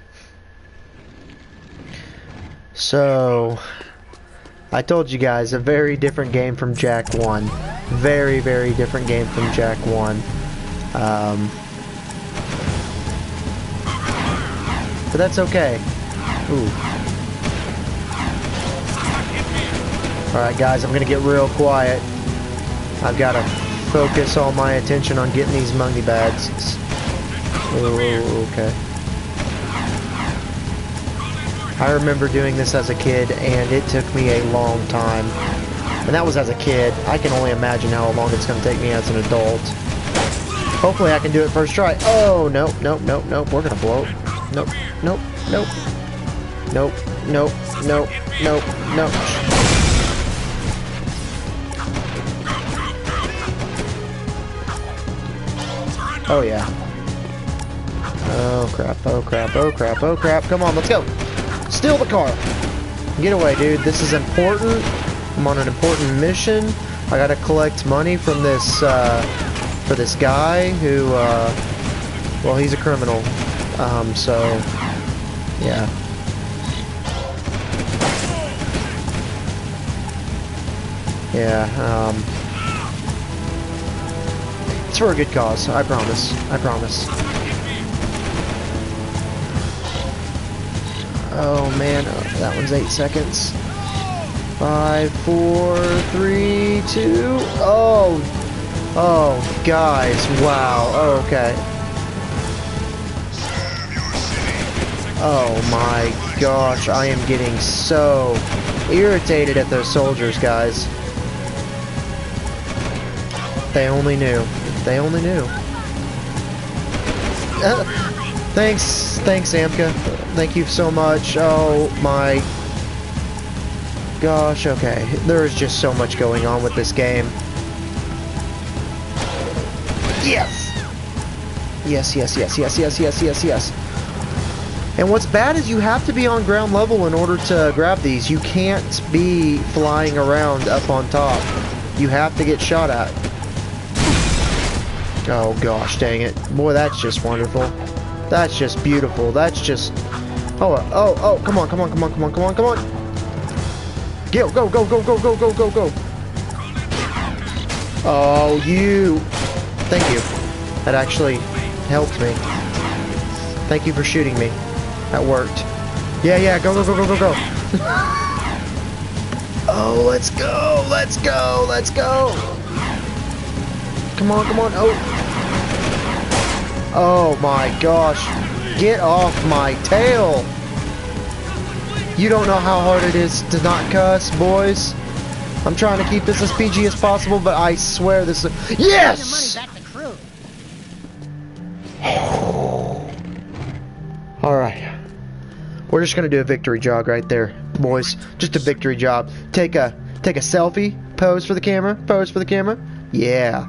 So, I told you guys, a very different game from Jack 1. Very, very different game from Jack 1. But that's okay. Ooh. Alright guys, I'm gonna get real quiet. I've gotta focus all my attention on getting these money bags. Oh, okay. I remember doing this as a kid, and it took me a long time. And that was as a kid. I can only imagine how long it's gonna take me as an adult. Hopefully I can do it first try. Oh, nope, nope, nope, nope. We're gonna blow. Nope, nope, nope. Nope, nope, nope, nope, nope. Oh yeah. Oh crap, oh crap, oh crap, oh crap. Come on, let's go. Steal the car. Get away, dude. This is important. I'm on an important mission. I gotta collect money from this, for this guy who, well, he's a criminal. So, yeah. Yeah, it's for a good cause, I promise. I promise. Oh man, that one's 8 seconds. 5, 4, 3, 2. Oh, guys, wow. Oh, okay. Oh my gosh, I am getting so irritated at those soldiers, guys. They only knew. They only knew. Thanks, Amka. Thank you so much. Oh my gosh, okay. There is just so much going on with this game. Yes! Yes, yes, yes, yes, yes, yes, yes, yes. And what's bad is you have to be on ground level in order to grab these. You can't be flying around up on top. You have to get shot at. Oh gosh, dang it. Boy, that's just wonderful. That's just beautiful. That's just... Oh, come on, come on, come on, come on, come on, come on. Go, go, go, go, go, go, go, go, go. Oh, you... Thank you. That actually helped me. Thank you for shooting me. That worked. Yeah, yeah, go, go, go, go, go, go. Oh, let's go, let's go, let's go. Come on, come on. Oh. Oh my gosh. Get off my tail. You don't know how hard it is to not cuss, boys. I'm trying to keep this as PG as possible, but I swear this is... Yes! Alright. We're just gonna do a victory jog right there, boys. Just a victory jog. Take a selfie, pose for the camera, pose for the camera. Yeah.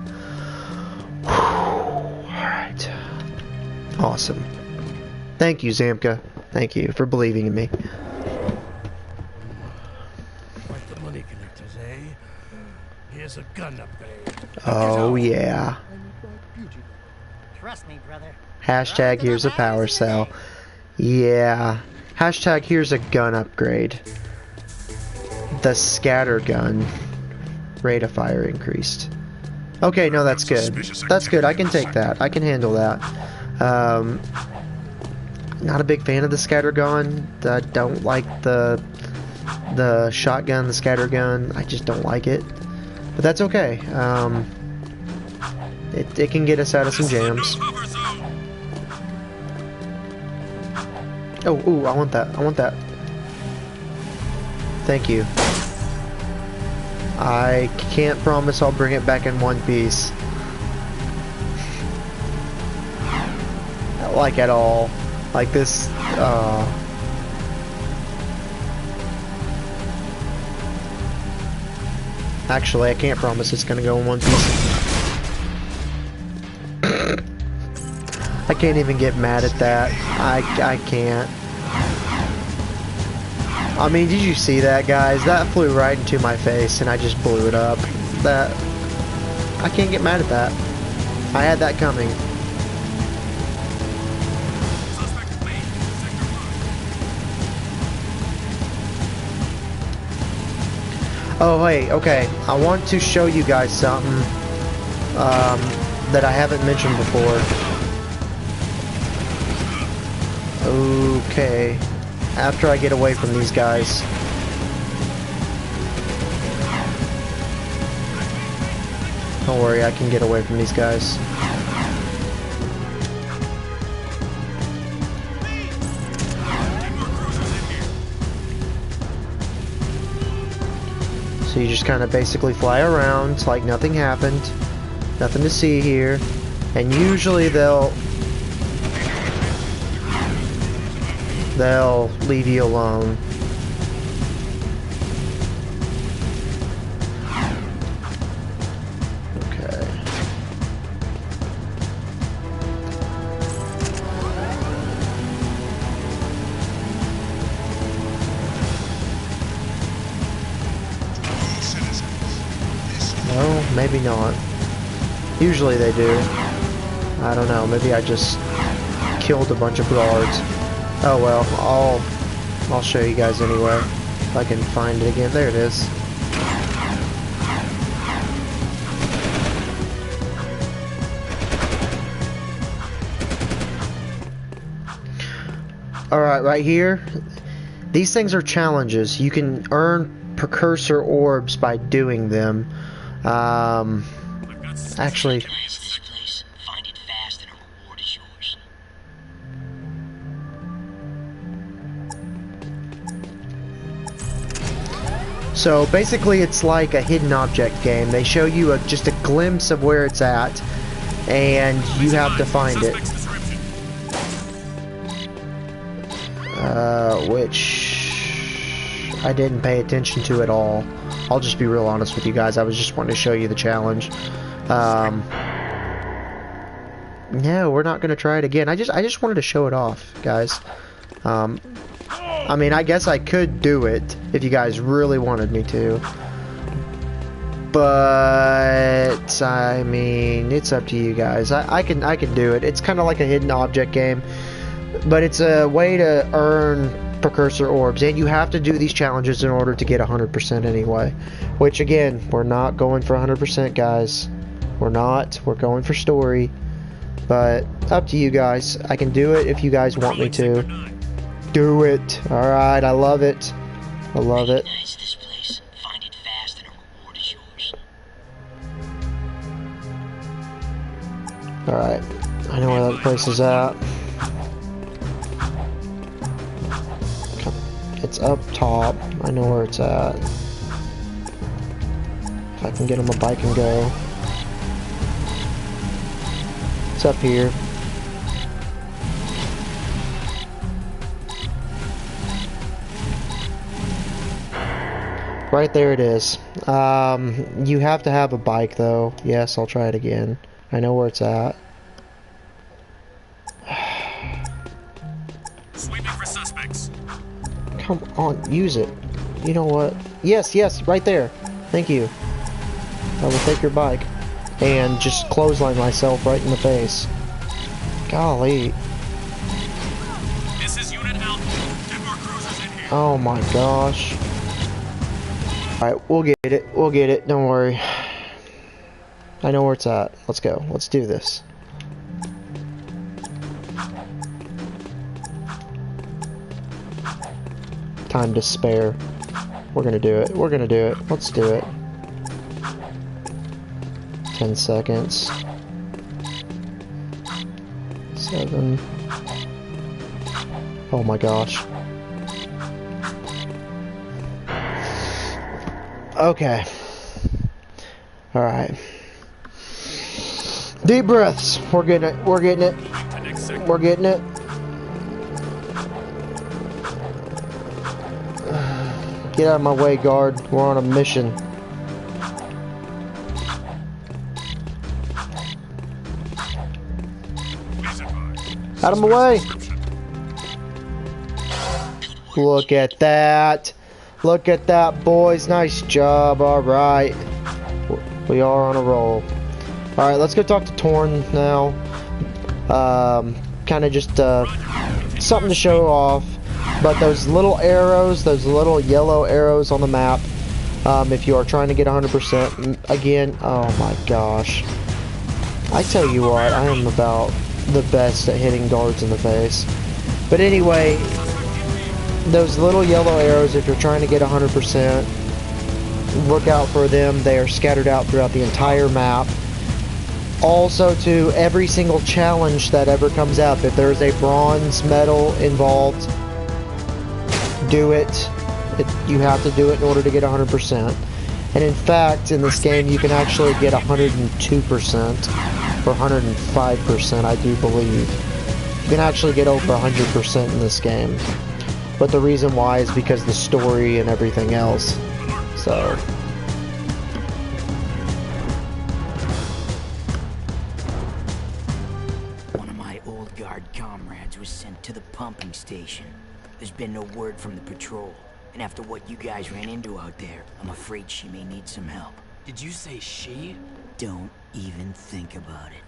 Alright. Awesome. Thank you, Zamka. Thank you for believing in me. Like the money connectors, eh? Here's a gun upgrade. Oh yeah. Trust me, brother. Hashtag here's a power cell. Yeah. Hashtag here's a gun upgrade. The scatter gun. Rate of fire increased. Okay, no, that's good. That's good. I can take that. I can handle that. Not a big fan of the scatter gun. I don't like the shotgun, the scatter gun. I just don't like it. But that's okay. It can get us out of some jams. Oh, ooh, I want that. I want that. Thank you. I can't promise I'll bring it back in one piece. Like at all. Like this, Actually, I can't promise it's gonna go in one piece. I can't even get mad at that. I can't. I mean, did you see that, guys? That flew right into my face and I just blew it up. I can't get mad at that. I had that coming. Oh, hey, okay. I want to show you guys something that I haven't mentioned before. Okay. After I get away from these guys. Don't worry, I can get away from these guys. So you just kind of basically fly around like nothing happened. Nothing to see here. And usually they'll leave you alone. Okay. No, maybe not. Usually they do. I don't know, maybe I just killed a bunch of guards. Oh well, I'll show you guys anyway. If I can find it again. There it is. Alright, right here. These things are challenges. You can earn precursor orbs by doing them. Actually... So basically it's like a hidden object game. They show you just a glimpse of where it's at, and you have to find it. Which I didn't pay attention to at all. I'll just be real honest with you guys. I was just wanting to show you the challenge. No, we're not gonna try it again. I just wanted to show it off, guys. I mean, I guess I could do it if you guys really wanted me to. But I mean, it's up to you guys. I can do it. It's kind of like a hidden object game, but it's a way to earn precursor orbs, and you have to do these challenges in order to get 100% anyway. Which again, we're not going for 100%, guys. We're not. We're going for story. But up to you guys. I can do it if you guys want me to. Do it. Alright, I love it. I love it. Recognize this place, find it fast, and a reward is yours. Alright. I know where that place is at. It's up top. I know where it's at. If I can get on my bike and go. It's up here. Right there it is. You have to have a bike though. Yes, I'll try it again. I know where it's at. Sweeping for suspects. Come on, use it. You know what? Yes, yes, right there. Thank you. I will take your bike and just clothesline myself right in the face. Golly. This is unit out. Get more cruisers in here. Oh my gosh. Alright, we'll get it. We'll get it. Don't worry. I know where it's at. Let's go. Let's do this. Time to spare. We're gonna do it. We're gonna do it. Let's do it. 10 seconds. 7. Oh my gosh. Okay. Alright. Deep breaths. We're getting it. We're getting it. We're getting it. Get out of my way, guard. We're on a mission. Out of my way. Look at that. Look at that, boys. Nice job. Alright. We are on a roll. Alright, let's go talk to Torn now. Kind of just something to show off. But those little arrows, those little yellow arrows on the map, if you are trying to get 100%, again, oh my gosh. I tell you what, I am about the best at hitting guards in the face. But anyway, those little yellow arrows, if you're trying to get 100%, look out for them. They are scattered out throughout the entire map. Also, to every single challenge that ever comes up, if there's a bronze medal involved, do it. You have to do it in order to get 100%. And in fact, in this game, you can actually get 102% or 105%, I do believe. You can actually get over 100% in this game. But the reason why is because the story and everything else. So. One of my old guard comrades was sent to the pumping station. There's been no word from the patrol. And after what you guys ran into out there, I'm afraid she may need some help. Did you say she? Don't even think about it.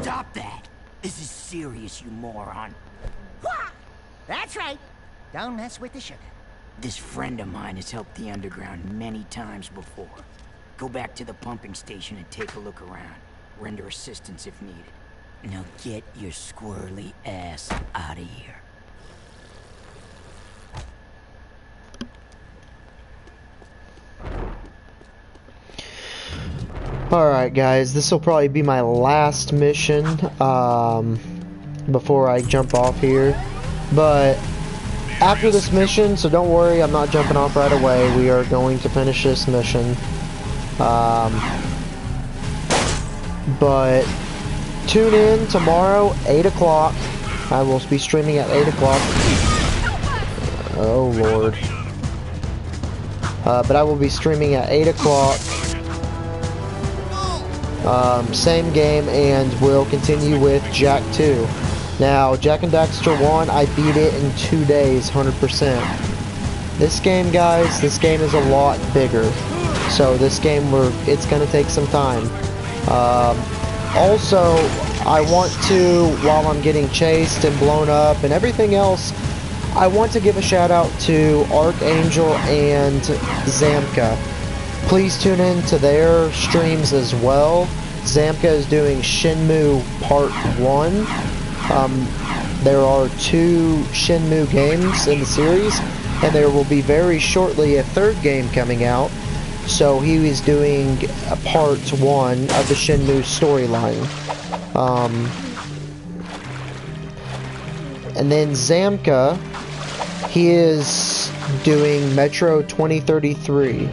Stop that! This is serious, you moron. Wah! That's right. Don't mess with the sugar. This friend of mine has helped the underground many times before. Go back to the pumping station and take a look around. Render assistance if needed. Now get your squirrely ass out of here. Alright guys, this will probably be my last mission before I jump off here. But after this mission, so don't worry, I'm not jumping off right away. We are going to finish this mission. But tune in tomorrow, 8 o'clock. I will be streaming at 8 o'clock. Oh lord. But I will be streaming at 8 o'clock. Same game, and we'll continue with Jak 2. Now, Jak and Daxter 1, I beat it in 2 days, 100%. This game, guys, this game is a lot bigger. So this game, it's going to take some time. Also, I want to, while I'm getting chased and blown up and everything else, I want to give a shout out to Archangel and Zamka. Please tune in to their streams as well, Zamka is doing Shenmue Part 1. There are 2 Shenmue games in the series, and there will be very shortly a 3rd game coming out. So he is doing a Part 1 of the Shenmue storyline. And then Zamka, he is doing Metro 2033,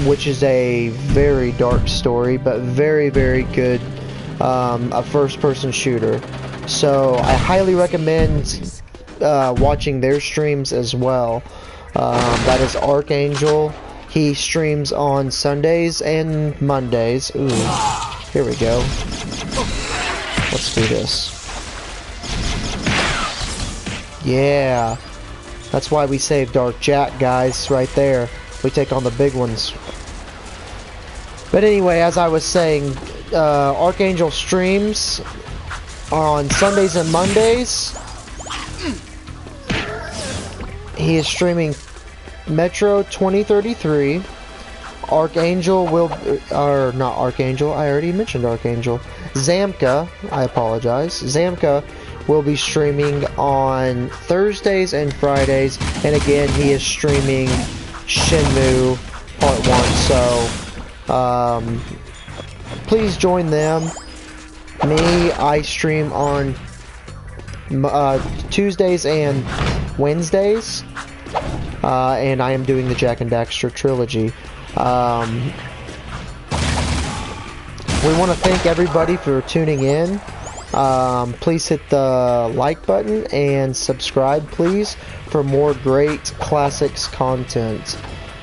which is a very dark story, but very, very good, a first-person shooter. So I highly recommend watching their streams as well. That is Archangel. He streams on Sundays and Mondays. Ooh, here we go. Let's do this. Yeah, that's why we save Dark Jack, guys, right there. We take on the big ones. But anyway, as I was saying, Archangel streams on Sundays and Mondays. He is streaming Metro 2033. Archangel will, or not Archangel, I already mentioned Archangel. Zamka, I apologize. Zamka will be streaming on Thursdays and Fridays, and again, he is streaming Shenmue Part 1, so please join them. Me, I stream on Tuesdays and Wednesdays, and I am doing the Jak and Daxter trilogy. We want to thank everybody for tuning in. Please hit the like button and subscribe, please, for more great classics content.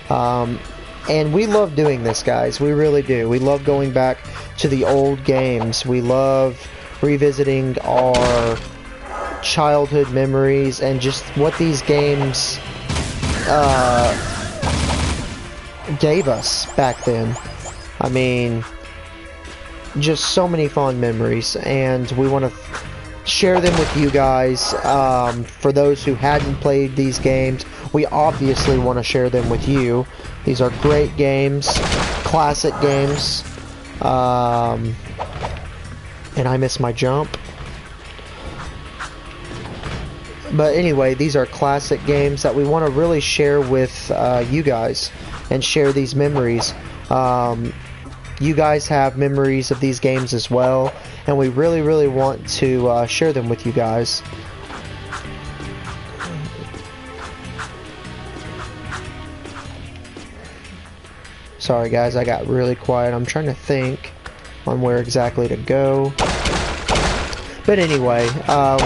And we love doing this, guys. We really do. We love going back to the old games. We love revisiting our childhood memories and just what these games gave us back then. I mean, just so many fond memories, and we want to share them with you guys. For those who hadn't played these games, we obviously want to share them with you. These are great games, classic games, and I missed my jump. But anyway, these are classic games that we want to really share with you guys and share these memories. You guys have memories of these games as well, and we really, really want to share them with you guys. Sorry guys, I got really quiet. I'm trying to think on where exactly to go. But anyway,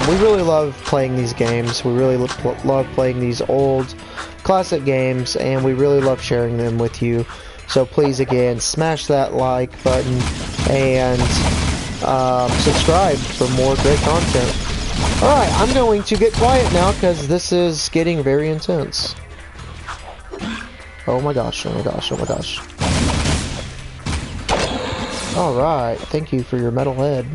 we really love playing these games. We really love playing these old classic games, and we really love sharing them with you. So please, again, smash that like button and subscribe for more great content. Alright, I'm going to get quiet now because this is getting very intense. Oh my gosh, oh my gosh, oh my gosh. Alright, thank you for your metal head.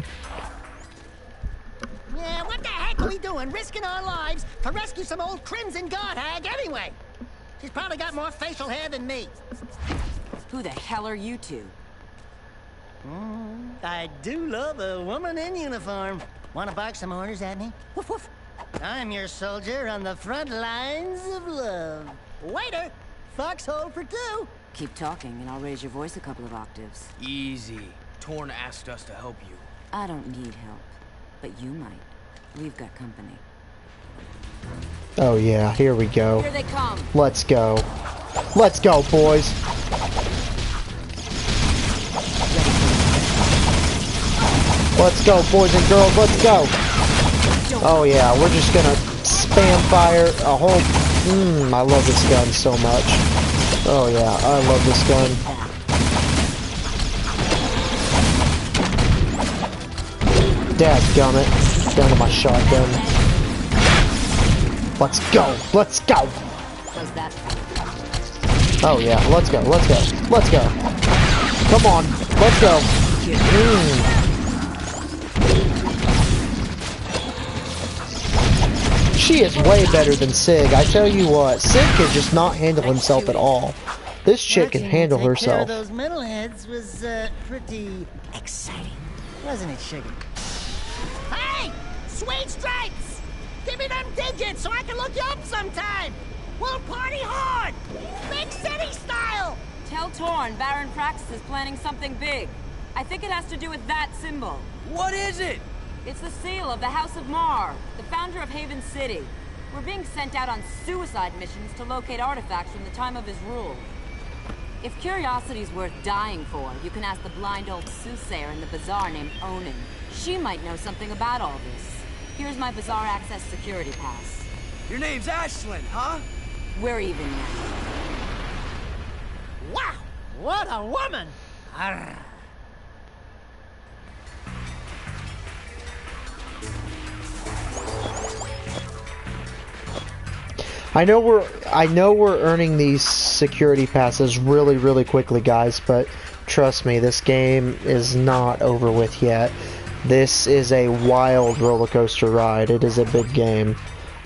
Yeah, what the heck are we doing, risking our lives to rescue some old Crimson God hag anyway? She's probably got more facial hair than me. Who the hell are you two? I do love a woman in uniform. Want to bark some orders at me? Woof woof. I'm your soldier on the front lines of love. Waiter, foxhole for 2. Keep talking and I'll raise your voice a couple of octaves. Easy. Torn asked us to help you. I don't need help, but you might. We've got company. Oh yeah, here we go. Here they come. Let's go. Let's go, boys. Let's go, boys and girls, let's go. Oh yeah, we're just gonna spam fire a whole... I love this gun so much. Oh yeah, I love this gun. Dadgummit. Down to my shotgun. Let's go, let's go. Oh yeah, let's go, let's go, let's go. Come on, let's go. She is way better than Sig. I tell you what, Sig could just not handle himself at all. This chick can Watching you handle take care herself. of those metalheads was pretty exciting, wasn't it, sugar? Hey! Sweet stripes! Give me them digits so I can look you up sometime! We'll party hard! Big city style! Tell Torn Baron Praxis is planning something big. I think it has to do with that symbol. What is it? It's the seal of the House of Mar, the founder of Haven City. We're being sent out on suicide missions to locate artifacts from the time of his rule. If curiosity's worth dying for, you can ask the blind old soothsayer in the bazaar named Onan. She might know something about all this. Here's my bazaar access security pass. Your name's Ashlyn, huh? We're even now. Wow! What a woman! Arrgh. I know we're earning these security passes really quickly, guys, but trust me, this game is not over with yet. This is a wild roller coaster ride. It is a big game.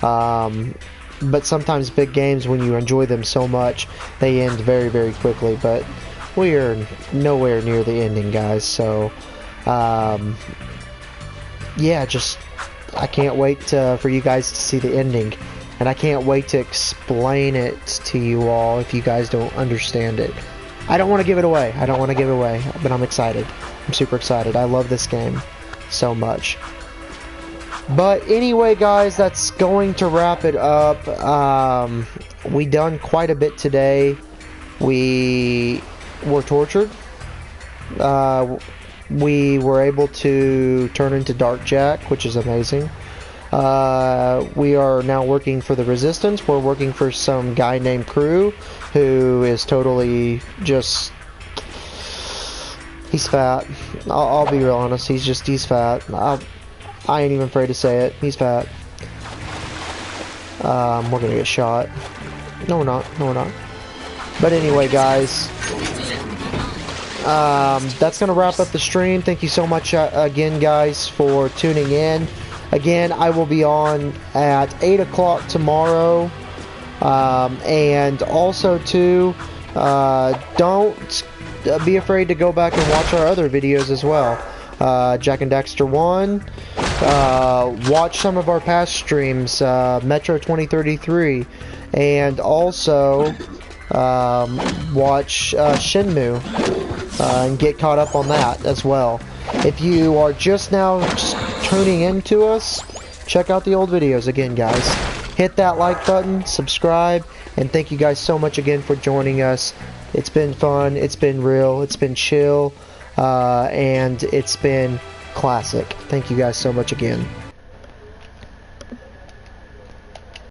But sometimes big games, when you enjoy them so much, they end very quickly, but we are nowhere near the ending, guys. So yeah, just I can't wait for you guys to see the ending. And I can't wait to explain it to you all if you guys don't understand it. I don't want to give it away. But I'm excited. I'm super excited. I love this game so much. But anyway, guys, that's going to wrap it up. We done quite a bit today. We were tortured. We were able to turn into Dark Jack, which is amazing. We are now working for the Resistance. We're working for some guy named Crew, who is totally just... He's fat. I'll be real honest. He's fat. I ain't even afraid to say it. He's fat. We're gonna get shot. No, we're not. But anyway, guys, that's gonna wrap up the stream. Thank you so much again, guys, for tuning in. Again, I will be on at 8 o'clock tomorrow. And also, too, don't be afraid to go back and watch our other videos as well. Jack and Daxter 1. Watch some of our past streams, Metro 2033. And also, watch Shenmue. And get caught up on that as well. If you are just now tuning into us, check out the old videos again, guys. Hit that like button, subscribe, and thank you guys so much again for joining us. It's been fun, it's been real, it's been chill, and it's been classic. Thank you guys so much again.